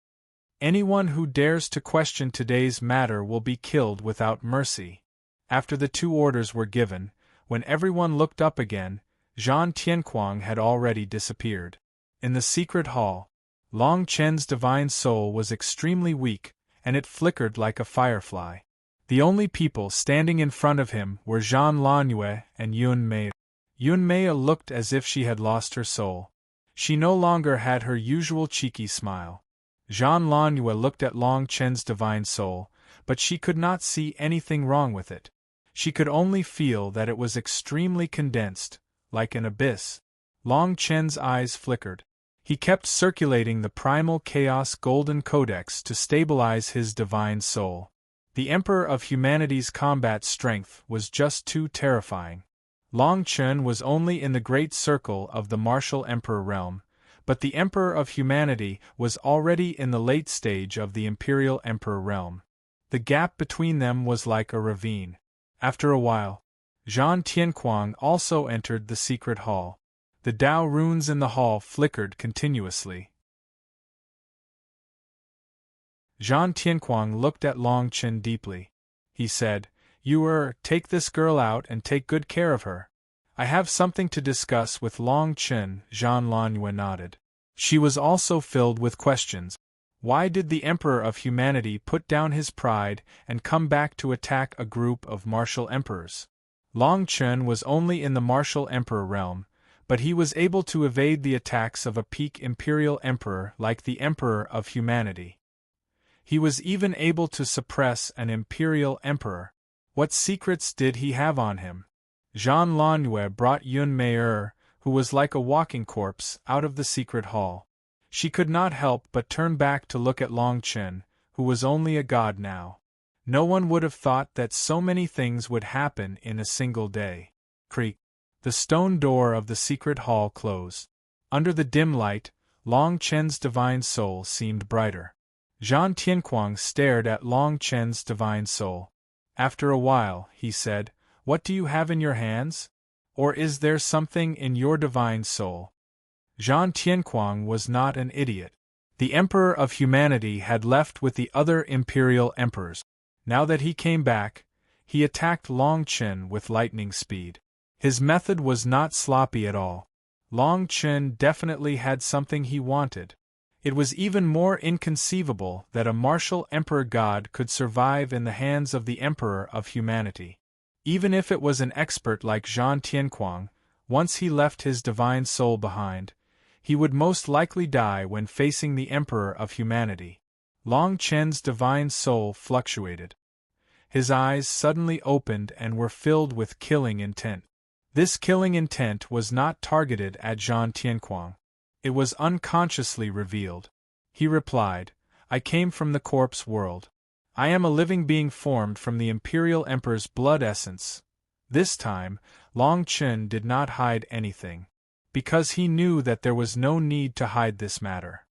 Anyone who dares to question today's matter will be killed without mercy." After the 2 orders were given, when everyone looked up again, Zhan Tianquang had already disappeared. In the secret hall, Long Chen's divine soul was extremely weak, and it flickered like a firefly. The only people standing in front of him were Jean Lanue and Yun Mei. Yun Mei looked as if she had lost her soul. She no longer had her usual cheeky smile. Jean Lanue looked at Long Chen's divine soul, but she could not see anything wrong with it. She could only feel that it was extremely condensed, like an abyss. Long Chen's eyes flickered. He kept circulating the primal chaos golden codex to stabilize his divine soul. The Emperor of Humanity's combat strength was just too terrifying. Long Chen was only in the great circle of the martial Emperor realm, but the Emperor of Humanity was already in the late stage of the Imperial Emperor realm. The gap between them was like a ravine. After a while, Zhang Tianquang also entered the secret hall. The Tao runes in the hall flickered continuously. Zhang Tianquang looked at Long Chen deeply. He said, take this girl out and take good care of her. I have something to discuss with Long Chen. Zhang Lanue nodded. She was also filled with questions. Why did the Emperor of Humanity put down his pride and come back to attack a group of martial emperors? Long Chen was only in the martial emperor realm, but he was able to evade the attacks of a peak imperial emperor like the Emperor of Humanity. He was even able to suppress an imperial emperor. What secrets did he have on him? Jean Lanue brought Yun Mei, who was like a walking corpse, out of the secret hall. She could not help but turn back to look at Long Chen, who was only a god now. No one would have thought that so many things would happen in a single day. Creak. The stone door of the secret hall closed. Under the dim light, Long Chen's divine soul seemed brighter. Zhang Tianquang stared at Long Chen's divine soul. After a while, he said, "What do you have in your hands? Or is there something in your divine soul?" Zhang Tianquang was not an idiot. The Emperor of Humanity had left with the other imperial emperors. Now that he came back, he attacked Long Chen with lightning speed. His method was not sloppy at all. Long Chen definitely had something he wanted. It was even more inconceivable that a martial emperor god could survive in the hands of the Emperor of Humanity. Even if it was an expert like Zhang Tianquang, once he left his divine soul behind, he would most likely die when facing the Emperor of Humanity. Long Chen's divine soul fluctuated. His eyes suddenly opened and were filled with killing intent. This killing intent was not targeted at Zhang Tianquang. It was unconsciously revealed. He replied, "I came from the corpse world. I am a living being formed from the Imperial Emperor's blood essence." This time, Long Chen did not hide anything, because he knew that there was no need to hide this matter.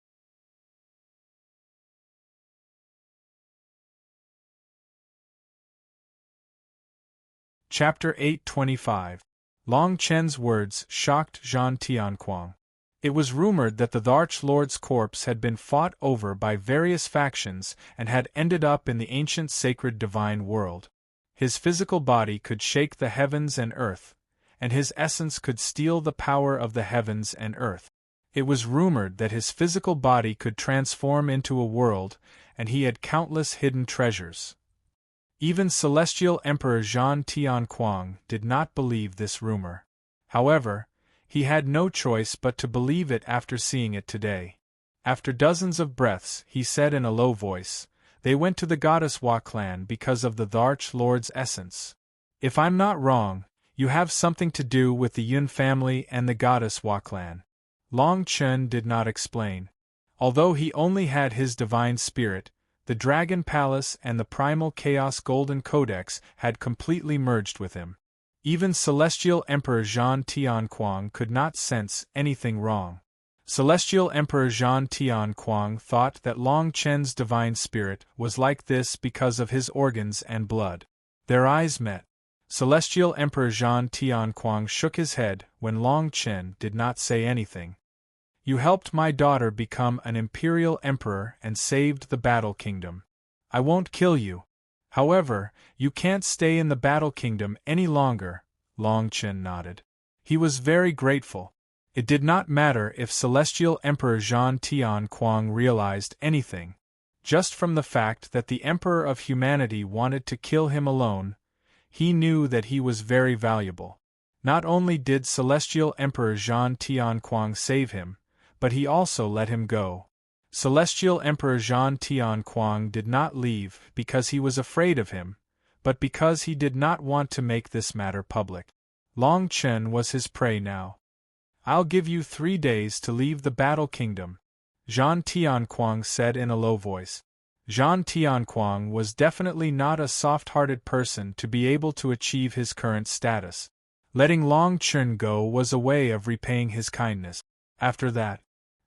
Chapter 825. Long Chen's words shocked Zhang Tianquang. It was rumored that the Arch Lord's corpse had been fought over by various factions and had ended up in the ancient sacred divine world. His physical body could shake the heavens and earth, and his essence could steal the power of the heavens and earth. It was rumored that his physical body could transform into a world, and he had countless hidden treasures. Even Celestial Emperor Zhang Tianquang did not believe this rumor. However, he had no choice but to believe it after seeing it today. After dozens of breaths, he said in a low voice, "They went to the Goddess Hua clan because of the Arch Lord's essence. If I'm not wrong, you have something to do with the Yun family and the Goddess Hua clan." Long Chen did not explain. Although he only had his divine spirit, the Dragon Palace and the Primal Chaos Golden Codex had completely merged with him. Even Celestial Emperor Zhang Tianquang could not sense anything wrong. Celestial Emperor Zhang Tianquang thought that Long Chen's divine spirit was like this because of his organs and blood. Their eyes met. Celestial Emperor Zhang Tianquang shook his head when Long Chen did not say anything. "You helped my daughter become an imperial emperor and saved the Battle Kingdom. I won't kill you. However, you can't stay in the Battle Kingdom any longer." Long Chen nodded. He was very grateful. It did not matter if Celestial Emperor Zhan Tianquang realized anything. Just from the fact that the Emperor of Humanity wanted to kill him alone, he knew that he was very valuable. Not only did Celestial Emperor Zhan Tianquang save him, but he also let him go. Celestial Emperor Zhan Tianquang did not leave because he was afraid of him, but because he did not want to make this matter public. Long Chen was his prey now. "I'll give you 3 days to leave the Battle Kingdom," Zhan Tianquang said in a low voice. Zhan Tianquang was definitely not a soft-hearted person to be able to achieve his current status. Letting Long Chen go was a way of repaying his kindness. After that,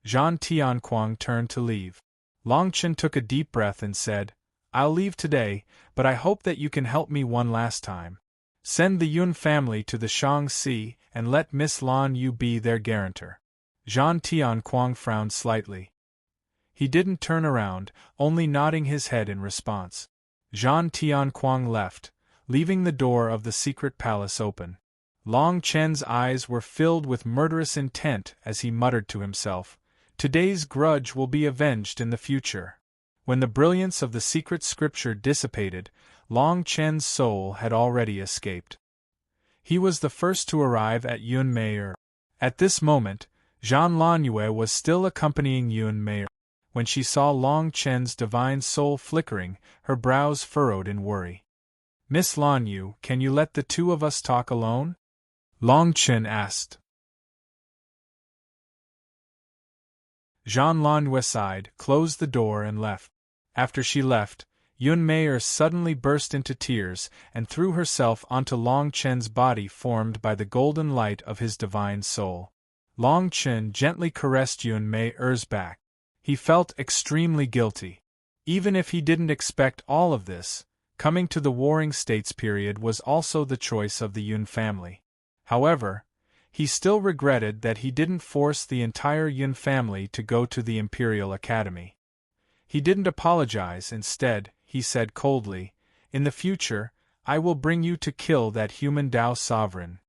Zhan Tianquang turned to leave. Long Chen took a deep breath and said, "I'll leave today, but I hope that you can help me one last time. Send the Yun family to the Shaanxi and let Miss Lan Yu be their guarantor." Zhan Tianquang frowned slightly. He didn't turn around, only nodding his head in response. Zhan Tianquang left, leaving the door of the secret palace open. Long Chen's eyes were filled with murderous intent as he muttered to himself, "Today's grudge will be avenged in the future." When the brilliance of the secret scripture dissipated, Long Chen's soul had already escaped. He was the first to arrive at Yun Mei. At this moment, Zhan Lanyue was still accompanying Yun Mei. When she saw Long Chen's divine soul flickering, her brows furrowed in worry. "Miss Lan Yu, can you let the two of us talk alone?" Long Chen asked. Zhan Lanyue sighed, closed the door and left. After she left, Yun Mei suddenly burst into tears and threw herself onto Long Chen's body formed by the golden light of his divine soul. Long Chen gently caressed Yun Mei's back. He felt extremely guilty. Even if he didn't expect all of this, coming to the Warring States period was also the choice of the Yun family. However, he still regretted that he didn't force the entire Yun family to go to the Imperial Academy. He didn't apologize. Instead, he said coldly, "In the future, I will bring you to kill that human Tao sovereign."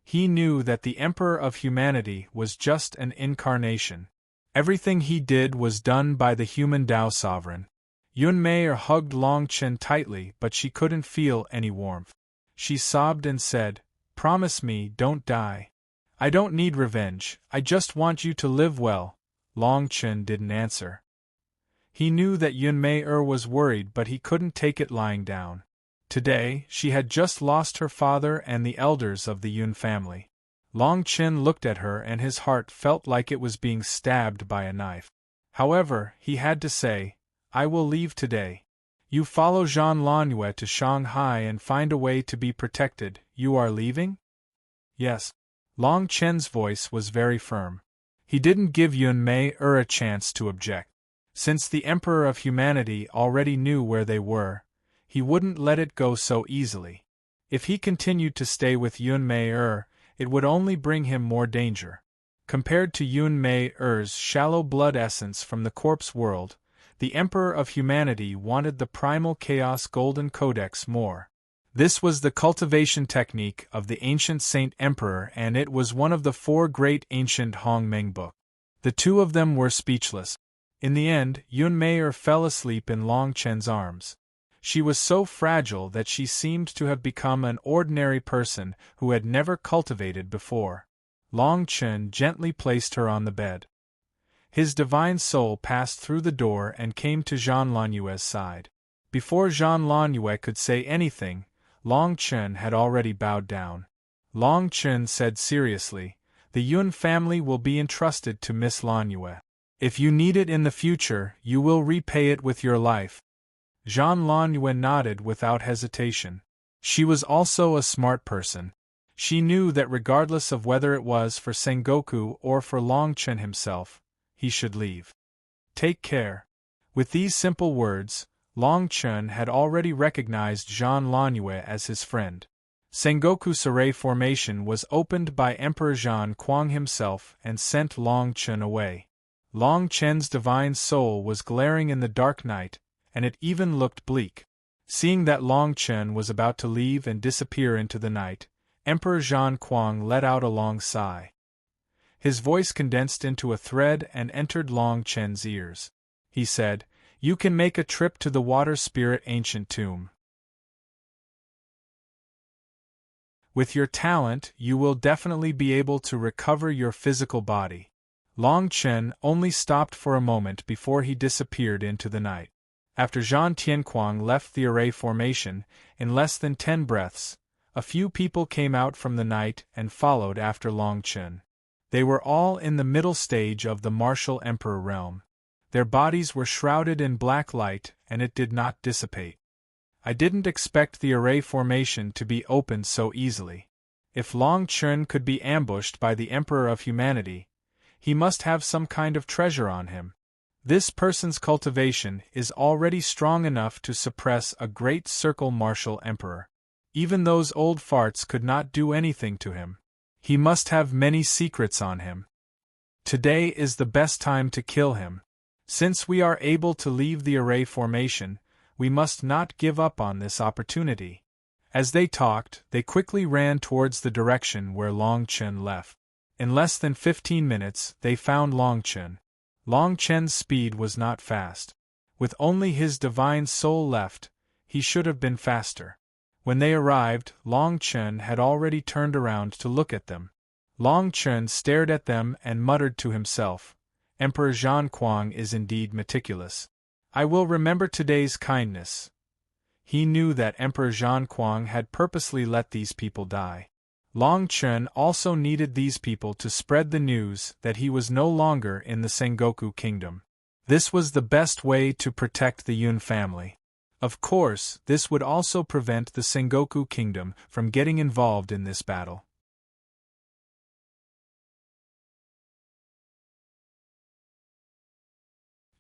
He knew that the Emperor of Humanity was just an incarnation. Everything he did was done by the human Tao sovereign. Yun Mei hugged Long Chen tightly, but she couldn't feel any warmth. She sobbed and said, "Promise me, don't die. I don't need revenge, I just want you to live well." Long Chen didn't answer. He knew that Yun Mei was worried, but he couldn't take it lying down. Today, she had just lost her father and the elders of the Yun family. Long Chen looked at her and his heart felt like it was being stabbed by a knife. However, he had to say, "I will leave today. You follow Zhan Lanyue to Shanghai and find a way to be protected. You are leaving?" "Yes." Long Chen's voice was very firm. He didn't give Yun Mei a chance to object. Since the Emperor of Humanity already knew where they were, he wouldn't let it go so easily. If he continued to stay with Yun Mei, it would only bring him more danger. Compared to Yun Mei's shallow blood essence from the corpse world, the Emperor of Humanity wanted the primal chaos golden codex more. This was the cultivation technique of the ancient Saint Emperor, and it was one of the 4 great ancient Hongmeng books. The two of them were speechless. In the end, Yun Mei fell asleep in Long Chen's arms. She was so fragile that she seemed to have become an ordinary person who had never cultivated before. Long Chen gently placed her on the bed. His divine soul passed through the door and came to Zhan Lanyue's side. Before Zhan Lanyue could say anything, Long Chen had already bowed down. Long Chen said seriously, "The Yun family will be entrusted to Miss Lanyue. If you need it in the future, you will repay it with your life." Zhan Lanyue nodded without hesitation. She was also a smart person. She knew that regardless of whether it was for Sengoku or for Long Chen himself, he should leave. "Take care." With these simple words, Long Chen had already recognized Zhan Lanyue as his friend. Sengoku Sarai formation was opened by Emperor Zhan Kuang himself and sent Long Chen away. Long Chen's divine soul was glaring in the dark night, and it even looked bleak. Seeing that Long Chen was about to leave and disappear into the night, Emperor Zhan Kuang let out a long sigh. His voice condensed into a thread and entered Long Chen's ears. He said, "You can make a trip to the water spirit ancient tomb. With your talent, you will definitely be able to recover your physical body." Long Chen only stopped for a moment before he disappeared into the night. After Zhang Tianquang left the array formation, in less than 10 breaths, a few people came out from the night and followed after Long Chen. They were all in the middle stage of the martial emperor realm. Their bodies were shrouded in black light, and it did not dissipate. I didn't expect the array formation to be opened so easily. If Long Chen could be ambushed by the Emperor of Humanity, he must have some kind of treasure on him. This person's cultivation is already strong enough to suppress a great circle martial emperor. Even those old farts could not do anything to him. He must have many secrets on him. Today is the best time to kill him. Since we are able to leave the array formation, we must not give up on this opportunity. As they talked, they quickly ran towards the direction where Long Chen left. In less than 15 minutes, they found Long Chen. Long Chen's speed was not fast. With only his divine soul left, he should have been faster. When they arrived, Long Chen had already turned around to look at them. Long Chen stared at them and muttered to himself, "Emperor Zhang Kuang is indeed meticulous. I will remember today's kindness." He knew that Emperor Zhang Kuang had purposely let these people die. Long Chen also needed these people to spread the news that he was no longer in the Sengoku kingdom. This was the best way to protect the Yun family. Of course, this would also prevent the Sengoku kingdom from getting involved in this battle.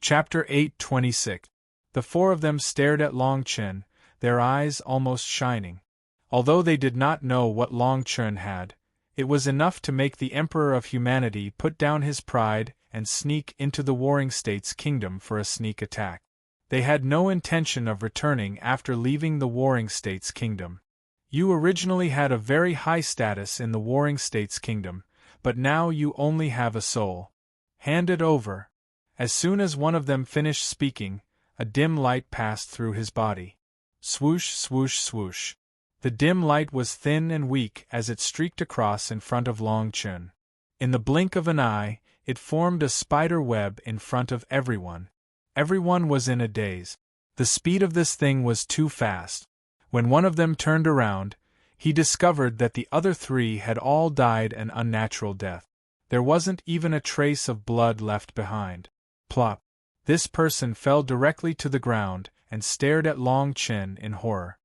Chapter 8:26. The four of them stared at Long Chen, their eyes almost shining. Although they did not know what Long Chen had, it was enough to make the Emperor of Humanity put down his pride and sneak into the Warring States kingdom for a sneak attack. They had no intention of returning after leaving the Warring States kingdom. You originally had a very high status in the Warring States kingdom, but now you only have a soul. Hand it over. As soon as one of them finished speaking, a dim light passed through his body. Swoosh, swoosh, swoosh. The dim light was thin and weak as it streaked across in front of Long Chen. In the blink of an eye, it formed a spider web in front of everyone. Everyone was in a daze. The speed of this thing was too fast. When one of them turned around, he discovered that the other three had all died an unnatural death. There wasn't even a trace of blood left behind. Plop! This person fell directly to the ground and stared at Long Chen in horror.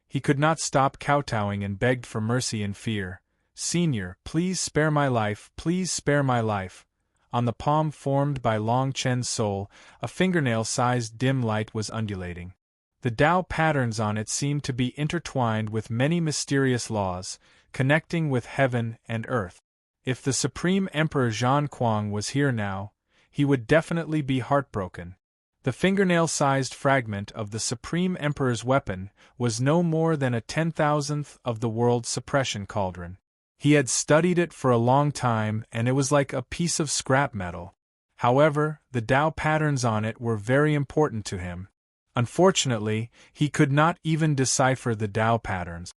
He could not stop kowtowing and begged for mercy in fear. "Senior, please spare my life, please spare my life." On the palm formed by Long Chen's soul, a fingernail-sized dim light was undulating. The Tao patterns on it seemed to be intertwined with many mysterious laws, connecting with heaven and earth. If the Supreme Emperor Zhang Kuang was here now, he would definitely be heartbroken. The fingernail-sized fragment of the Supreme Emperor's weapon was no more than a 10,000th of the world's suppression cauldron. He had studied it for a long time and it was like a piece of scrap metal. However, the Tao patterns on it were very important to him. Unfortunately, he could not even decipher the Tao patterns.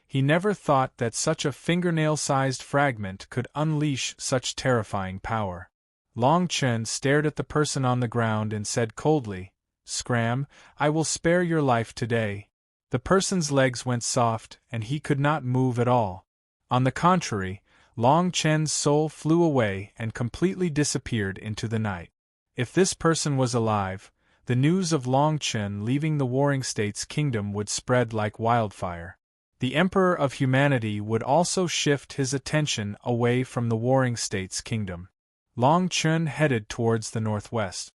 He never thought that such a fingernail-sized fragment could unleash such terrifying power. Long Chen stared at the person on the ground and said coldly, "Scram, I will spare your life today." The person's legs went soft and he could not move at all. On the contrary, Long Chen's soul flew away and completely disappeared into the night. If this person was alive, the news of Long Chen leaving the Warring States kingdom would spread like wildfire. The Emperor of Humanity would also shift his attention away from the Warring States kingdom. Long Chen headed towards the northwest.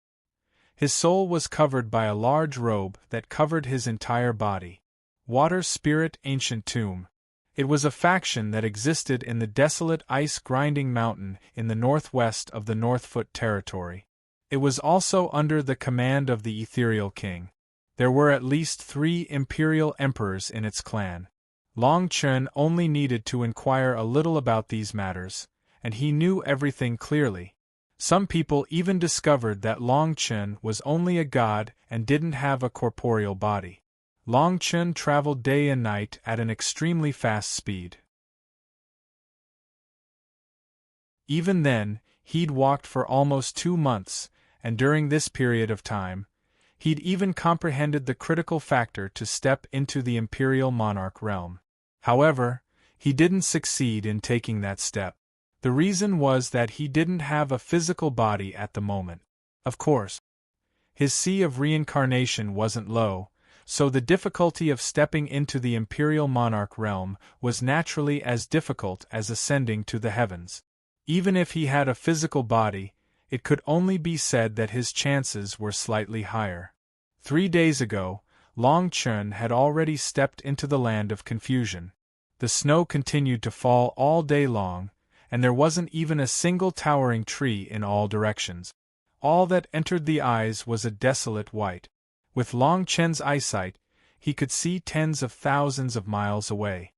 His soul was covered by a large robe that covered his entire body. Water Spirit Ancient Tomb. It was a faction that existed in the desolate ice-grinding mountain in the northwest of the Northfoot territory. It was also under the command of the Ethereal King. There were at least 3 imperial emperors in its clan. Long Chen only needed to inquire a little about these matters, and he knew everything clearly. Some people even discovered that Long Chen was only a god and didn't have a corporeal body. Long Chen traveled day and night at an extremely fast speed. Even then, he'd walked for almost 2 months, and during this period of time, he'd even comprehended the critical factor to step into the imperial monarch realm. However, he didn't succeed in taking that step. The reason was that he didn't have a physical body at the moment. Of course, his sea of reincarnation wasn't low, so the difficulty of stepping into the imperial monarch realm was naturally as difficult as ascending to the heavens. Even if he had a physical body, it could only be said that his chances were slightly higher. 3 days ago, Long Chen had already stepped into the land of confusion. The snow continued to fall all day long, and there wasn't even a single towering tree in all directions. All that entered the eyes was a desolate white. With Long Chen's eyesight, he could see tens of thousands of miles away.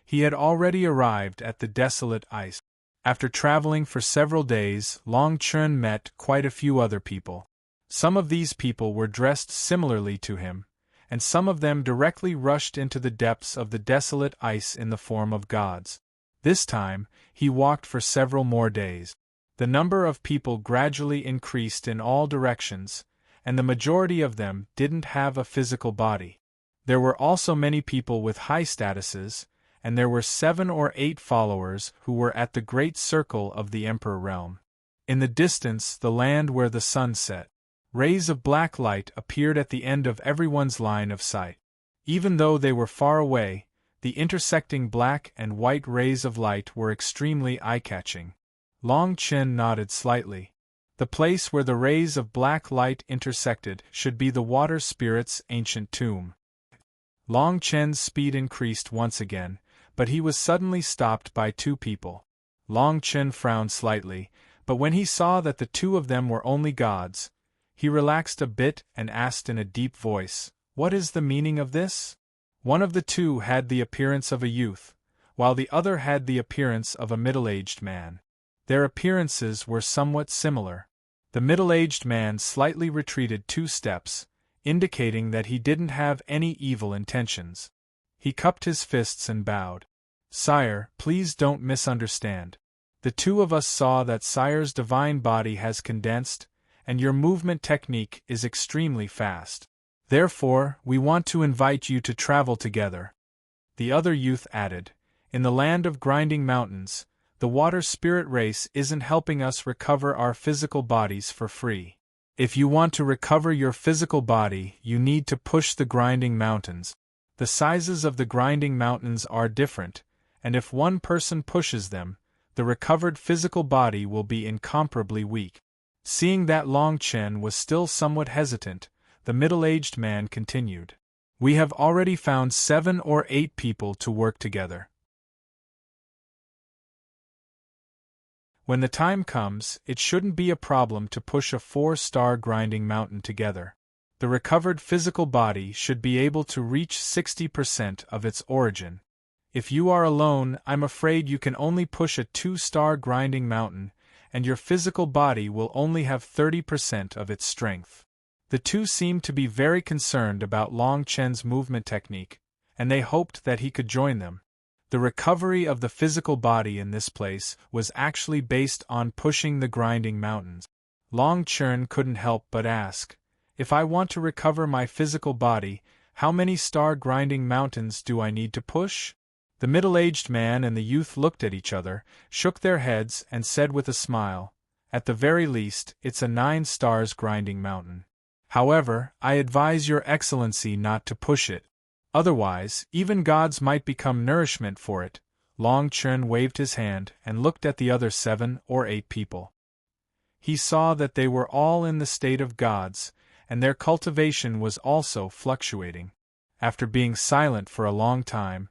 He had already arrived at the desolate ice. After traveling for several days, Long Chen met quite a few other people. Some of these people were dressed similarly to him, and some of them directly rushed into the depths of the desolate ice in the form of gods. This time, he walked for several more days. The number of people gradually increased in all directions, and the majority of them didn't have a physical body. There were also many people with high statuses, and there were 7 or 8 followers who were at the great circle of the Emperor realm. In the distance, the land where the sun set. Rays of black light appeared at the end of everyone's line of sight. Even though they were far away, the intersecting black and white rays of light were extremely eye-catching. Long Chen nodded slightly. The place where the rays of black light intersected should be the water spirit's ancient tomb. Long Chen's speed increased once again, but he was suddenly stopped by 2 people. Long Chen frowned slightly, but when he saw that the 2 of them were only gods, he relaxed a bit and asked in a deep voice, "What is the meaning of this?" One of the 2 had the appearance of a youth, while the other had the appearance of a middle-aged man. Their appearances were somewhat similar. The middle-aged man slightly retreated 2 steps, indicating that he didn't have any evil intentions. He cupped his fists and bowed. "Sire, please don't misunderstand. The 2 of us saw that Sire's divine body has condensed, and your movement technique is extremely fast. Therefore, we want to invite you to travel together." The other youth added, "In the land of grinding mountains, the water spirit race isn't helping us recover our physical bodies for free. If you want to recover your physical body, you need to push the grinding mountains. The sizes of the grinding mountains are different, and if one person pushes them, the recovered physical body will be incomparably weak." Seeing that Long Chen was still somewhat hesitant, the middle-aged man continued, "We have already found 7 or 8 people to work together. When the time comes, it shouldn't be a problem to push a 4-star grinding mountain together. The recovered physical body should be able to reach 60% of its origin. If you are alone, I'm afraid you can only push a 2-star grinding mountain, and your physical body will only have 30% of its strength." The 2 seemed to be very concerned about Long Chen's movement technique, and they hoped that he could join them. The recovery of the physical body in this place was actually based on pushing the grinding mountains. Long Chen couldn't help but ask, "If I want to recover my physical body, how many star grinding mountains do I need to push?" The middle-aged man and the youth looked at each other, shook their heads, and said with a smile, "At the very least, it's a 9 stars grinding mountain. However, I advise your excellency not to push it. Otherwise, even gods might become nourishment for it." Long Chen waved his hand and looked at the other 7 or 8 people. He saw that they were all in the state of gods, and their cultivation was also fluctuating. After being silent for a long time,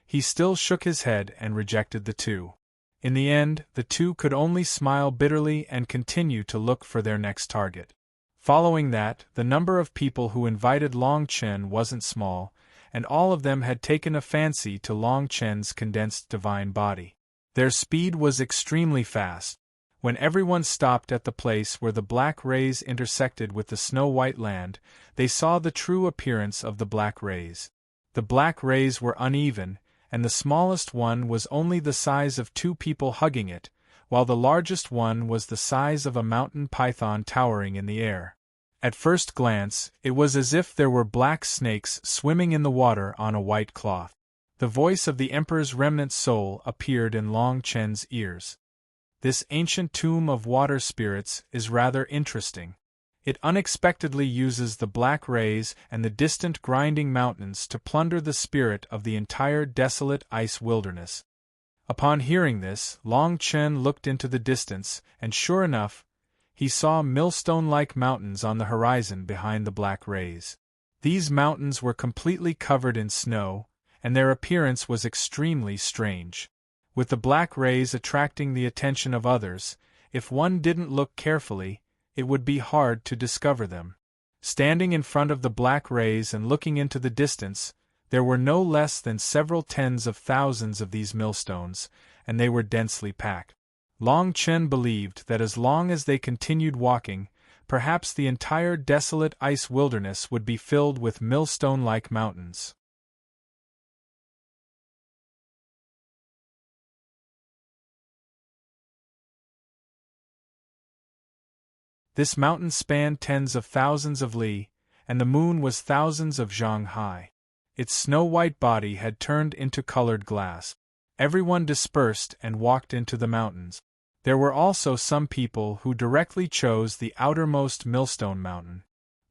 he still shook his head and rejected the 2. In the end, the 2 could only smile bitterly and continue to look for their next target. Following that, the number of people who invited Long Chen wasn't small, and all of them had taken a fancy to Long Chen's condensed divine body. Their speed was extremely fast. When everyone stopped at the place where the black rays intersected with the snow-white land, they saw the true appearance of the black rays. The black rays were uneven, and the smallest one was only the size of 2 people hugging it, while the largest one was the size of a mountain python towering in the air. At first glance, it was as if there were black snakes swimming in the water on a white cloth. The voice of the Emperor's remnant soul appeared in Long Chen's ears. This ancient tomb of water spirits is rather interesting. It unexpectedly uses the black rays and the distant grinding mountains to plunder the spirit of the entire desolate ice wilderness. Upon hearing this, Long Chen looked into the distance, and sure enough, he saw millstone-like mountains on the horizon behind the black rays. These mountains were completely covered in snow, and their appearance was extremely strange. With the black rays attracting the attention of others, if one didn't look carefully, it would be hard to discover them. Standing in front of the black rays and looking into the distance, there were no less than several tens of thousands of these millstones, and they were densely packed. Long Chen believed that as long as they continued walking, perhaps the entire desolate ice wilderness would be filled with millstone-like mountains. This mountain spanned tens of thousands of li, and the moon was thousands of zhang high. Its snow-white body had turned into colored glass. Everyone dispersed and walked into the mountains. There were also some people who directly chose the outermost millstone mountain.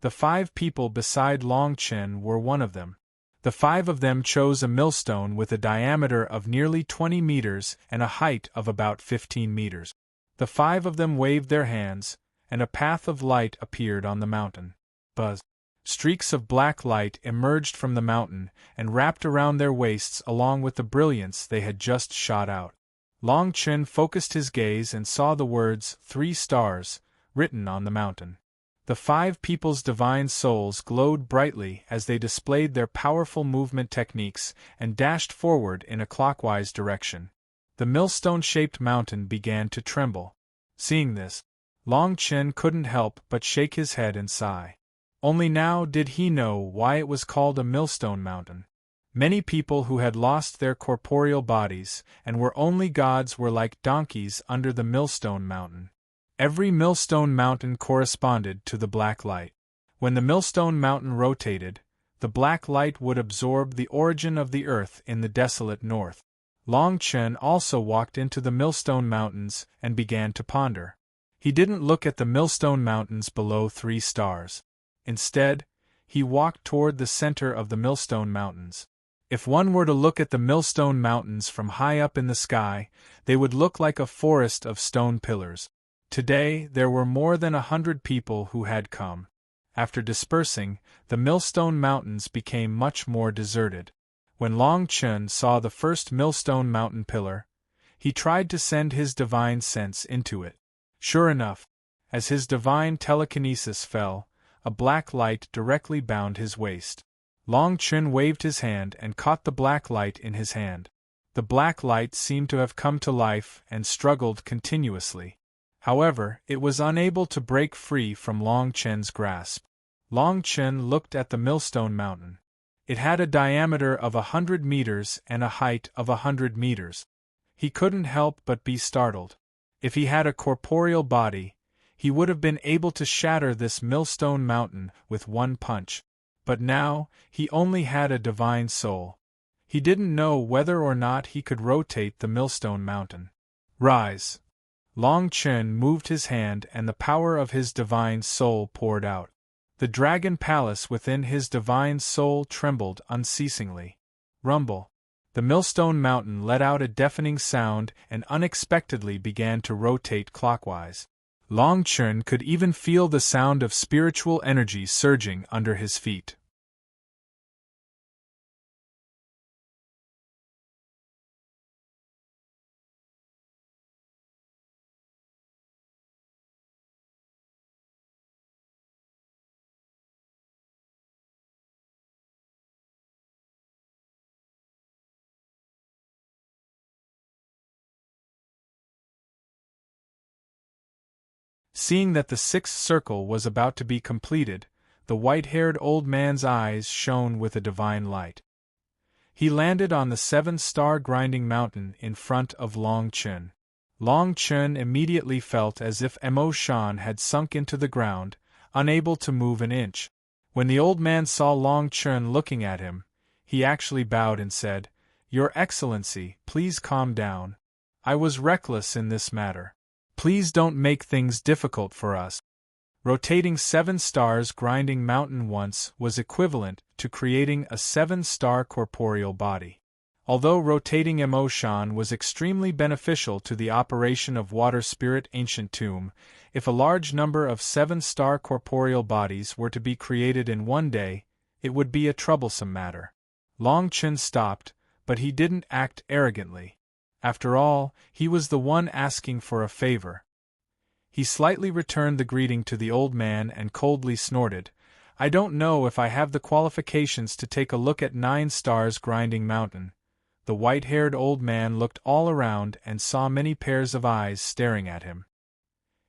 The 5 people beside Long Chen were one of them. The 5 of them chose a millstone with a diameter of nearly 20 meters and a height of about 15 meters. The 5 of them waved their hands, and a path of light appeared on the mountain. Buzz! Streaks of black light emerged from the mountain and wrapped around their waists along with the brilliance they had just shot out. Long Chen focused his gaze and saw the words 3 stars written on the mountain. The 5 people's divine souls glowed brightly as they displayed their powerful movement techniques and dashed forward in a clockwise direction. The millstone-shaped mountain began to tremble. Seeing this, Long Chen couldn't help but shake his head and sigh. Only now did he know why it was called a millstone mountain. Many people who had lost their corporeal bodies and were only gods were like donkeys under the millstone mountain. Every millstone mountain corresponded to the black light. When the millstone mountain rotated, the black light would absorb the origin of the earth in the desolate north. Long Chen also walked into the millstone mountains and began to ponder. He didn't look at the millstone mountains below 3 stars. Instead, he walked toward the center of the millstone mountains. If one were to look at the millstone mountains from high up in the sky, they would look like a forest of stone pillars. Today, there were more than 100 people who had come. After dispersing, the millstone mountains became much more deserted. When Long Chen saw the first millstone mountain pillar, he tried to send his divine sense into it. Sure enough, as his divine telekinesis fell, a black light directly bound his waist. Long Chen waved his hand and caught the black light in his hand. The black light seemed to have come to life and struggled continuously. However, it was unable to break free from Long Chen's grasp. Long Chen looked at the millstone mountain. It had a diameter of 100 meters and a height of 100 meters. He couldn't help but be startled. If he had a corporeal body, he would have been able to shatter this millstone mountain with one punch. But now, he only had a divine soul. He didn't know whether or not he could rotate the millstone mountain. Rise! Long Chen moved his hand and the power of his divine soul poured out. The dragon palace within his divine soul trembled unceasingly. Rumble! The millstone mountain let out a deafening sound and unexpectedly began to rotate clockwise. Long Chen could even feel the sound of spiritual energy surging under his feet. Seeing that the sixth circle was about to be completed, the white-haired old man's eyes shone with a divine light. He landed on the 7-star grinding mountain in front of Long Chen. Long Chen immediately felt as if Emo Shan had sunk into the ground, unable to move an inch. When the old man saw Long Chen looking at him, he actually bowed and said, "Your Excellency, please calm down. I was reckless in this matter. Please don't make things difficult for us." Rotating 7 stars grinding mountain once was equivalent to creating a 7-star corporeal body. Although rotating emotion was extremely beneficial to the operation of Water Spirit Ancient Tomb, if a large number of 7-star corporeal bodies were to be created in one day, it would be a troublesome matter. Long Chen stopped, but he didn't act arrogantly. After all, he was the one asking for a favor. He slightly returned the greeting to the old man and coldly snorted, "I don't know if I have the qualifications to take a look at 9 stars grinding mountain." The white-haired old man looked all around and saw many pairs of eyes staring at him.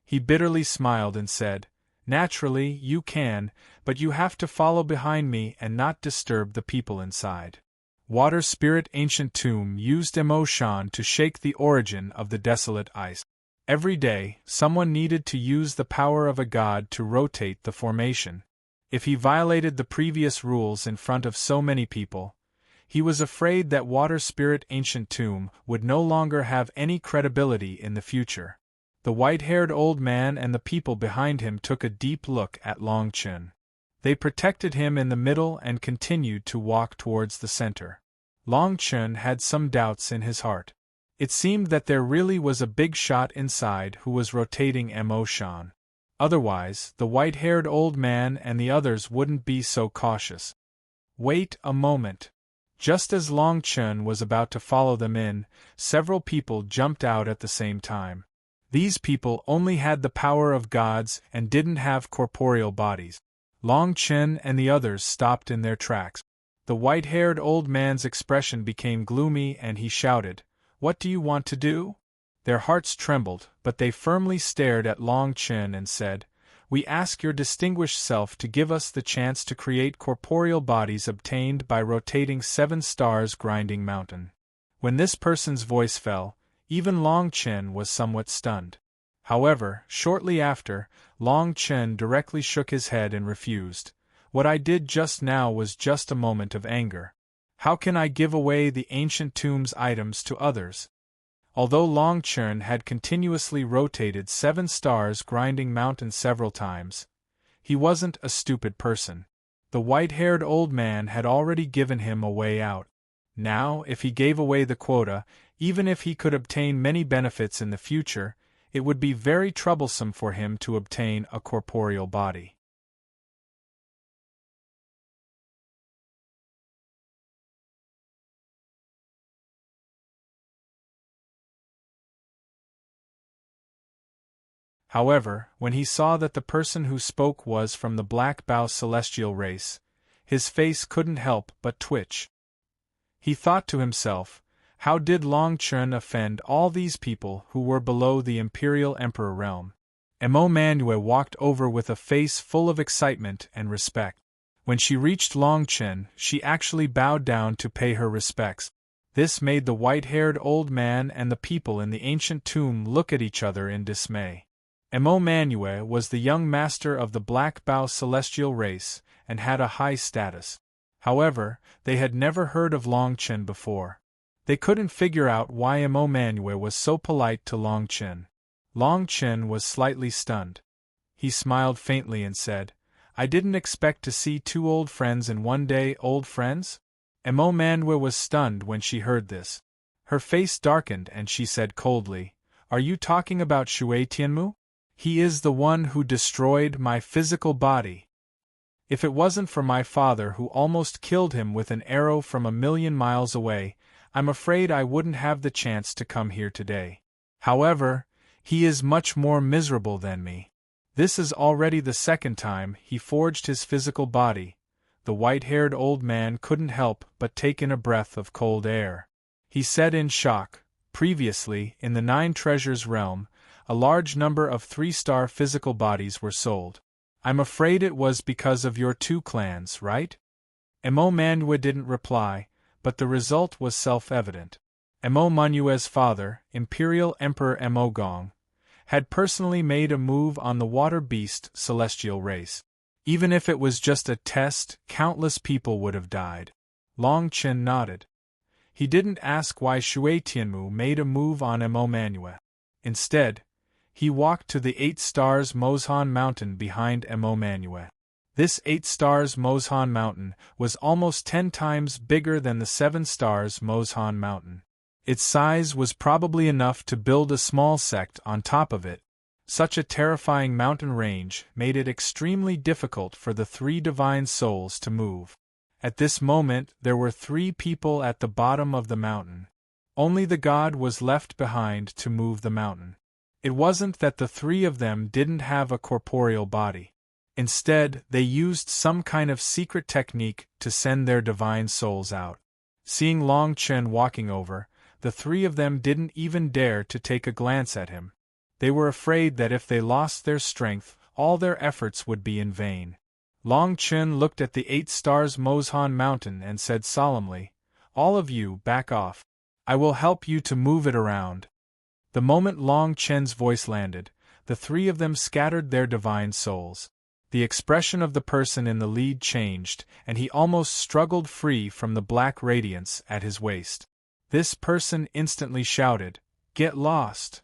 He bitterly smiled and said, "Naturally, you can, but you have to follow behind me and not disturb the people inside." Water Spirit Ancient Tomb used emotion to shake the origin of the desolate ice. Every day, someone needed to use the power of a god to rotate the formation. If he violated the previous rules in front of so many people, he was afraid that Water Spirit Ancient Tomb would no longer have any credibility in the future. The white-haired old man and the people behind him took a deep look at Long Chen. They protected him in the middle and continued to walk towards the center. Long Chen had some doubts in his heart. It seemed that there really was a big shot inside who was rotating emotion. Otherwise, the white-haired old man and the others wouldn't be so cautious. Wait a moment. Just as Long Chen was about to follow them in, several people jumped out at the same time. These people only had the power of gods and didn't have corporeal bodies. Long Chen and the others stopped in their tracks. The white-haired old man's expression became gloomy and he shouted, "What do you want to do?" Their hearts trembled, but they firmly stared at Long Chen and said, "We ask your distinguished self to give us the chance to create corporeal bodies obtained by rotating 7 stars grinding mountain." When this person's voice fell, even Long Chen was somewhat stunned. However, shortly after, Long Chen directly shook his head and refused. "What I did just now was just a moment of anger. How can I give away the ancient tomb's items to others?" Although Long Chen had continuously rotated 7 stars grinding mountain several times, he wasn't a stupid person. The white-haired old man had already given him a way out. Now, if he gave away the quota, even if he could obtain many benefits in the future, it would be very troublesome for him to obtain a corporeal body. However, when he saw that the person who spoke was from the Black Bow celestial race, his face couldn't help but twitch. He thought to himself, how did Long Chen offend all these people who were below the Imperial Emperor realm? Emo Manue walked over with a face full of excitement and respect. When she reached Long Chen, she actually bowed down to pay her respects. This made the white-haired old man and the people in the ancient tomb look at each other in dismay. Emo Manue was the young master of the Black Bow celestial race and had a high status. However, they had never heard of Long Chen before. They couldn't figure out why Emo Manue was so polite to Long Chen. Long Chen was slightly stunned. He smiled faintly and said, "I didn't expect to see 2 old friends in one day." "Old friends?" Emo Manue was stunned when she heard this. Her face darkened and she said coldly, "Are you talking about Shui Tianmu? He is the one who destroyed my physical body. If it wasn't for my father who almost killed him with an arrow from 1,000,000 miles away, I'm afraid I wouldn't have the chance to come here today. However, he is much more miserable than me. This is already the 2nd time he forged his physical body." The white-haired old man couldn't help but take in a breath of cold air. He said in shock, "Previously, in the 9 Treasures realm, a large number of 3-star physical bodies were sold. I'm afraid it was because of your 2 clans, right? Emo Manue didn't reply, but the result was self-evident. Emo Manue's father, Imperial Emperor Emo Gong, had personally made a move on the water beast celestial race. Even if it was just a test, countless people would have died. Long Chen nodded. He didn't ask why Shui Tianmu made a move on Emo Manue. Instead, he walked to the 8 stars Mozhan Mountain behind Emo Manue. This 8 stars Mozhan Mountain was almost 10 times bigger than the 7 stars Mozhan Mountain. Its size was probably enough to build a small sect on top of it. Such a terrifying mountain range made it extremely difficult for the 3 divine souls to move. At this moment there were 3 people at the bottom of the mountain. Only the god was left behind to move the mountain. It wasn't that the 3 of them didn't have a corporeal body. Instead, they used some kind of secret technique to send their divine souls out. Seeing Long Chen walking over, the 3 of them didn't even dare to take a glance at him. They were afraid that if they lost their strength, all their efforts would be in vain. Long Chen looked at the 8 stars Mozhan Mountain and said solemnly, "All of you, back off. I will help you to move it around." The moment Long Chen's voice landed, the 3 of them scattered their divine souls. The expression of the person in the lead changed, and he almost struggled free from the black radiance at his waist. This person instantly shouted, "Get lost!"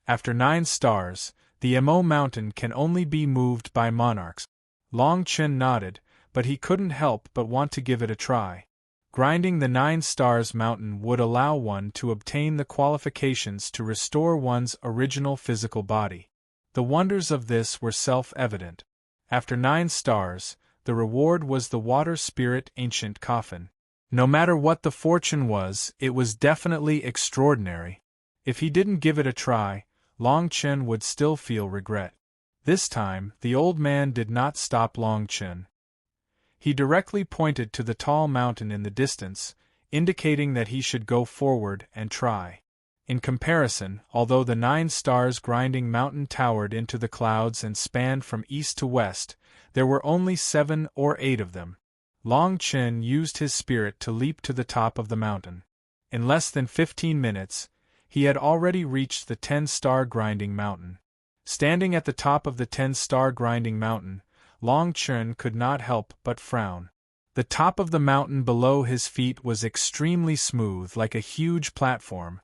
After 9 stars, the Emo Mountain can only be moved by monarchs. Long Chen nodded, but he couldn't help but want to give it a try. Grinding the 9 stars mountain would allow one to obtain the qualifications to restore one's original physical body. The wonders of this were self-evident. After 9 stars, the reward was the water spirit ancient coffin. No matter what the fortune was, it was definitely extraordinary. If he didn't give it a try, Long Chen would still feel regret. This time, the old man did not stop Long Chen. He directly pointed to the tall mountain in the distance, indicating that he should go forward and try. In comparison, although the 9 stars grinding mountain towered into the clouds and spanned from east to west, there were only 7 or 8 of them. Long Chen used his spirit to leap to the top of the mountain. In less than 15 minutes, he had already reached the 10-star grinding mountain. Standing at the top of the 10-star grinding mountain, Long Chen could not help but frown. The top of the mountain below his feet was extremely smooth, like a huge platform.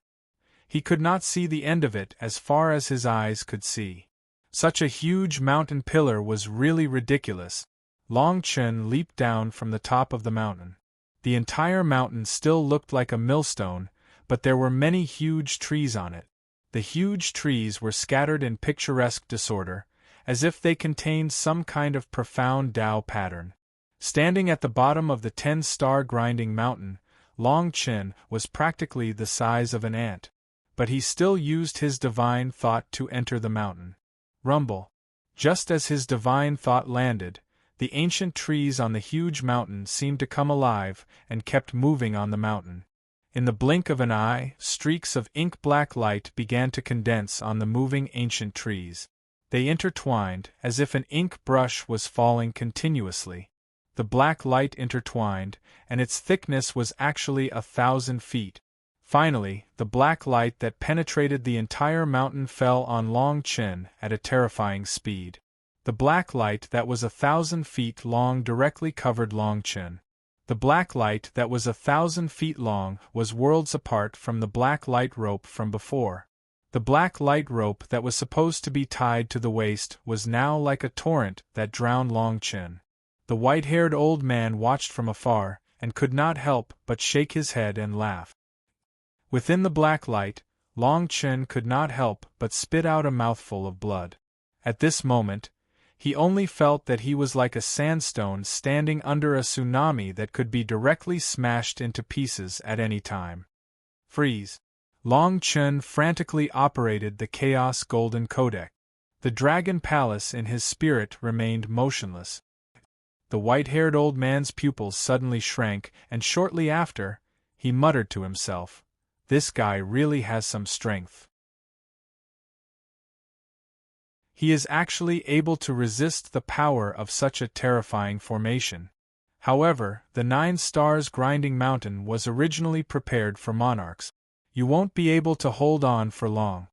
He could not see the end of it as far as his eyes could see. Such a huge mountain pillar was really ridiculous. Long Chen leaped down from the top of the mountain. The entire mountain still looked like a millstone, but there were many huge trees on it. The huge trees were scattered in picturesque disorder, as if they contained some kind of profound Tao pattern. Standing at the bottom of the 10-star grinding mountain, Long Chen was practically the size of an ant. But he still used his divine thought to enter the mountain. Rumble. Just as his divine thought landed, the ancient trees on the huge mountain seemed to come alive and kept moving on the mountain. In the blink of an eye, streaks of ink-black light began to condense on the moving ancient trees. They intertwined, as if an ink brush was falling continuously. The black light intertwined, and its thickness was actually 1,000 feet. Finally, the black light that penetrated the entire mountain fell on Long Chen at a terrifying speed. The black light that was 1,000 feet long directly covered Long Chen. The black light that was 1,000 feet long was worlds apart from the black light rope from before. The black light rope that was supposed to be tied to the waist was now like a torrent that drowned Long Chen. The white-haired old man watched from afar, and could not help but shake his head and laugh. Within the black light, Long Chen could not help but spit out a mouthful of blood. At this moment, he only felt that he was like a sandstone standing under a tsunami that could be directly smashed into pieces at any time. Freeze. Long Chen frantically operated the Chaos Golden Codec. The dragon palace in his spirit remained motionless. The white-haired old man's pupils suddenly shrank, and shortly after, he muttered to himself, "This guy really has some strength. He is actually able to resist the power of such a terrifying formation." However, the 9 stars grinding mountain was originally prepared for monarchs. "You won't be able to hold on for long."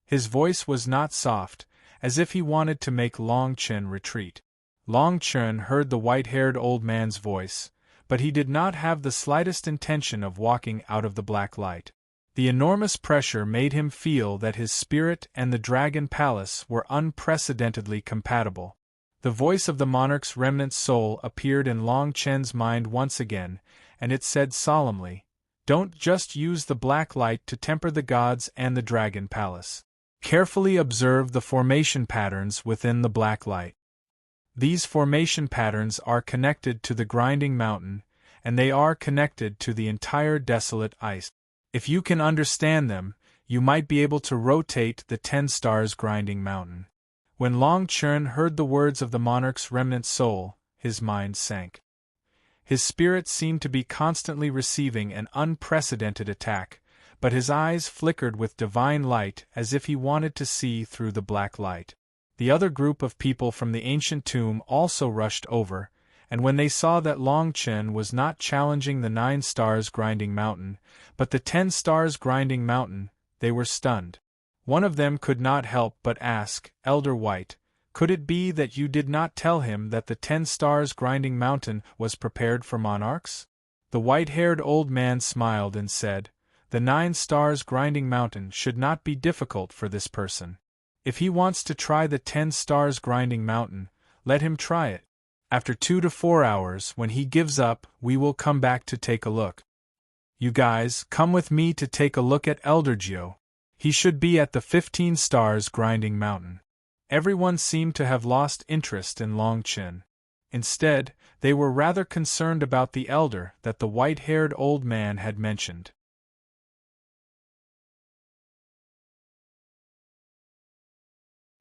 His voice was not soft, as if he wanted to make Long Chen retreat. Long Chen heard the white-haired old man's voice, but he did not have the slightest intention of walking out of the black light. The enormous pressure made him feel that his spirit and the dragon palace were unprecedentedly compatible. The voice of the monarch's remnant soul appeared in Long Chen's mind once again, and it said solemnly, "Don't just use the black light to temper the gods and the dragon palace. Carefully observe the formation patterns within the black light. These formation patterns are connected to the grinding mountain, and they are connected to the entire desolate ice. If you can understand them, you might be able to rotate the 10 stars grinding mountain." When Long Chen heard the words of the monarch's remnant soul, his mind sank. His spirit seemed to be constantly receiving an unprecedented attack, but his eyes flickered with divine light as if he wanted to see through the black light. The other group of people from the ancient tomb also rushed over, and when they saw that Long Chen was not challenging the 9 stars grinding mountain, but the 10 stars grinding mountain, they were stunned. One of them could not help but ask, "Elder White, could it be that you did not tell him that the 10 stars grinding mountain was prepared for monarchs?" The white-haired old man smiled and said, "The 9 stars grinding mountain should not be difficult for this person. If he wants to try the 10 stars grinding mountain, let him try it. After 2 to 4 hours, when he gives up, we will come back to take a look. You guys, come with me to take a look at Elder Gio. He should be at the 15 stars grinding mountain." Everyone seemed to have lost interest in Long Chen. Instead, they were rather concerned about the elder that the white-haired old man had mentioned.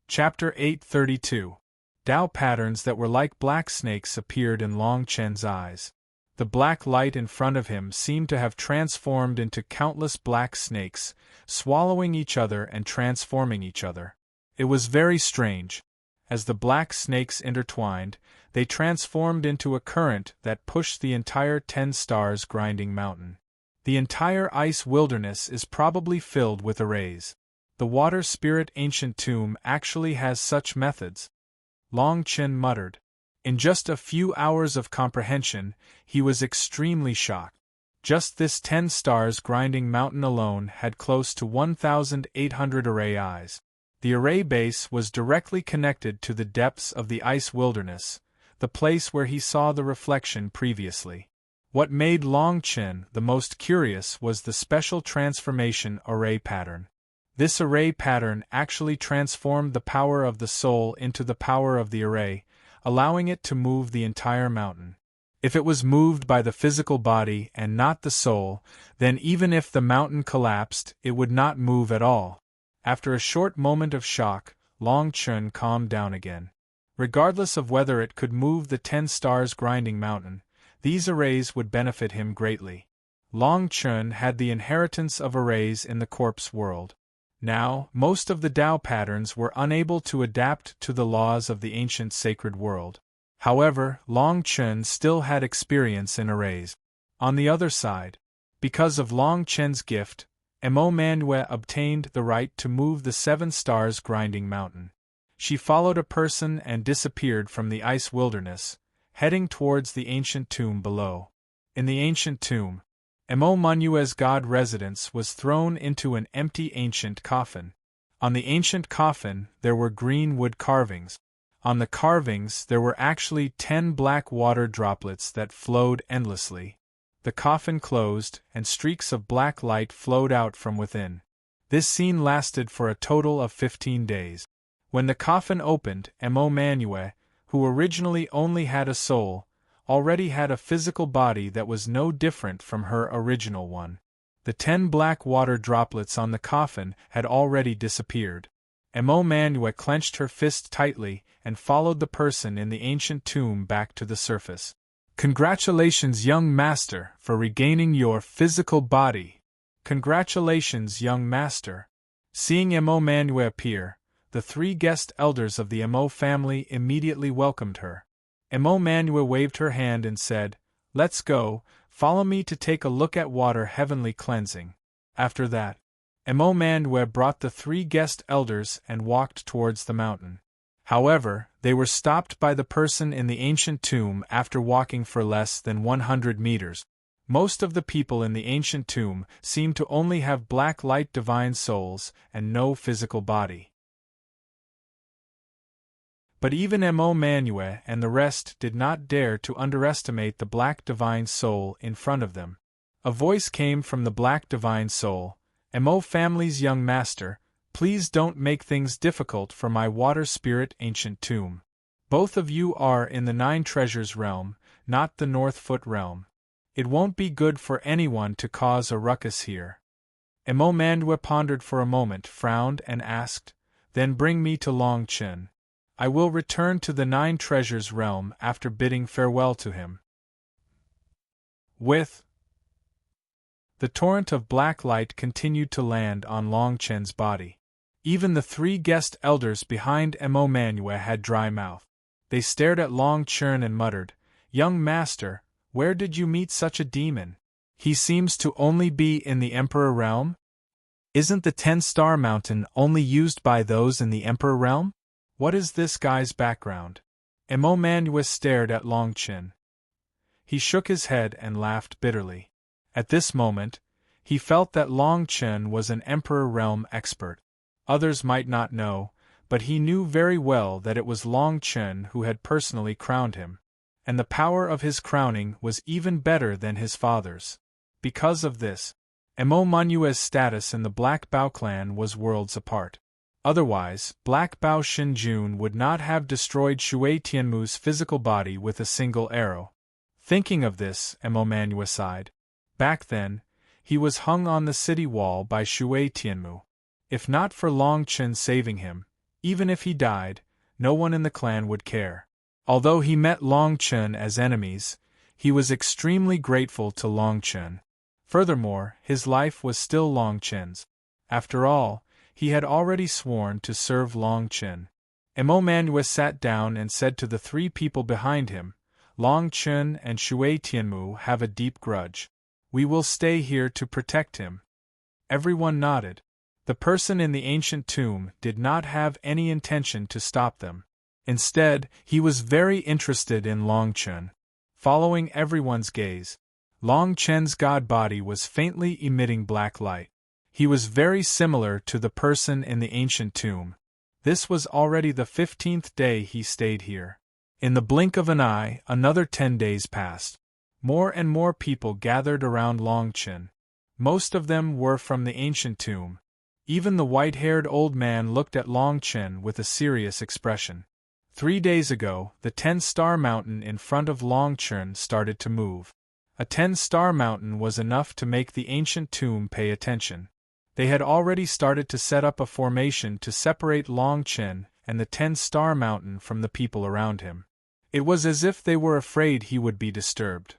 Chapter 832. Tao patterns that were like black snakes appeared in Long Chen's eyes. The black light in front of him seemed to have transformed into countless black snakes, swallowing each other and transforming each other. It was very strange. As the black snakes intertwined, they transformed into a current that pushed the entire 10 stars grinding mountain. The entire ice wilderness is probably filled with arrays. The water spirit ancient tomb actually has such methods. Long Chen muttered. In just a few hours of comprehension, he was extremely shocked. Just this 10 stars grinding mountain alone had close to 1,800 array eyes. The array base was directly connected to the depths of the ice wilderness, the place where he saw the reflection previously. What made Long Chen the most curious was the special transformation array pattern. This array pattern actually transformed the power of the soul into the power of the array, allowing it to move the entire mountain. If it was moved by the physical body and not the soul, then even if the mountain collapsed, it would not move at all. After a short moment of shock, Long Chen calmed down again. Regardless of whether it could move the 10 stars grinding mountain, these arrays would benefit him greatly. Long Chen had the inheritance of arrays in the corpse world. Now, most of the Tao patterns were unable to adapt to the laws of the ancient sacred world. However, Long Chen still had experience in arrays. On the other side, because of Long Chen's gift, Mo Manuel obtained the right to move the 7 stars grinding mountain. She followed a person and disappeared from the ice wilderness, heading towards the ancient tomb below. In the ancient tomb, Mo Manuel's god residence was thrown into an empty ancient coffin. On the ancient coffin there were green wood carvings. On the carvings there were actually 10 black water droplets that flowed endlessly. The coffin closed, and streaks of black light flowed out from within. This scene lasted for a total of 15 days. When the coffin opened, Mo Manuel, who originally only had a soul, already had a physical body that was no different from her original one. The 10 black water droplets on the coffin had already disappeared. Mo Manue clenched her fist tightly and followed the person in the ancient tomb back to the surface. Congratulations, young master, for regaining your physical body. Congratulations, young master. Seeing Mo Manue appear, the 3 guest elders of the Mo family immediately welcomed her. Mo Manue waved her hand and said, "Let's go, follow me to take a look at water heavenly cleansing." After that, Mo Manue brought the 3 guest elders and walked towards the mountain. However, they were stopped by the person in the ancient tomb after walking for less than 100 meters. Most of the people in the ancient tomb seemed to only have black light divine souls and no physical body. But even Mo Manue and the rest did not dare to underestimate the black divine soul in front of them. A voice came from the black divine soul, "Mo family's young master, please don't make things difficult for my water spirit ancient tomb. Both of you are in the 9 treasures realm, not the Northfoot realm. It won't be good for anyone to cause a ruckus here." Mo Manue pondered for a moment, frowned, and asked, "Then bring me to Longchen. I will return to the 9 treasures realm after bidding farewell to him." With the torrent of black light continued to land on Longchen's body. Even the 3 guest elders behind Mo Manue had dry mouth. They stared at Longchen and muttered, "Young master, where did you meet such a demon? He seems to only be in the Emperor realm? Isn't the 10-star mountain only used by those in the Emperor realm? What is this guy's background?" Mo Manue stared at Longchen. He shook his head and laughed bitterly. At this moment, he felt that Longchen was an Emperor realm expert. Others might not know, but he knew very well that it was Longchen who had personally crowned him. And the power of his crowning was even better than his father's. Because of this, Mo Manue's status in the Black Bao clan was worlds apart. Otherwise, Black Bao Shinjun would not have destroyed Shui Tianmu's physical body with a single arrow. Thinking of this, Mo Manue sighed. Back then, he was hung on the city wall by Shui Tianmu. If not for Longchen saving him, even if he died, no one in the clan would care. Although he met Longchen as enemies, he was extremely grateful to Longchen. Furthermore, his life was still Longchen's. After all, he had already sworn to serve Longchen. Mo Manue sat down and said to the 3 people behind him, "Longchen and Shui Tianmu have a deep grudge. We will stay here to protect him." Everyone nodded. The person in the ancient tomb did not have any intention to stop them. Instead, he was very interested in Longchen. Following everyone's gaze, Longchen's god body was faintly emitting black light. He was very similar to the person in the ancient tomb. This was already the 15th day he stayed here. In the blink of an eye, another 10 days passed. More and more people gathered around Longchen. Most of them were from the ancient tomb. Even the white-haired old man looked at Longchen with a serious expression. 3 days ago, the 10-star mountain in front of Longchen started to move. A 10-star mountain was enough to make the ancient tomb pay attention. They had already started to set up a formation to separate Longchen and the 10-star mountain from the people around him. It was as if they were afraid he would be disturbed.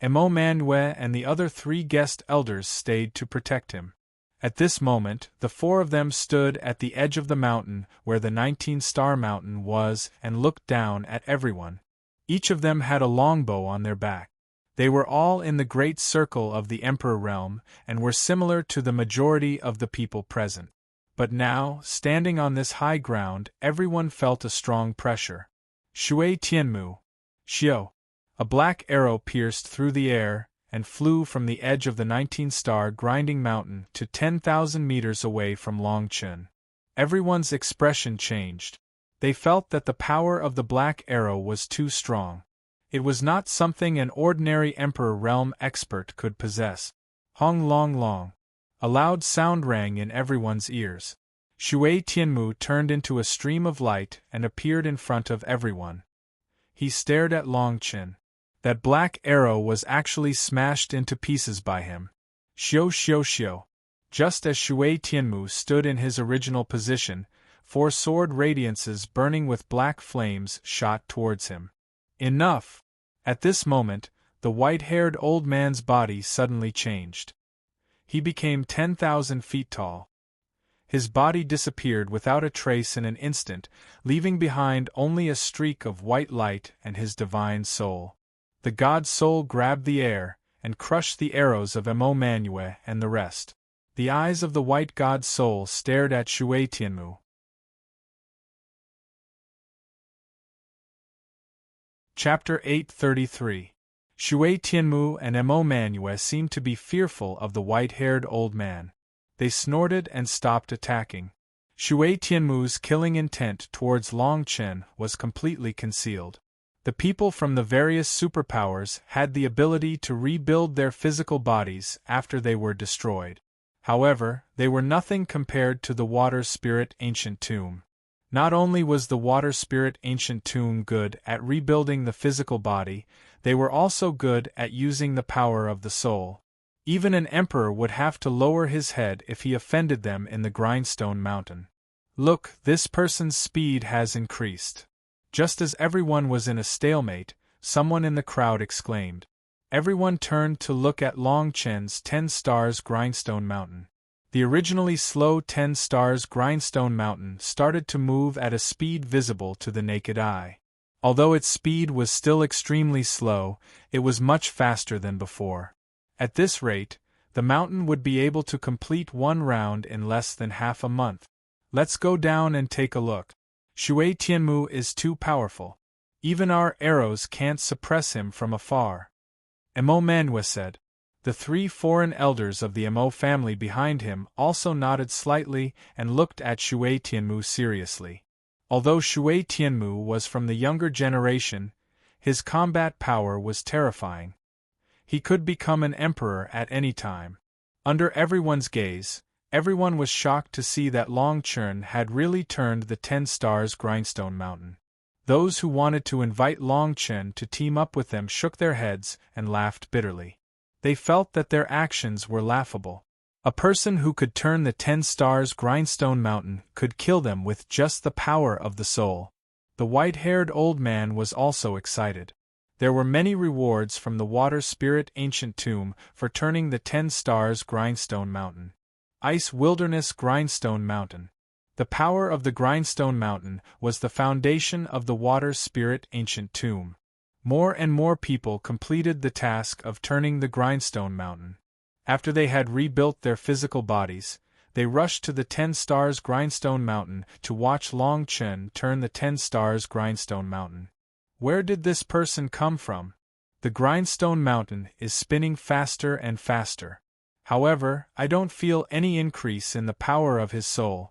Mo Manue and the other 3 guest elders stayed to protect him. At this moment, the 4 of them stood at the edge of the mountain where the 19-star mountain was and looked down at everyone. Each of them had a longbow on their back. They were all in the great circle of the Emperor realm and were similar to the majority of the people present. But now, standing on this high ground, everyone felt a strong pressure. Shui Tianmu. Xiao. A black arrow pierced through the air and flew from the edge of the 19-star grinding mountain to 10,000 meters away from Longchen. Everyone's expression changed. They felt that the power of the black arrow was too strong. It was not something an ordinary Emperor realm expert could possess. Hong long long. A loud sound rang in everyone's ears. Shui Tianmu turned into a stream of light and appeared in front of everyone. He stared at Longchen. That black arrow was actually smashed into pieces by him. Xiao xiao xiao. Just as Shui Tianmu stood in his original position, 4 sword radiances burning with black flames shot towards him. Enough! At this moment, the white-haired old man's body suddenly changed. He became 10,000 feet tall. His body disappeared without a trace in an instant, leaving behind only a streak of white light and his divine soul. The god soul grabbed the air and crushed the arrows of Mo Manue and the rest. The eyes of the white god soul stared at Shui Tianmu. Chapter 833. Shui Tianmu and Mo Manue seemed to be fearful of the white-haired old man. They snorted and stopped attacking. Shui Tianmu's killing intent towards Long Chen was completely concealed. The people from the various superpowers had the ability to rebuild their physical bodies after they were destroyed. However, they were nothing compared to the Water Spirit Ancient Tomb. Not only was the Water Spirit Ancient Tomb good at rebuilding the physical body, they were also good at using the power of the soul. Even an emperor would have to lower his head if he offended them in the Grindstone Mountain. Look, this person's speed has increased. Just as everyone was in a stalemate, someone in the crowd exclaimed. Everyone turned to look at Long Chen's 10 Stars Grindstone Mountain. The originally slow 10 Stars Grindstone Mountain started to move at a speed visible to the naked eye. Although its speed was still extremely slow, it was much faster than before. At this rate, the mountain would be able to complete 1 round in less than half a month. Let's go down and take a look. Shui Tianmu is too powerful. Even our arrows can't suppress him from afar. Mo Manue said. The 3 foreign elders of the Mo family behind him also nodded slightly and looked at Shui Tianmu seriously. Although Shui Tianmu was from the younger generation, his combat power was terrifying. He could become an emperor at any time. Under everyone's gaze, everyone was shocked to see that Long Chen had really turned the 10 Stars Grindstone Mountain. Those who wanted to invite Long Chen to team up with them shook their heads and laughed bitterly. They felt that their actions were laughable. A person who could turn the 10 Stars Grindstone Mountain could kill them with just the power of the soul. The white-haired old man was also excited. There were many rewards from the Water Spirit Ancient Tomb for turning the 10 Stars Grindstone Mountain. Ice Wilderness Grindstone Mountain. The power of the Grindstone Mountain was the foundation of the Water Spirit Ancient Tomb. More and more people completed the task of turning the Grindstone Mountain. After they had rebuilt their physical bodies, they rushed to the 10 Stars Grindstone Mountain to watch Long Chen turn the 10 Stars Grindstone Mountain. Where did this person come from? The Grindstone Mountain is spinning faster and faster. However, I don't feel any increase in the power of his soul.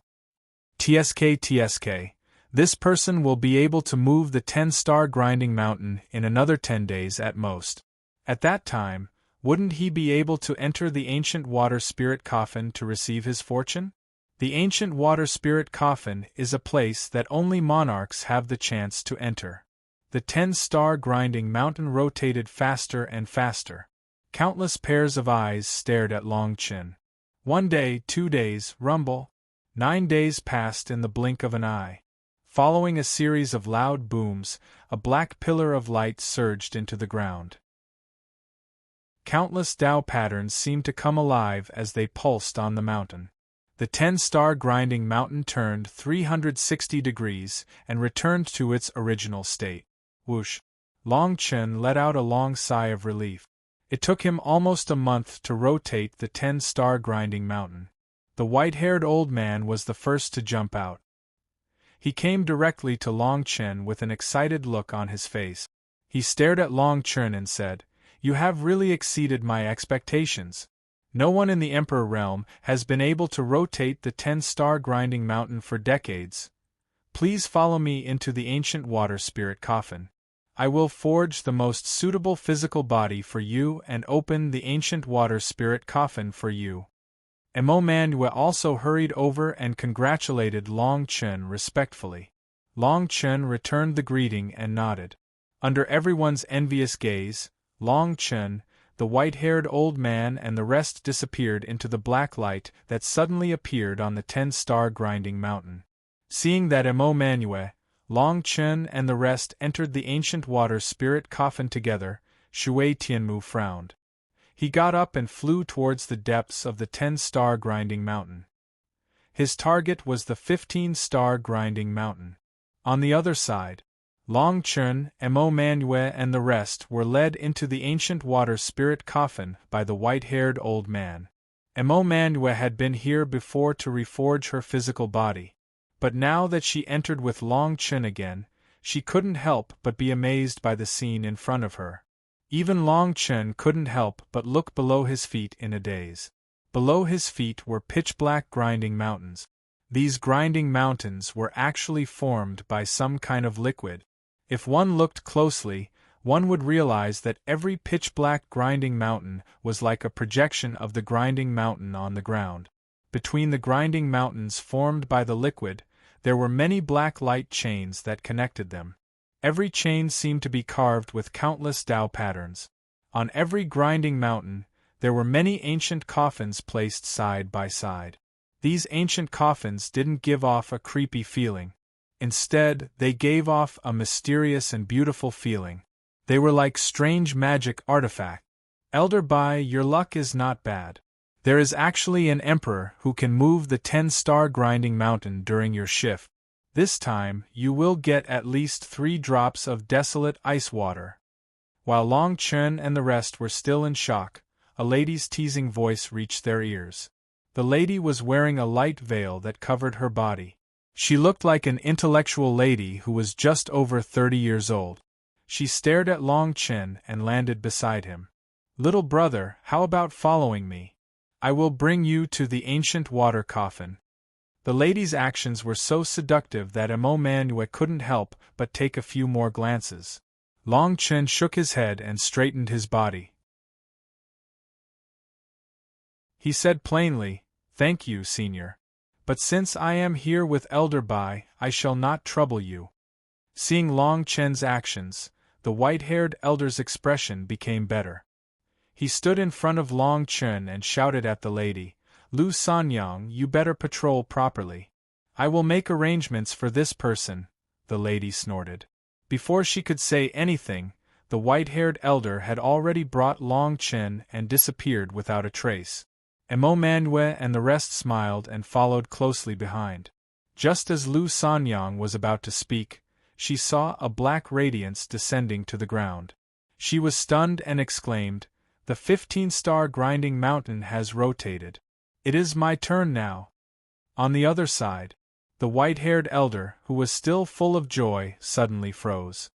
TSK, this person will be able to move the 10-star grinding mountain in another 10 days at most. At that time, wouldn't he be able to enter the ancient water spirit coffin to receive his fortune? The ancient water spirit coffin is a place that only monarchs have the chance to enter. The 10-star grinding mountain rotated faster and faster. Countless pairs of eyes stared at Long Chen. 1 day, 2 days, rumble. 9 days passed in the blink of an eye. Following a series of loud booms, a black pillar of light surged into the ground. Countless Tao patterns seemed to come alive as they pulsed on the mountain. The 10-star grinding mountain turned 360 degrees and returned to its original state. Whoosh! Long Chen let out a long sigh of relief. It took him almost a month to rotate the 10-star grinding mountain. The white-haired old man was the first to jump out. He came directly to Long Chen with an excited look on his face. He stared at Long Chen and said, "You have really exceeded my expectations. No one in the Emperor realm has been able to rotate the 10-star grinding mountain for decades. Please follow me into the ancient water spirit coffin. I will forge the most suitable physical body for you and open the ancient water spirit coffin for you." Mo Manue also hurried over and congratulated Long Chen respectfully. Long Chen returned the greeting and nodded. Under everyone's envious gaze, Long Chen, the white-haired old man and the rest disappeared into the black light that suddenly appeared on the 10-star grinding mountain. Seeing that Emo Manue, Long Chen and the rest entered the ancient water spirit coffin together, Shui Tianmu frowned. He got up and flew towards the depths of the 10-star grinding mountain. His target was the 15-star grinding mountain. On the other side, Long Chen, Emo Manue and the rest were led into the ancient water spirit coffin by the white-haired old man. Emo Manue had been here before to reforge her physical body, but now that she entered with Long Chen again, she couldn't help but be amazed by the scene in front of her. Even Long Chen couldn't help but look below his feet in a daze. Below his feet were pitch-black grinding mountains. These grinding mountains were actually formed by some kind of liquid. If one looked closely, one would realize that every pitch-black grinding mountain was like a projection of the grinding mountain on the ground. Between the grinding mountains formed by the liquid, there were many black light chains that connected them. Every chain seemed to be carved with countless Tao patterns. On every grinding mountain, there were many ancient coffins placed side by side. These ancient coffins didn't give off a creepy feeling. Instead, they gave off a mysterious and beautiful feeling. They were like strange magic artifacts. Elder Bai, your luck is not bad. There is actually an emperor who can move the 10-star grinding mountain during your shift. This time, you will get at least 3 drops of desolate ice water. While Long Chen and the rest were still in shock, a lady's teasing voice reached their ears. The lady was wearing a light veil that covered her body. She looked like an intellectual lady who was just over 30 years old. She stared at Long Chen and landed beside him. Little brother, how about following me? I will bring you to the ancient water coffin. The lady's actions were so seductive that Emo Manue couldn't help but take a few more glances. Long Chen shook his head and straightened his body. He said plainly, "Thank you, Senior. But since I am here with Elder Bai, I shall not trouble you." Seeing Long Chen's actions, the white-haired elder's expression became better. He stood in front of Long Chen and shouted at the lady, "Lu Sanyang, you better patrol properly. I will make arrangements for this person," the lady snorted. Before she could say anything, the white-haired elder had already brought Long Chen and disappeared without a trace. Emo Manue and the rest smiled and followed closely behind. Just as Lu Sanyang was about to speak, she saw a black radiance descending to the ground. She was stunned and exclaimed, "The 15-star grinding mountain has rotated. It is my turn now." On the other side, the white-haired elder, who was still full of joy, suddenly froze.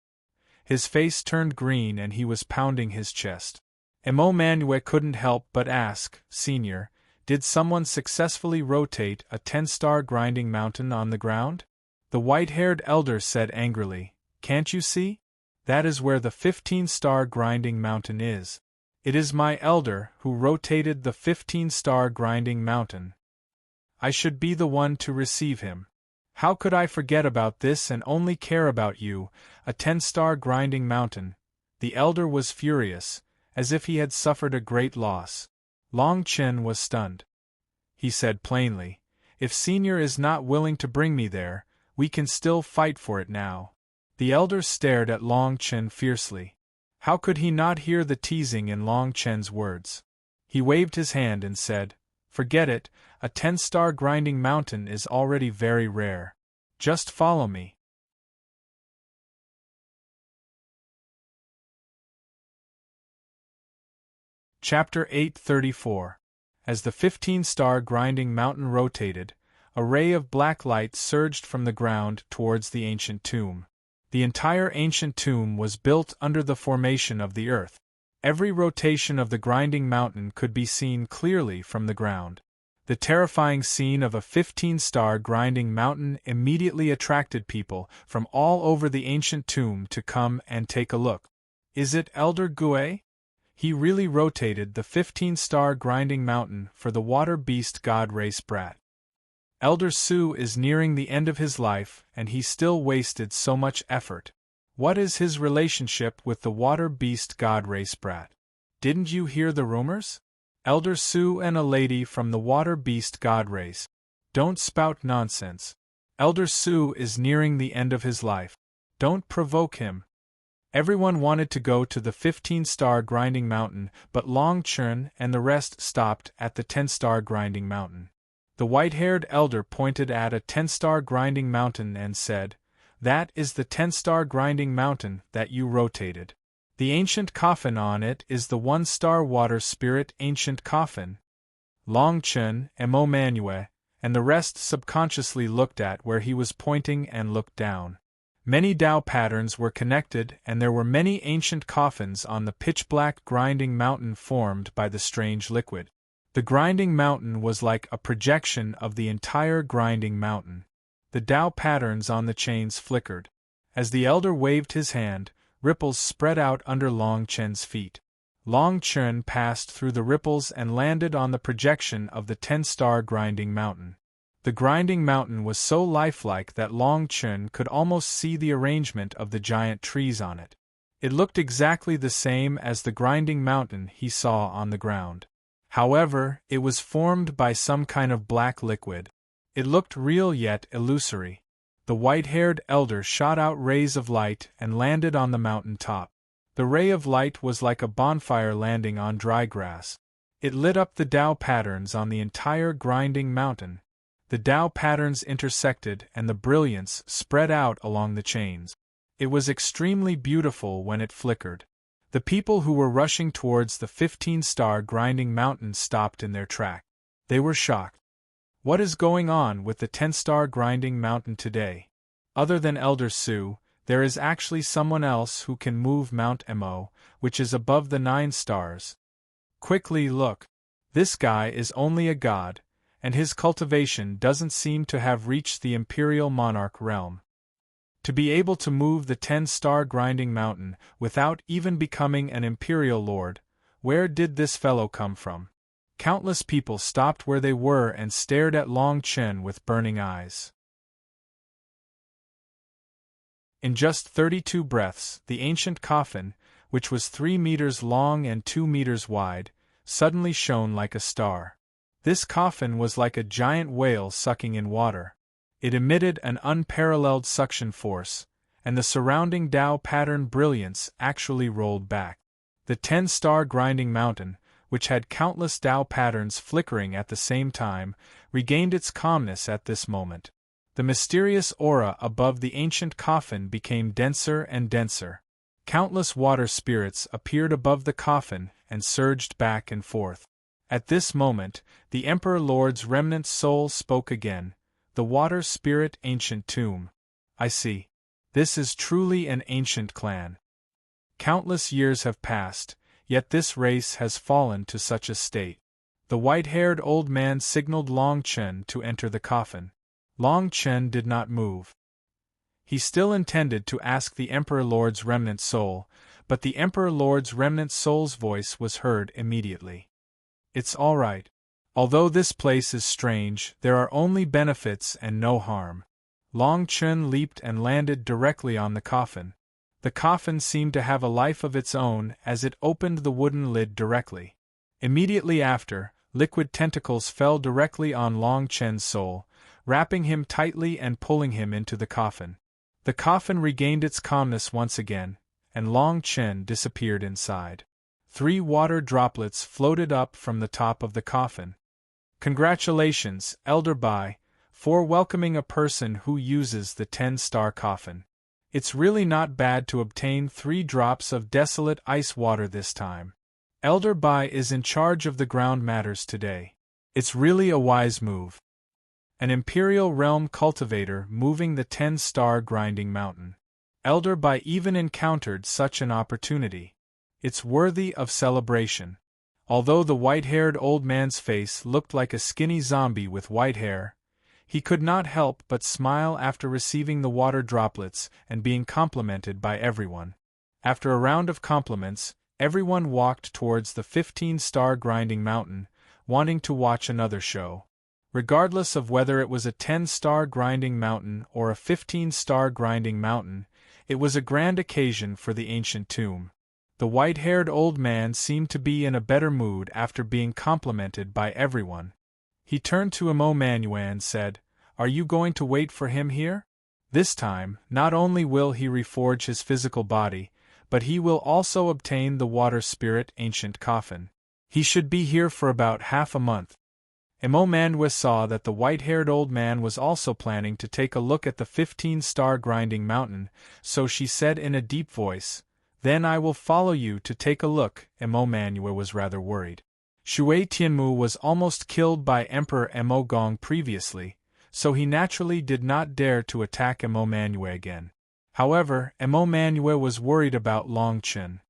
His face turned green and he was pounding his chest. Emo Manue couldn't help but ask, "Senior, did someone successfully rotate a 10-star grinding mountain on the ground?" The white-haired elder said angrily, "Can't you see? That is where the 15-star grinding mountain is. It is my elder who rotated the 15-star grinding mountain. I should be the one to receive him. How could I forget about this and only care about you, a 10-star grinding mountain?" The elder was furious, as if he had suffered a great loss. Long Chen was stunned. He said plainly, "If Senior is not willing to bring me there, we can still fight for it now." The elder stared at Long Chen fiercely. How could he not hear the teasing in Long Chen's words? He waved his hand and said, "Forget it, a 10-star grinding mountain is already very rare. Just follow me." Chapter 834. As the 15-star grinding mountain rotated, a ray of black light surged from the ground towards the ancient tomb. The entire ancient tomb was built under the formation of the earth. Every rotation of the grinding mountain could be seen clearly from the ground. The terrifying scene of a 15-star grinding mountain immediately attracted people from all over the ancient tomb to come and take a look. Is it Elder Gue? He really rotated the 15-star grinding mountain for the water beast god race brat. Elder Su is nearing the end of his life and he still wasted so much effort. What is his relationship with the water beast god race brat? Didn't you hear the rumors? Elder Sue and a lady from the water beast god race. Don't spout nonsense. Elder Sue is nearing the end of his life. Don't provoke him. Everyone wanted to go to the 15-star grinding mountain, but Long Chun and the rest stopped at the 10-star grinding mountain. The white-haired elder pointed at a 10-star grinding mountain and said, "That is the 10-star grinding mountain that you rotated. The ancient coffin on it is the 1-star water spirit ancient coffin." Long Chun, Mo Manue, and the rest subconsciously looked at where he was pointing and looked down. Many Tao patterns were connected, and there were many ancient coffins on the pitch-black grinding mountain formed by the strange liquid. The grinding mountain was like a projection of the entire grinding mountain. The Tao patterns on the chains flickered. As the elder waved his hand, ripples spread out under Long Chen's feet. Long Chen passed through the ripples and landed on the projection of the 10-star grinding mountain. The grinding mountain was so lifelike that Long Chen could almost see the arrangement of the giant trees on it. It looked exactly the same as the grinding mountain he saw on the ground. However, it was formed by some kind of black liquid. It looked real yet illusory. The white-haired elder shot out rays of light and landed on the mountain top. The ray of light was like a bonfire landing on dry grass. It lit up the Tao patterns on the entire grinding mountain. The Tao patterns intersected and the brilliance spread out along the chains. It was extremely beautiful when it flickered. The people who were rushing towards the 15-star grinding mountain stopped in their track. They were shocked. What is going on with the 10-star grinding mountain today? Other than Elder Sue, there is actually someone else who can move Mount Mo, which is above the 9 stars. Quickly look. This guy is only a god, and his cultivation doesn't seem to have reached the imperial monarch realm. To be able to move the 10-star grinding mountain without even becoming an imperial lord, where did this fellow come from? Countless people stopped where they were and stared at Long Chen with burning eyes. In just 32 breaths, the ancient coffin, which was 3 meters long and 2 meters wide, suddenly shone like a star. This coffin was like a giant whale sucking in water. It emitted an unparalleled suction force, and the surrounding Tao pattern brilliance actually rolled back. The 10-star grinding mountain, which had countless Tao patterns flickering at the same time, regained its calmness at this moment. The mysterious aura above the ancient coffin became denser and denser. Countless water spirits appeared above the coffin and surged back and forth. At this moment, the Emperor Lord's remnant soul spoke again, the water spirit ancient tomb. I see. This is truly an ancient clan. Countless years have passed, yet this race has fallen to such a state. The white-haired old man signaled Long Chen to enter the coffin. Long Chen did not move. He still intended to ask the Emperor Lord's remnant soul, but the Emperor Lord's remnant soul's voice was heard immediately. It's all right. Although this place is strange, there are only benefits and no harm. Long Chen leaped and landed directly on the coffin. The coffin seemed to have a life of its own as it opened the wooden lid directly. Immediately after, liquid tentacles fell directly on Long Chen's soul, wrapping him tightly and pulling him into the coffin. The coffin regained its calmness once again, and Long Chen disappeared inside. 3 water droplets floated up from the top of the coffin. Congratulations, Elder Bai, for welcoming a person who uses the 10-star coffin. It's really not bad to obtain 3 drops of desolate ice water this time. Elder Bai is in charge of the ground matters today. It's really a wise move. An Imperial Realm cultivator moving the 10-star grinding mountain. Elder Bai even encountered such an opportunity. It's worthy of celebration. Although the white-haired old man's face looked like a skinny zombie with white hair, he could not help but smile after receiving the water droplets and being complimented by everyone. After a round of compliments, everyone walked towards the 15-star grinding mountain, wanting to watch another show. Regardless of whether it was a 10-star grinding mountain or a 15-star grinding mountain, it was a grand occasion for the ancient tomb. The white-haired old man seemed to be in a better mood after being complimented by everyone. He turned to Emmanuel and said, "Are you going to wait for him here? This time, not only will he reforge his physical body, but he will also obtain the water spirit ancient coffin. He should be here for about half a month." Emmanuel saw that the white-haired old man was also planning to take a look at the 15-star grinding mountain, so she said in a deep voice, "Then I will follow you to take a look." Emmanuel was rather worried. Shui Tianmu was almost killed by Emperor Emogong previously, so he naturally did not dare to attack Emmanuel again. However, Emmanuel was worried about Long Chen.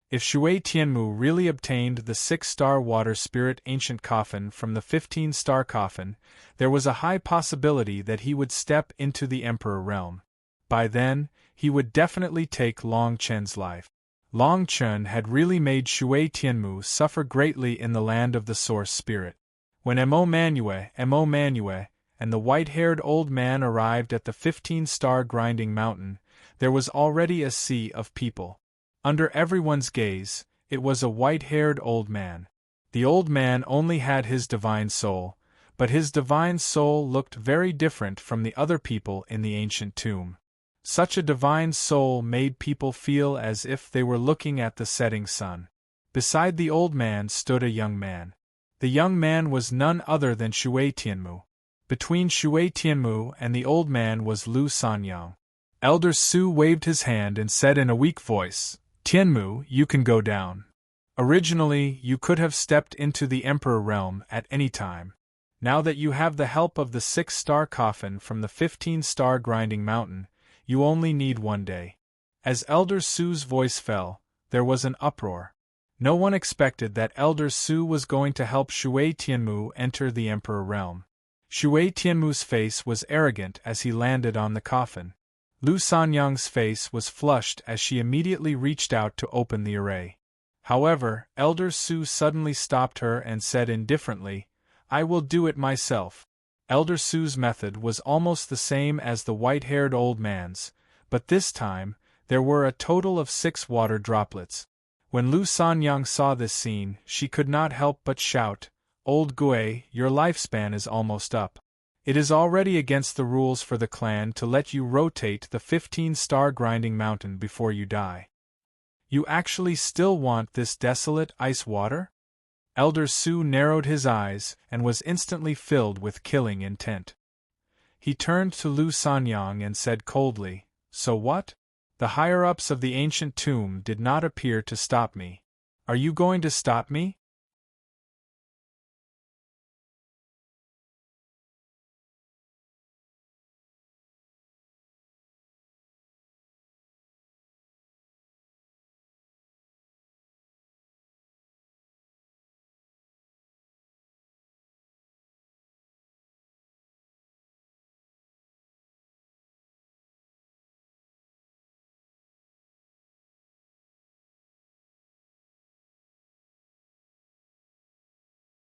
If Shui Tianmu really obtained the 6-star water spirit ancient coffin from the 15-star coffin, there was a high possibility that he would step into the Emperor realm. By then, he would definitely take Long Chen's life. Long Chen had really made Shui Tianmu suffer greatly in the land of the Source Spirit. When Emmanuel, and the white-haired old man arrived at the 15-star grinding mountain, there was already a sea of people. Under everyone's gaze, it was a white-haired old man. The old man only had his divine soul, but his divine soul looked very different from the other people in the ancient tomb. Such a divine soul made people feel as if they were looking at the setting sun. Beside the old man stood a young man. The young man was none other than Shui Tianmu. Between Shui Tianmu and the old man was Lu Sanyang. Elder Su waved his hand and said in a weak voice, "Tianmu, you can go down. Originally, you could have stepped into the Emperor realm at any time. Now that you have the help of the 6-star coffin from the 15-star grinding mountain, you only need 1 day." As Elder Su's voice fell, there was an uproar. No one expected that Elder Su was going to help Shui Tianmu enter the Emperor realm. Shui Tianmu's face was arrogant as he landed on the coffin. Lu Sanyang's face was flushed as she immediately reached out to open the array. However, Elder Su suddenly stopped her and said indifferently, "I will do it myself." Elder Su's method was almost the same as the white-haired old man's, but this time, there were a total of 6 water droplets. When Lu Sanyang saw this scene, she could not help but shout, "Old Gui, your lifespan is almost up. It is already against the rules for the clan to let you rotate the 15-star grinding mountain before you die. You actually still want this desolate ice water?" Elder Su narrowed his eyes and was instantly filled with killing intent. He turned to Lu Sanyang and said coldly, "So what? The higher-ups of the ancient tomb did not appear to stop me. Are you going to stop me?"